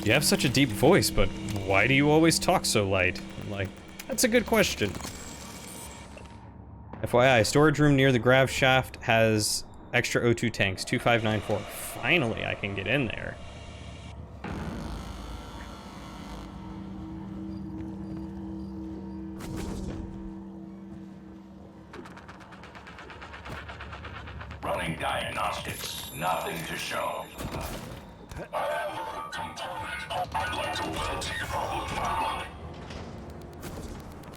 you have such a deep voice, but why do you always talk so light? I'm like, that's a good question. FYI, storage room near the grav shaft has extra O2 tanks, 2594. Finally, I can get in there. Running diagnostics, nothing to show.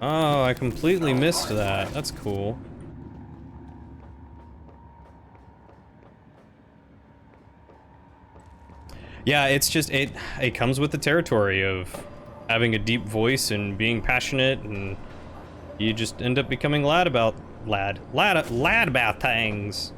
Oh, I completely missed that. That's cool. Yeah, it's just, it comes with the territory of having a deep voice and being passionate, and you just end up becoming lad about things.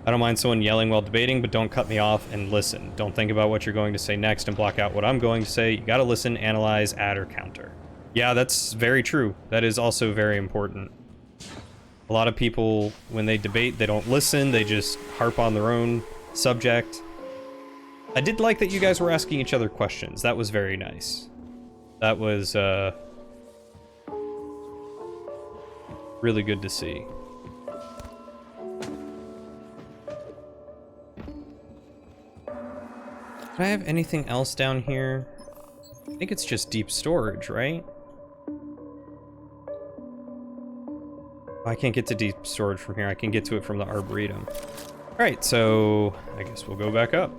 I don't mind someone yelling while debating, but don't cut me off and listen. Don't think about what you're going to say next and block out what I'm going to say. You gotta listen, analyze, add, or counter. Yeah, that's very true. That is also very important. A lot of people, when they debate, they don't listen, they just harp on their own subject. I did like that you guys were asking each other questions. That was very nice. That was really good to see. Do I have anything else down here? I think it's just deep storage, right? Oh, I can't get to deep storage from here. I can get to it from the Arboretum. Alright, so I guess we'll go back up.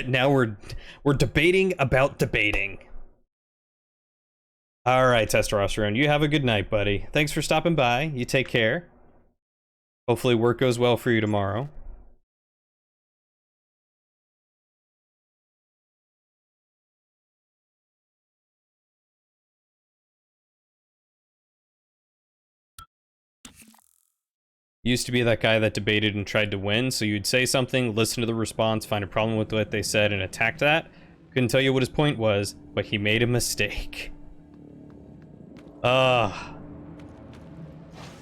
Now we're debating about debating. All right, Testosterone, you have a good night, buddy. Thanks for stopping by. You take care. Hopefully work goes well for you tomorrow. Used to be that guy that debated and tried to win, so you'd say something, listen to the response, find a problem with what they said, and attack that. Couldn't tell you what his point was, but he made a mistake. Are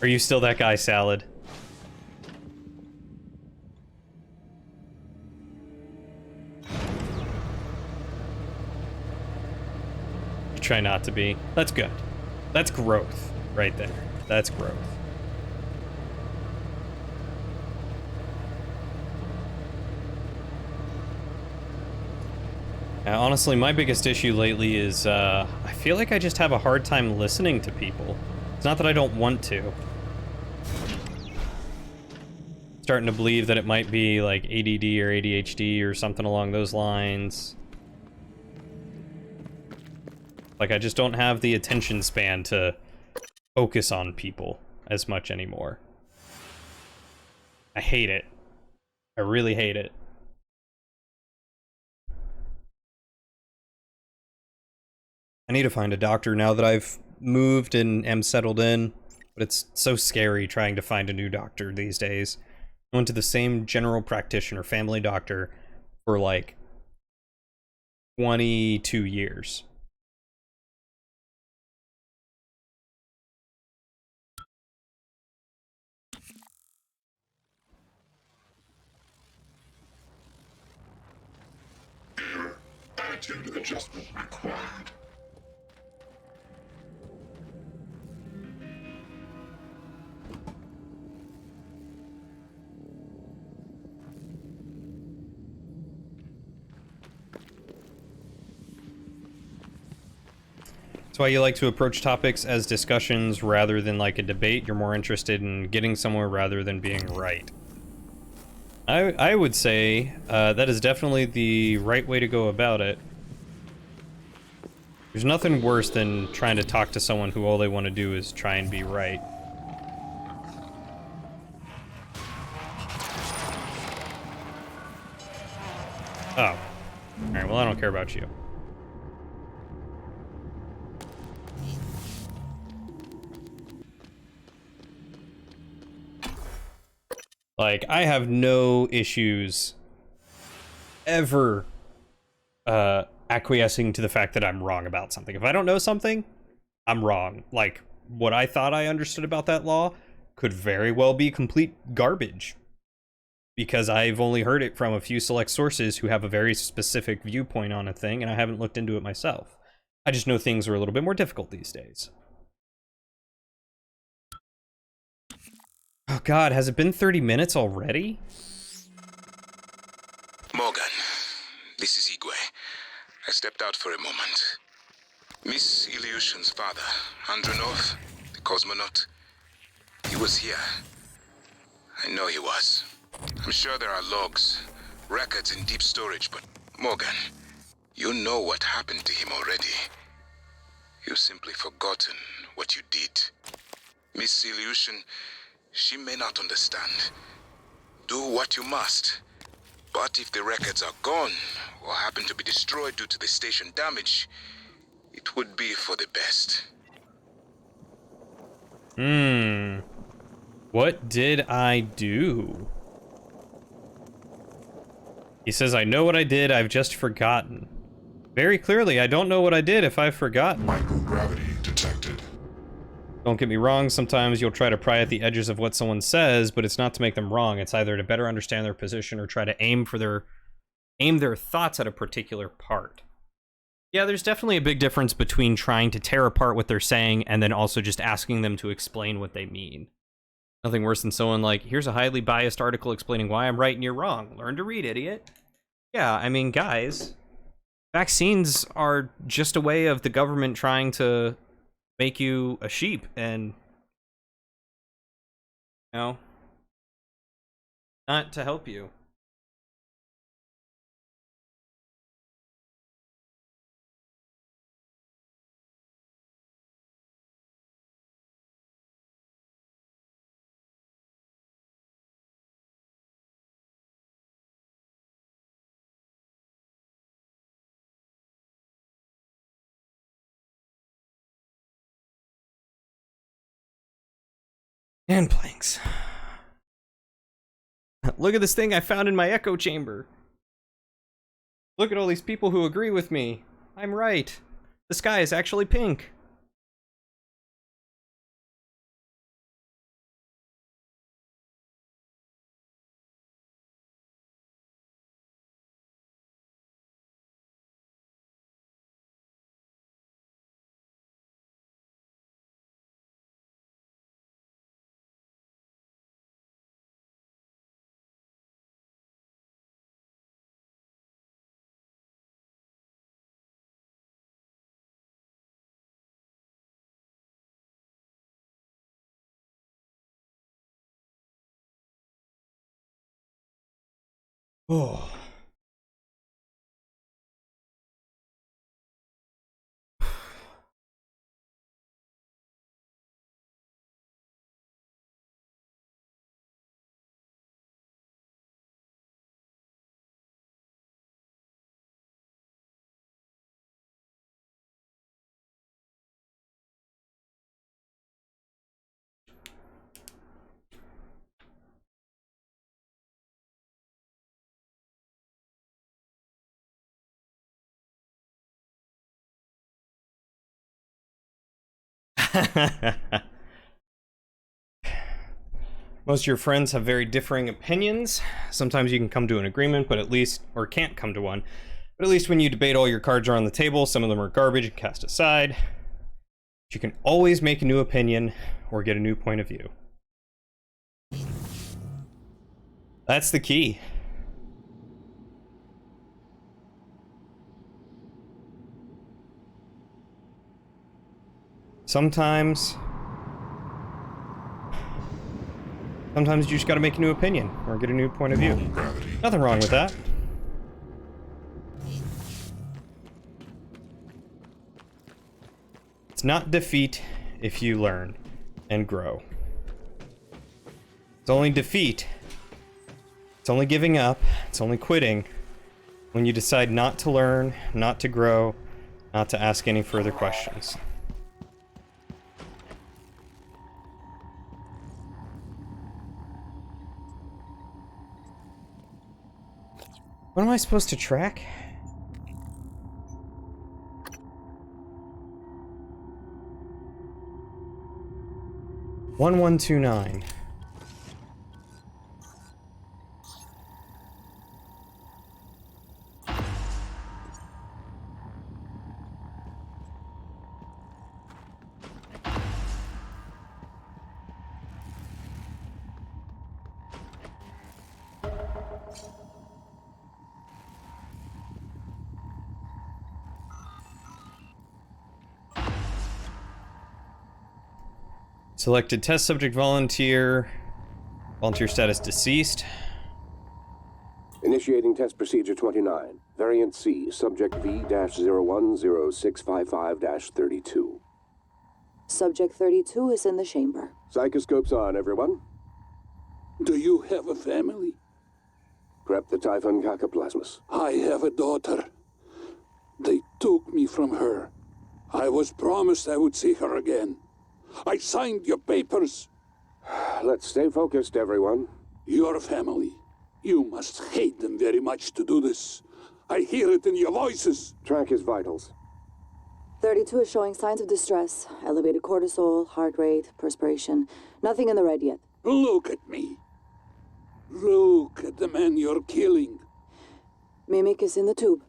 you still that guy, Salad? Try not to be. That's good. That's growth right there. That's growth. Honestly, my biggest issue lately is I feel like I just have a hard time listening to people. It's not that I don't want to. Starting to believe that it might be like ADD or ADHD or something along those lines. Like, I just don't have the attention span to focus on people as much anymore. I hate it. I really hate it. I need to find a doctor now that I've moved and am settled in, but it's so scary trying to find a new doctor these days. I went to the same general practitioner, family doctor, for like 22 years. Attitude adjustment required. That's why you like to approach topics as discussions rather than like a debate. You're more interested in getting somewhere rather than being right. I would say that is definitely the right way to go about it. There's nothing worse than trying to talk to someone who all they want to do is try and be right. Oh. Alright, well I don't care about you. Like, I have no issues ever acquiescing to the fact that I'm wrong about something. If I don't know something, I'm wrong. Like, what I thought I understood about that law could very well be complete garbage. Because I've only heard it from a few select sources who have a very specific viewpoint on a thing, and I haven't looked into it myself. I just know things are a little bit more difficult these days. Oh god, has it been 30 minutes already? Morgan, this is Igwe. I stepped out for a moment. Miss Ilyushin's father, Andronov, the cosmonaut, he was here. I know he was. I'm sure there are logs, records in deep storage, but Morgan, you know what happened to him already. You've simply forgotten what you did. Miss Ilyushin, she may not understand. Do what you must. But if the records are gone, or happen to be destroyed due to the station damage, it would be for the best. What did I do? He says, I know what I did, I've just forgotten. Very clearly, I don't know what I did if I've forgotten. Microgravity detected. Don't get me wrong, sometimes you'll try to pry at the edges of what someone says, but it's not to make them wrong. It's either to better understand their position or try to aim their thoughts at a particular part. Yeah, there's definitely a big difference between trying to tear apart what they're saying and then also just asking them to explain what they mean. Nothing worse than someone like, here's a highly biased article explaining why I'm right and you're wrong. Learn to read, idiot. Yeah, I mean, guys, vaccines are just a way of the government trying to make you a sheep and, you know, not to help you. And planks. Look at this thing I found in my echo chamber. Look at all these people who agree with me. I'm right. The sky is actually pink. Oh. Most of your friends have very differing opinions. Sometimes you can come to an agreement, but at least, or can't come to one. But at least when you debate, all your cards are on the table. Some of them are garbage and cast aside. But you can always make a new opinion or get a new point of view. That's the key. Sometimes you just gotta make a new opinion or get a new point of view. Nothing wrong with that. It's not defeat if you learn and grow. It's only defeat. It's only giving up. It's only quitting when you decide not to learn, not to grow, not to ask any further questions. What am I supposed to track? One 129. Selected test subject volunteer. Volunteer status deceased. Initiating test procedure 29. Variant C, subject V-010655-32. Subject 32 is in the chamber. Psychoscopes on, everyone. Do you have a family? Prep the Typhon Cacoplasmus. I have a daughter. They took me from her. I was promised I would see her again. I signed your papers. Let's stay focused, everyone. Your family. You must hate them very much to do this. I hear it in your voices. Track his vitals. 32 is showing signs of distress. Elevated cortisol, heart rate, perspiration. Nothing in the red yet. Look at me. Look at the man you're killing. Mimic is in the tube.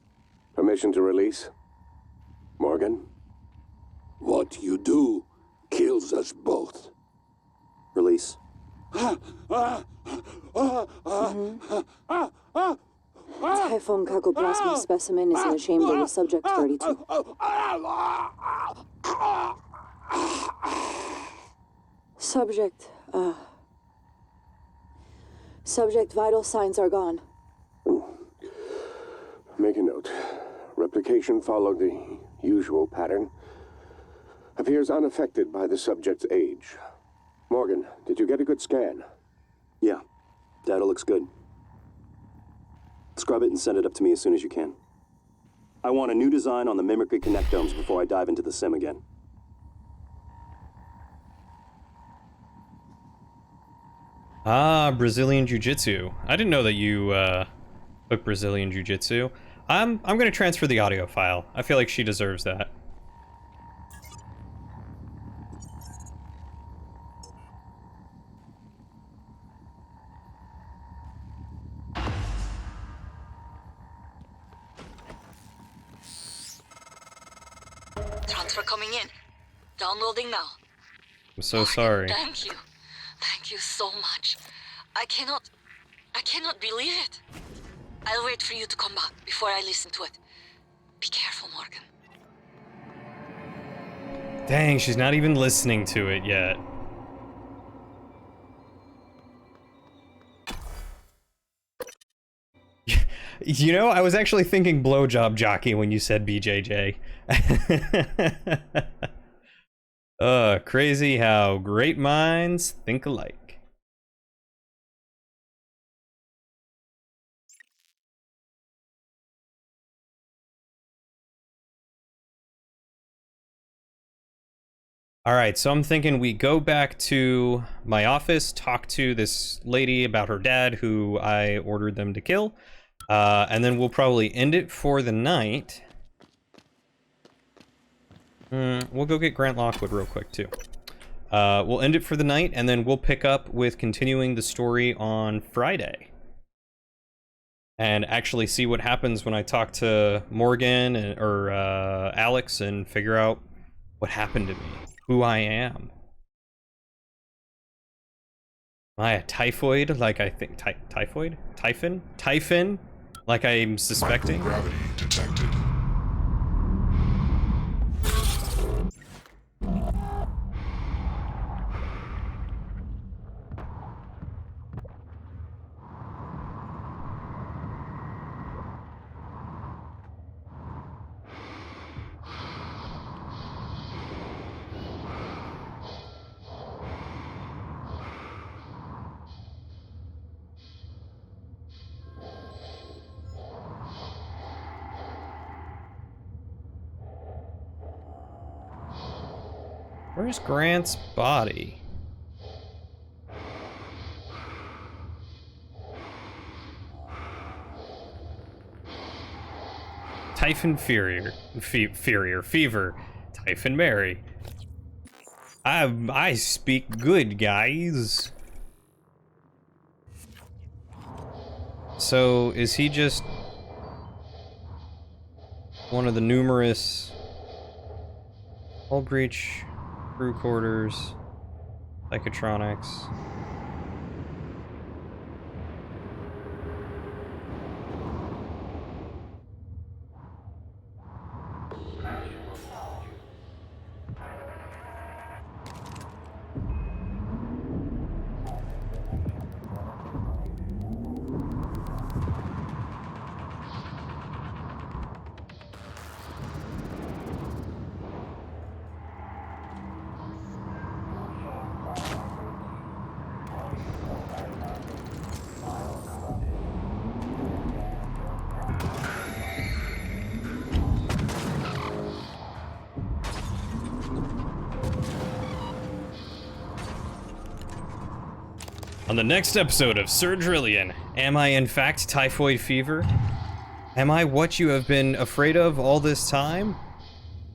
Permission to release? Morgan? What you do kills us both. Release. Typhon cacoplasma specimen is in the chamber with subject 32. Subject vital signs are gone. Make a note. Replication followed the usual pattern. Appears unaffected by the subject's age. Morgan, did you get a good scan? Yeah, data looks good. Scrub it and send it up to me as soon as you can. I want a new design on the Mimicry connectomes before I dive into the sim again. Ah, Brazilian Jiu-Jitsu. I didn't know that you took Brazilian Jiu-Jitsu. I'm gonna transfer the audio file. I feel like she deserves that. Transfer coming in. Downloading now. I'm so sorry. Thank you. Thank you so much. I cannot believe it. I'll wait for you to come back before I listen to it. Be careful, Morgan. Dang, she's not even listening to it yet. You know, I was actually thinking blowjob jockey when you said BJJ. Crazy how great minds think alike. All right, so I'm thinking we go back to my office, talk to this lady about her dad who I ordered them to kill, and then we'll probably end it for the night. We'll go get Grant Lockwood real quick, too. We'll end it for the night, and then we'll pick up with continuing the story on Friday. And actually see what happens when I talk to Morgan or Alex and figure out what happened to me. Who I am. Am I a typhoid like I think? Typhoid? Typhon? Typhon? Like I'm suspecting? Gravity detected. Where's Grant's body? Typhon Fever. Typhon Mary. I speak good, guys. So, is he just one of the numerous hull breach, crew quarters, psychotronics? On the next episode of Sir Drillian, am I in fact typhoid fever? Am I what you have been afraid of all this time?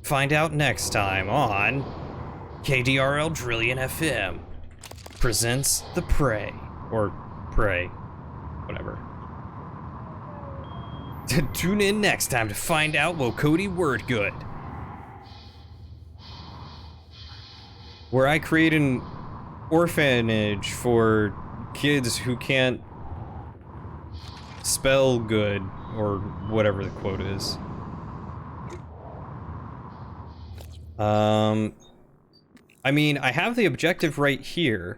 Find out next time on KDRL Drillion FM presents The Prey. Or Prey. Whatever. Tune in next time to find out will Cody Wordgood. Where I create an orphanage for kids who can't spell good, or whatever the quote is. I mean, I have the objective right here.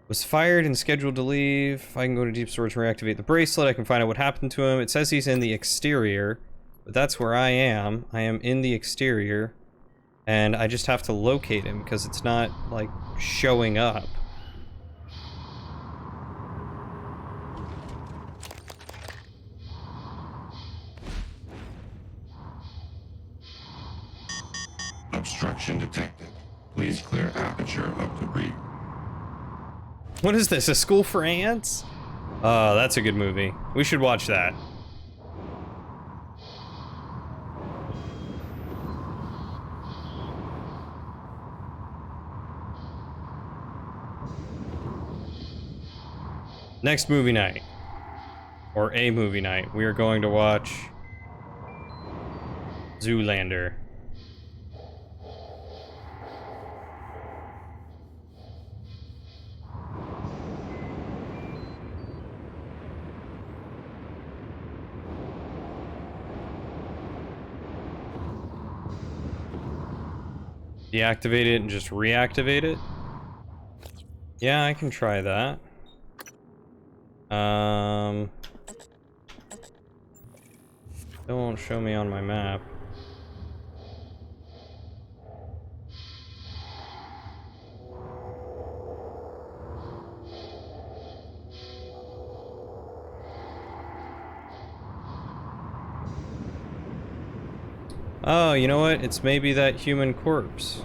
Was fired and scheduled to leave. I can go to deep storage and reactivate the bracelet. I can find out what happened to him. It says he's in the exterior, but that's where I am. I am in the exterior, and I just have to locate him because it's not, like, showing up. Obstruction detected. Please clear aperture of debris. What is this, a school for ants? Oh, that's a good movie. We should watch that. Next movie night. Or a movie night. We are going to watch Zoolander. Deactivate it and just reactivate it? Yeah, I can try that. It won't show me on my map. Oh, you know what? It's maybe that human corpse.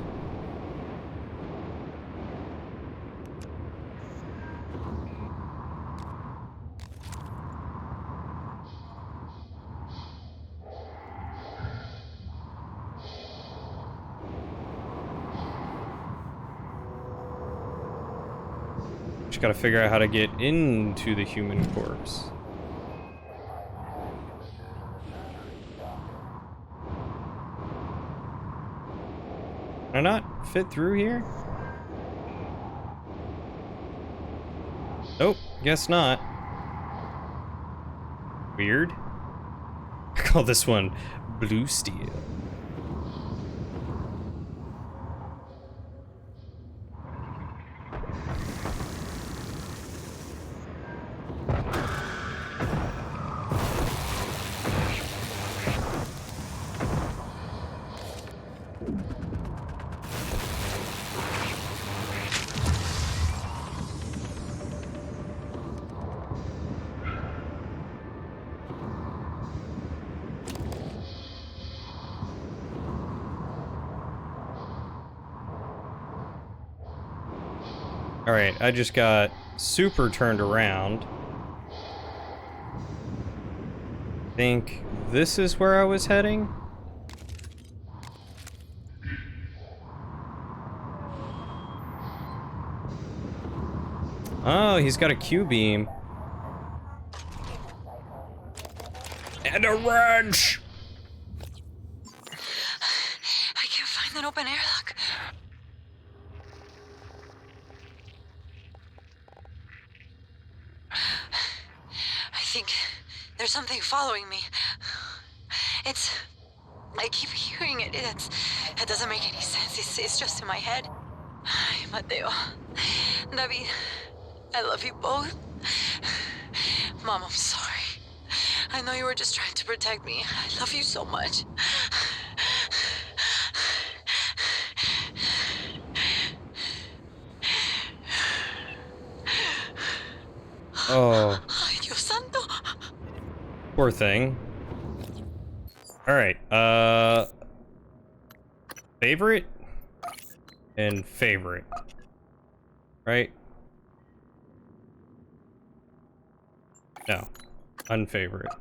Just gotta figure out how to get into the human corpse. Can I not fit through here? Nope, guess not. Weird. I call this one Blue Steel. Alright, I just got super turned around. Think this is where I was heading? Oh, he's got a Q-beam. And a wrench! I can't find an open airlock. I think there's something following me. I keep hearing it. That doesn't make any sense. It's just in my head. Mateo, David, I love you both. Mom, I'm sorry. I know you were just trying to protect me. I love you so much. Oh. Ay, Dios santo. Poor thing. Alright, favorite? And favorite. Right? No. Unfavorite.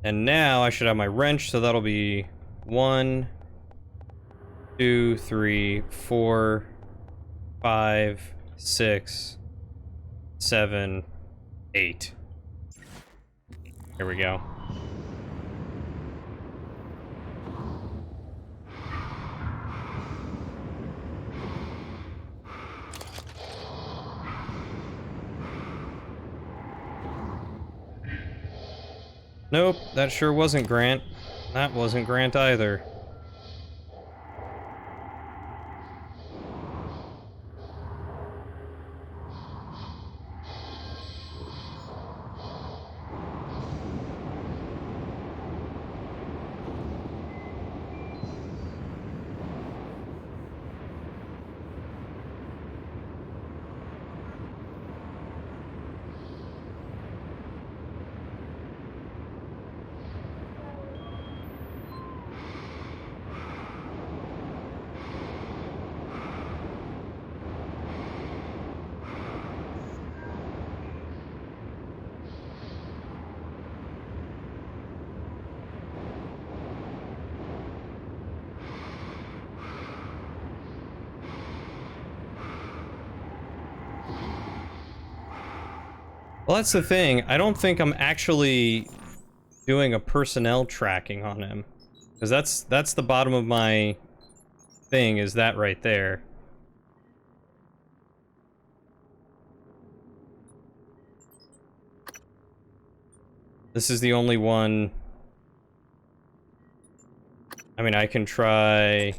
And now I should have my wrench, so that'll be 1, 2, 3, 4, 5, 6, 7, 8. Here we go. Nope, that sure wasn't Grant. That wasn't Grant either. Well, that's the thing. I don't think I'm actually doing a personnel tracking on him. Because that's the bottom of my thing, is that right there. This is the only one. I mean, I can try...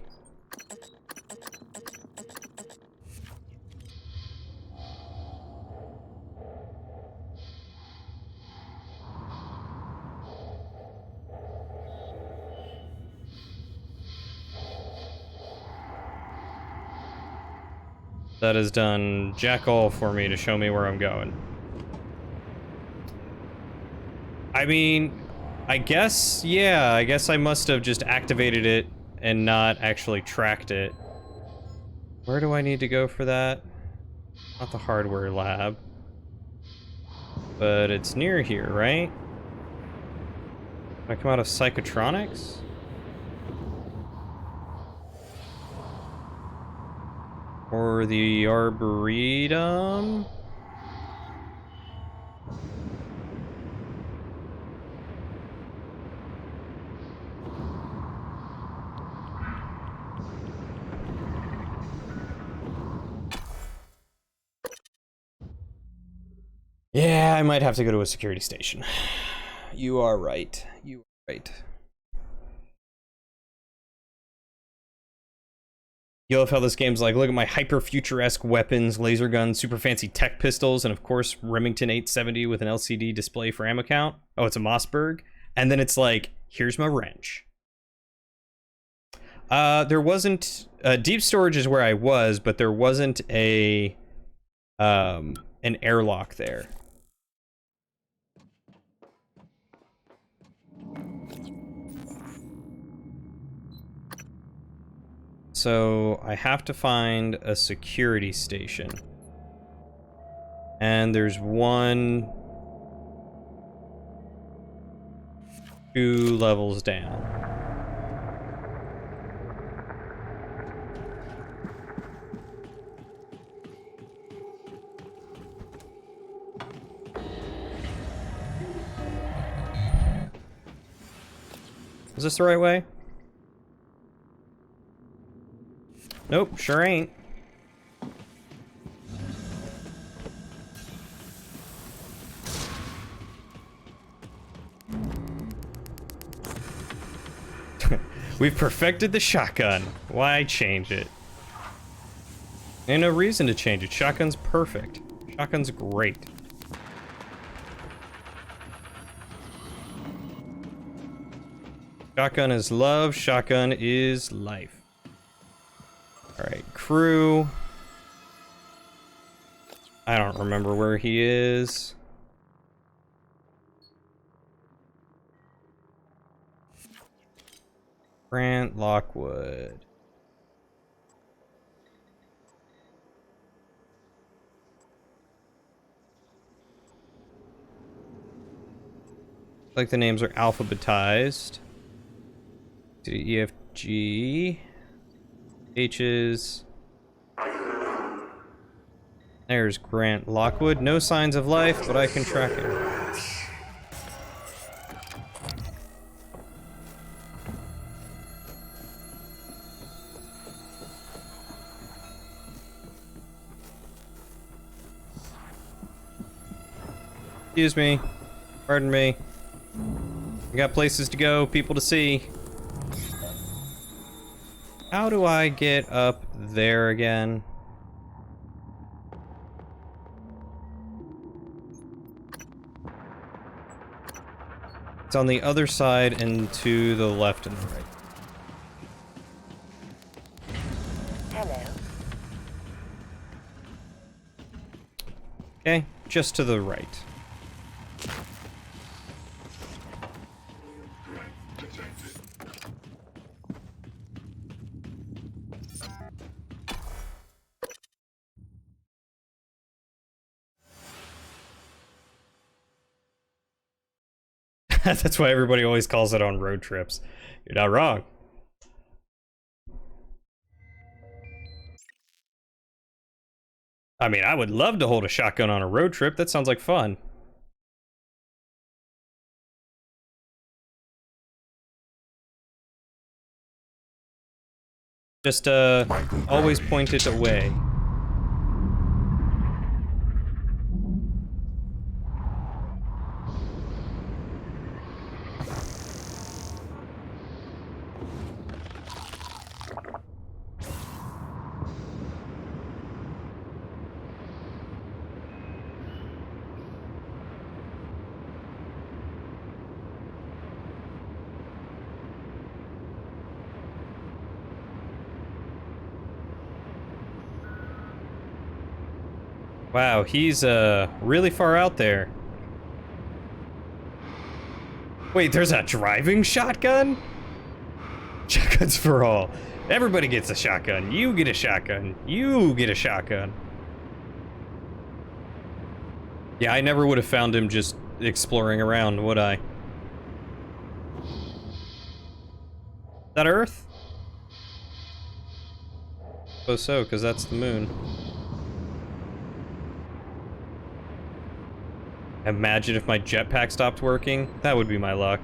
That has done jack all for me to show me where I'm going. I mean, I guess, yeah, I guess I must have just activated it and not actually tracked it. Where do I need to go for that? Not the hardware lab. But it's near here, right? Can I come out of psychotronics? Or the Arboretum? Yeah, I might have to go to a security station. You are right. You are right. You love how this game's like, look at my hyper-futuresque weapons, laser guns, super fancy tech pistols, and of course, Remington 870 with an LCD display for ammo count. Oh, it's a Mossberg. And then it's like, here's my wrench. There wasn't... deep storage is where I was, but there wasn't a... an airlock there. So I have to find a security station. And there's one... 2 levels down. Is this the right way? Nope, sure ain't. We've perfected the shotgun. Why change it? Ain't no reason to change it. Shotgun's perfect. Shotgun's great. Shotgun is love. Shotgun is life. Alright, crew. I don't remember where he is. Grant Lockwood. Like the names are alphabetized. E, F, G. H's. There's Grant Lockwood. No signs of life, but I can track him. Excuse me. Pardon me. We got places to go, people to see. How do I get up there again? It's on the other side and to the left and the right. Hello. Okay, just to the right. That's why everybody always calls it on road trips. You're not wrong. I mean, I would love to hold a shotgun on a road trip. That sounds like fun. Just, always point it away. Wow, he's, really far out there. Wait, there's a driving shotgun? Shotguns for all. Everybody gets a shotgun. You get a shotgun. You get a shotgun. Yeah, I never would have found him just exploring around, would I? Is that Earth? Suppose so, because that's the moon. Imagine if my jetpack stopped working. That would be my luck.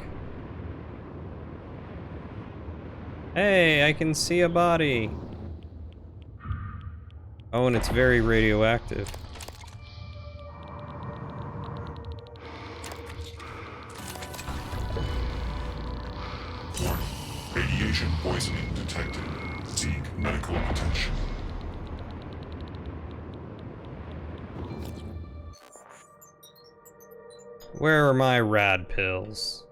Hey, I can see a body. Oh, and it's very radioactive. Radiation poisoning detected. Seek medical attention. Where are my rad pills?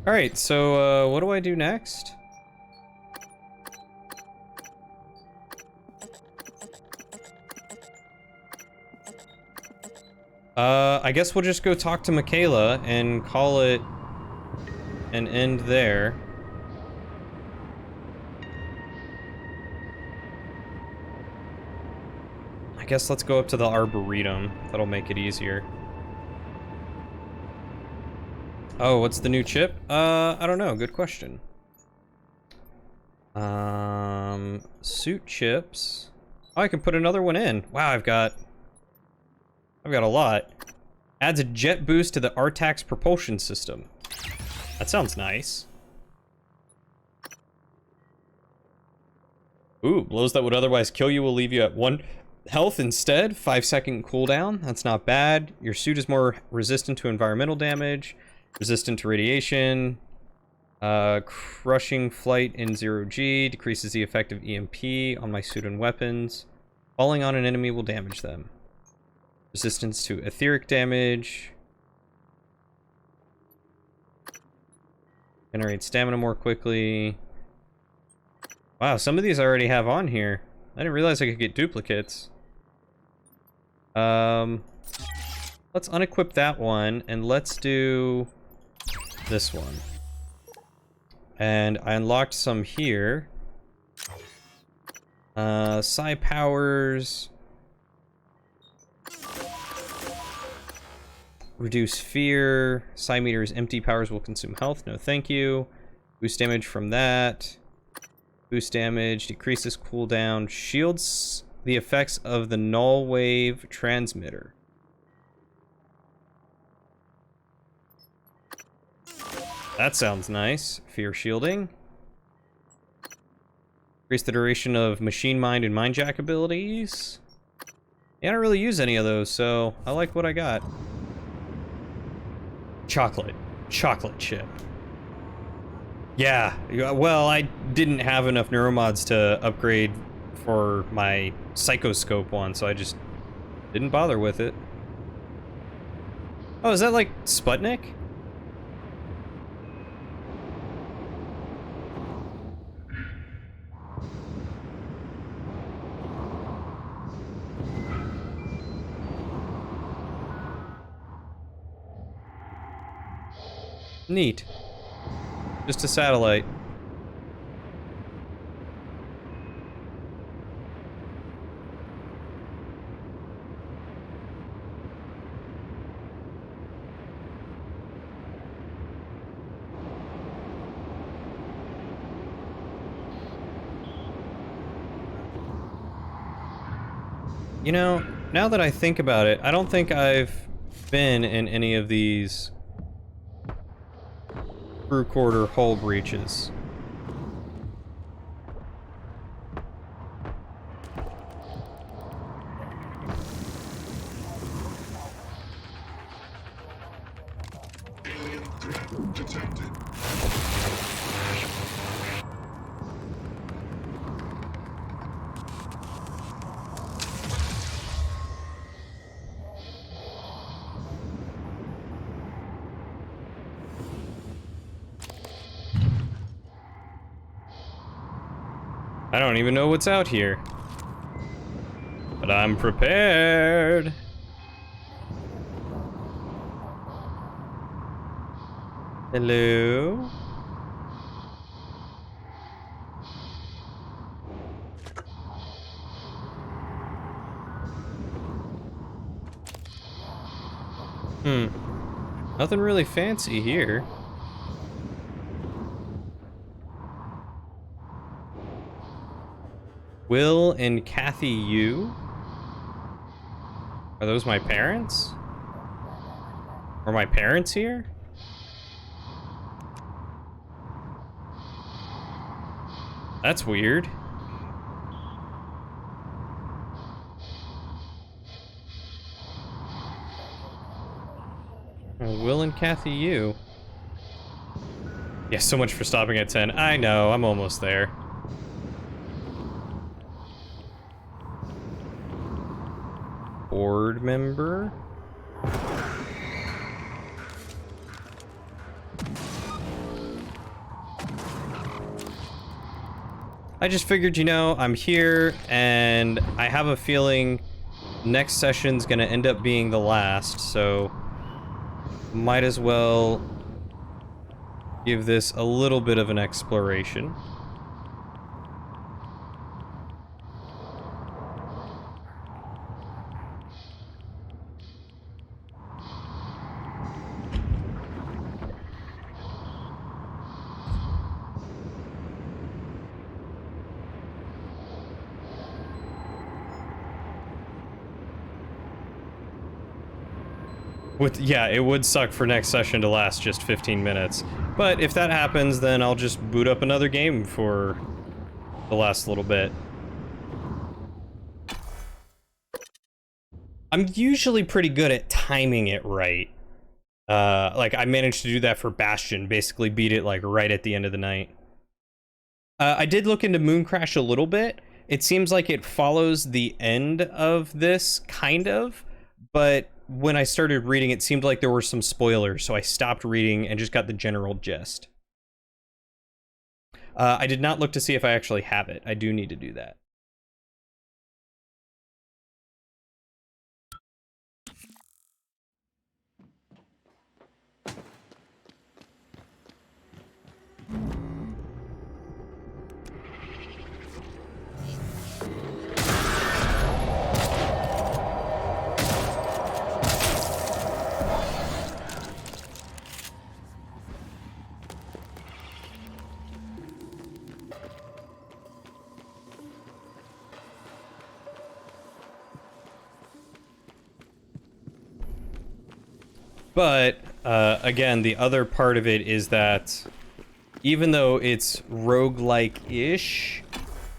Alright, so, what do I do next? I guess we'll just go talk to Michaela and call it an end there. I guess let's go up to the Arboretum. That'll make it easier. Oh, what's the new chip? I don't know. Good question. Suit chips. Oh, I can put another one in. Wow, I've got a lot. Adds a jet boost to the Artax propulsion system. That sounds nice. Ooh, blows that would otherwise kill you will leave you at 1 health instead. 5-second cooldown. That's not bad. Your suit is more resistant to environmental damage, resistant to radiation. Crushing flight in 0G decreases the effect of EMP on my suit and weapons. Falling on an enemy will damage them. Resistance to etheric damage. Generate stamina more quickly. Wow, some of these I already have on here. I didn't realize I could get duplicates. Let's unequip that one, and let's do this one. and I unlocked some here. Psi powers. Reduce fear. Psi meters empty. Powers will consume health. No thank you. Boost damage from that. Boost damage. Decreases cooldown. Shields the effects of the null wave transmitter. That sounds nice. Fear shielding. Increase the duration of machine mind and mind jack abilities. Yeah, I don't really use any of those, so I like what I got. Chocolate chip. Yeah, well, I didn't have enough neuromods to upgrade for my psychoscope one, so I just didn't bother with it. Oh, is that like Sputnik? Neat. Just a satellite. You know, now that I think about it, I don't think I've been in any of these crew quarter hull breaches. Alien threat detected. I don't even know what's out here. But I'm prepared. Hello? Nothing really fancy here. Will and Kathy Yu? Are those my parents? Are my parents here? That's weird. Will and Kathy Yu. Yeah, so much for stopping at 10. I know, I'm almost there. Board member? I just figured, you know, I'm here, and I have a feeling next session's gonna end up being the last, so might as well give this a little bit of an exploration. Yeah, it would suck for next session to last just 15 minutes. But if that happens, then I'll just boot up another game for the last little bit. I'm usually pretty good at timing it right. Like, I managed to do that for Bastion, basically beat it, like, right at the end of the night. I did look into Mooncrash a little bit. It seems like it follows the end of this, kind of, but when I started reading, it seemed like there were some spoilers, so I stopped reading and just got the general gist. I did not look to see if I actually have it. I do need to do that. But, again, the other part of it is that even though it's roguelike-ish,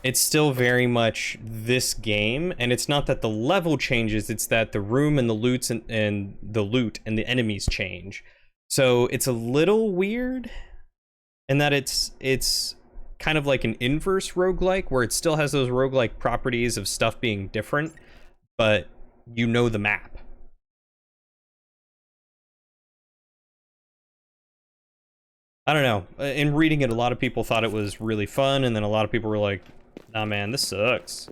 it's still very much this game, and it's not that the level changes, it's that the room and the loot and the enemies change. So it's a little weird in that it's kind of like an inverse roguelike, where it still has those roguelike properties of stuff being different, but you know the map. I don't know. In reading it, a lot of people thought it was really fun, and then a lot of people were like, nah, man, this sucks.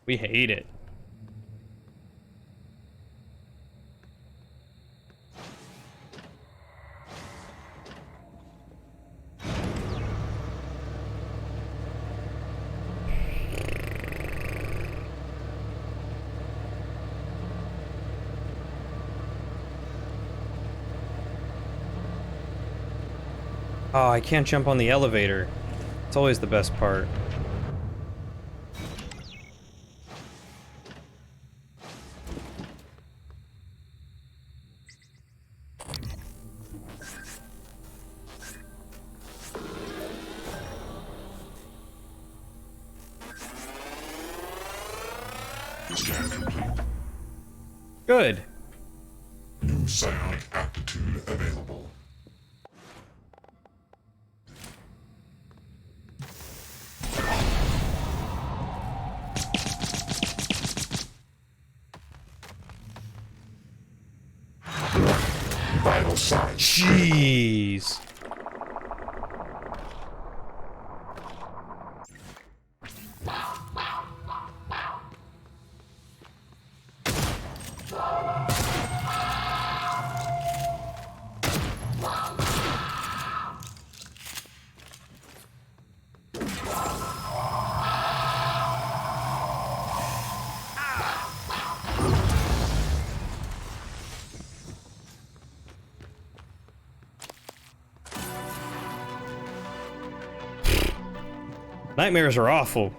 We hate it. Oh, I can't jump on the elevator. It's always the best part. Scan complete. Good. New psionic aptitude available. Vital signs. Jeez. Nightmares are awful.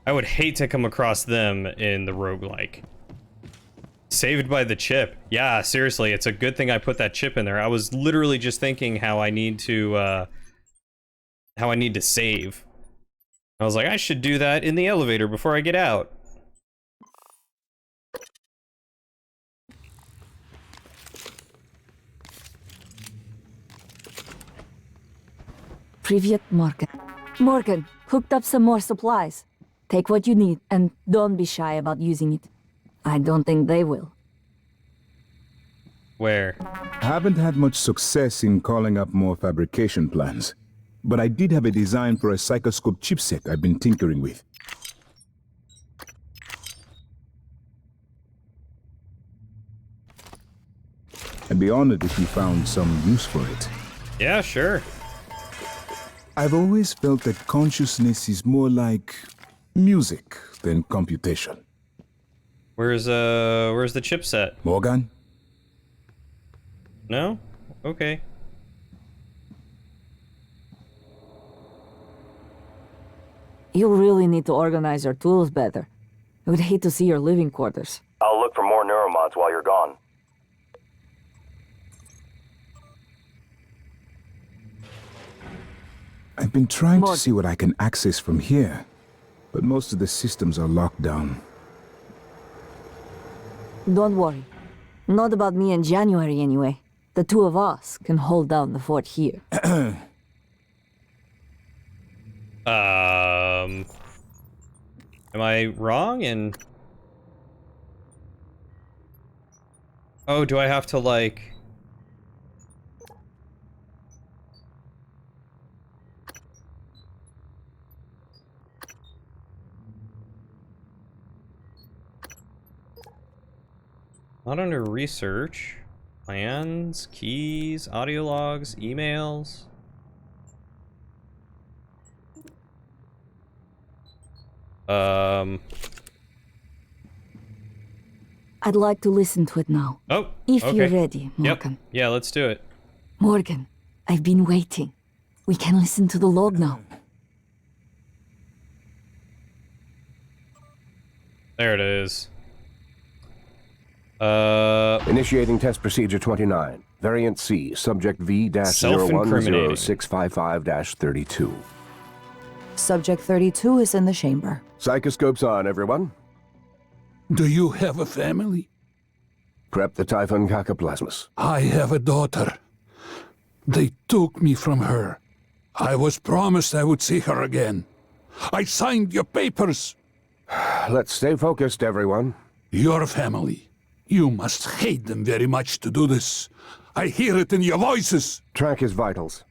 I would hate to come across them in the roguelike. Saved by the chip. Yeah, seriously, it's a good thing I put that chip in there. I was literally just thinking how I need to save. I was like, I should do that in the elevator before I get out. Привет, Morgan. Morgan, hooked up some more supplies. Take what you need, and don't be shy about using it. I don't think they will. Where? I haven't had much success in calling up more fabrication plans, but I did have a design for a psychoscope chipset I've been tinkering with. I'd be honored if you found some use for it. Yeah, sure. I've always felt that consciousness is more like music than computation. Where's the chipset? Morgan? No? Okay. You really need to organize your tools better. I would hate to see your living quarters. I'll look for more neuromods while you're gone. I've been trying to see what I can access from here, but most of the systems are locked down. Don't worry. Not about me in January, anyway. The two of us can hold down the fort here. Am I wrong in... Oh, do I have to, like... Not under research. Plans, keys, audio logs, emails. I'd like to listen to it now. Oh, if okay. you're ready, Morgan. Yep. Yeah, let's do it. Morgan, I've been waiting. We can listen to the log now. There it is. Initiating test procedure 29. Variant C, subject Self-incriminating. V-010655-32. Subject 32 is in the chamber. Psychoscopes on, everyone. Do you have a family? Prep the Typhon Cacoplasmus. I have a daughter. They took me from her. I was promised I would see her again. I signed your papers. Let's stay focused, everyone. Your family. You must hate them very much to do this. I hear it in your voices. Track his vitals.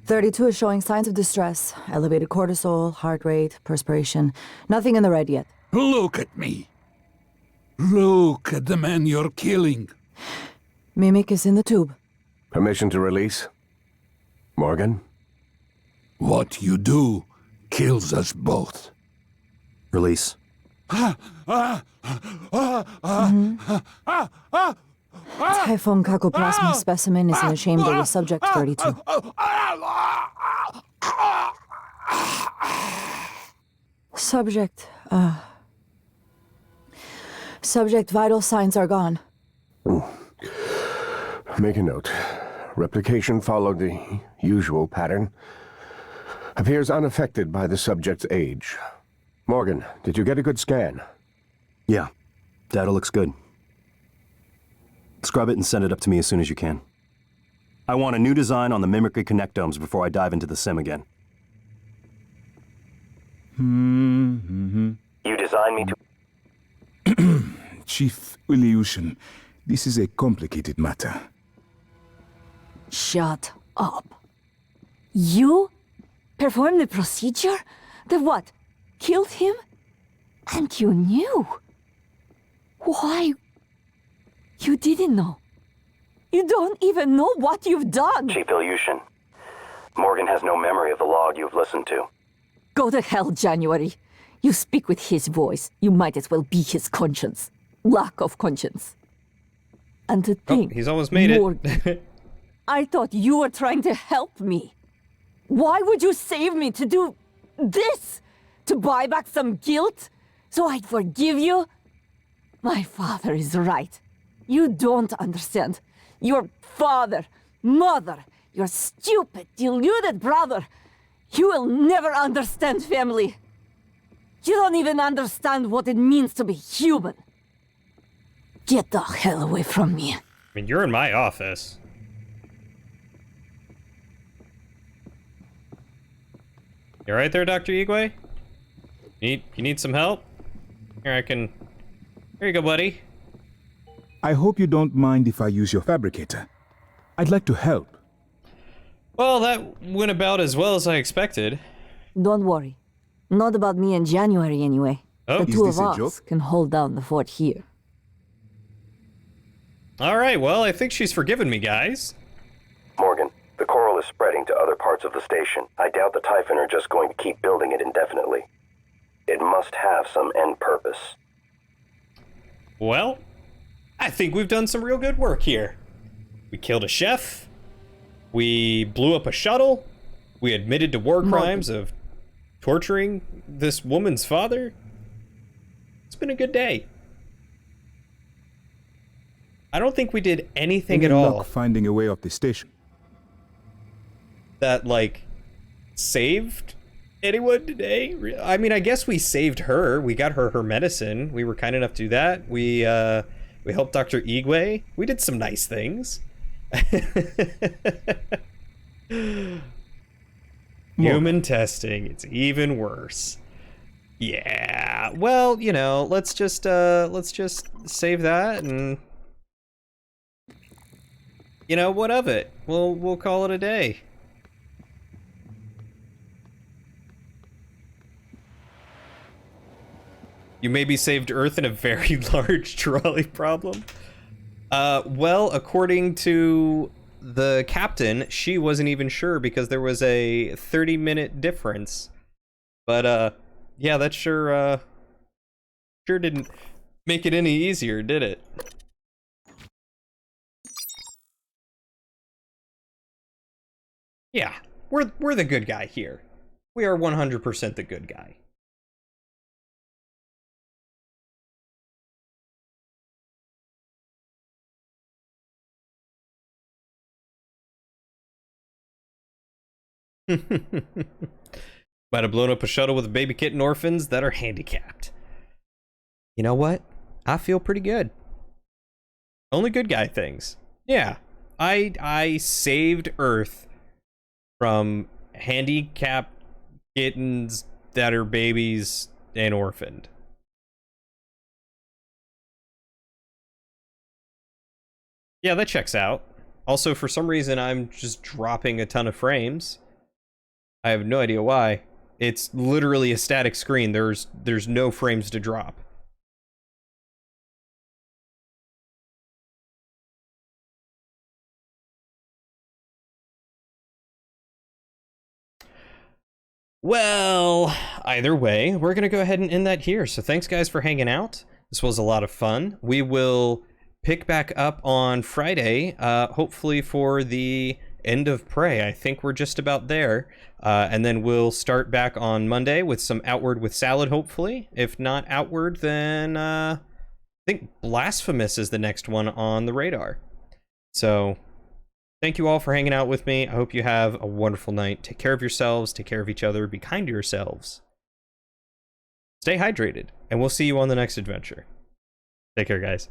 32 is showing signs of distress. Elevated cortisol, heart rate, perspiration. Nothing in the red yet. Look at me. Look at the man you're killing. Mimic is in the tube. Permission to release? Morgan? What you do kills us both. Release. Typhon Cacoplasma specimen is in the chamber with subject 32. Subject vital signs are gone. Make a note. Replication followed the usual pattern. Appears unaffected by the subject's age. Morgan, did you get a good scan? Yeah. Data looks good. Scrub it and send it up to me as soon as you can. I want a new design on the Mimicry connectomes before I dive into the sim again. You designed me to... Chief Illusion, this is a complicated matter. Shut up. You performed the procedure? The what? Killed him? And you knew? Why? You didn't know. You don't even know what you've done. Chief Ilyushin. Morgan has no memory of the log you've listened to. Go to hell, January. You speak with his voice. You might as well be his conscience. Lack of conscience. And to think... he's almost made Morgan, it. I thought you were trying to help me. Why would you save me to do this? To buy back some guilt? So I'd forgive you? My father is right. You don't understand. Your father, mother, your stupid, deluded brother. You will never understand family. You don't even understand what it means to be human. Get the hell away from me. I mean, you're in my office. You alright there, Dr. Igwe? You need some help? Here, here you go, buddy. I hope you don't mind if I use your fabricator. I'd like to help. Well, that went about as well as I expected. Don't worry. Not about me in January, anyway. Oh, the two of us can hold down the fort here. Alright, well, I think she's forgiven me, guys. Morgan, the coral is spreading to other parts of the station. I doubt the Typhon are just going to keep building it indefinitely. It must have some end purpose. Well, I think we've done some real good work here. We killed a chef. We blew up a shuttle. We admitted to war crimes of torturing this woman's father. It's been a good day. I don't think we did anything at all finding a way off the station that, like, saved anyone today. I mean, I guess we saved her. We got her medicine. We were kind enough to do that. We helped Dr. Igwe. We did some nice things. Human testing. It's even worse. Yeah. Well, you know, let's just save that and, you know, what of it? We'll call it a day. You maybe saved Earth in a very large trolley problem. Well, according to the captain, she wasn't even sure because there was a 30-minute difference. But yeah, that sure didn't make it any easier, did it? Yeah, we're the good guy here. We are 100% the good guy. Might have blown up a shuttle with baby kitten orphans that are handicapped. You know what? I feel pretty good. Only good guy things. Yeah. I saved Earth from handicapped kittens that are babies and orphaned. Yeah, that checks out. Also, for some reason, I'm just dropping a ton of frames. I have no idea why. It's literally a static screen. There's no frames to drop. Well, either way, we're going to go ahead and end that here. So thanks, guys, for hanging out. This was a lot of fun. We will pick back up on Friday, hopefully for the end of Prey. I think we're just about there. And then we'll start back on Monday with some Outward with Salad, hopefully. If not Outward, then I think Blasphemous is the next one on the radar. So thank you all for hanging out with me. I hope you have a wonderful night. Take care of yourselves. Take care of each other. Be kind to yourselves. Stay hydrated. And we'll see you on the next adventure. Take care, guys.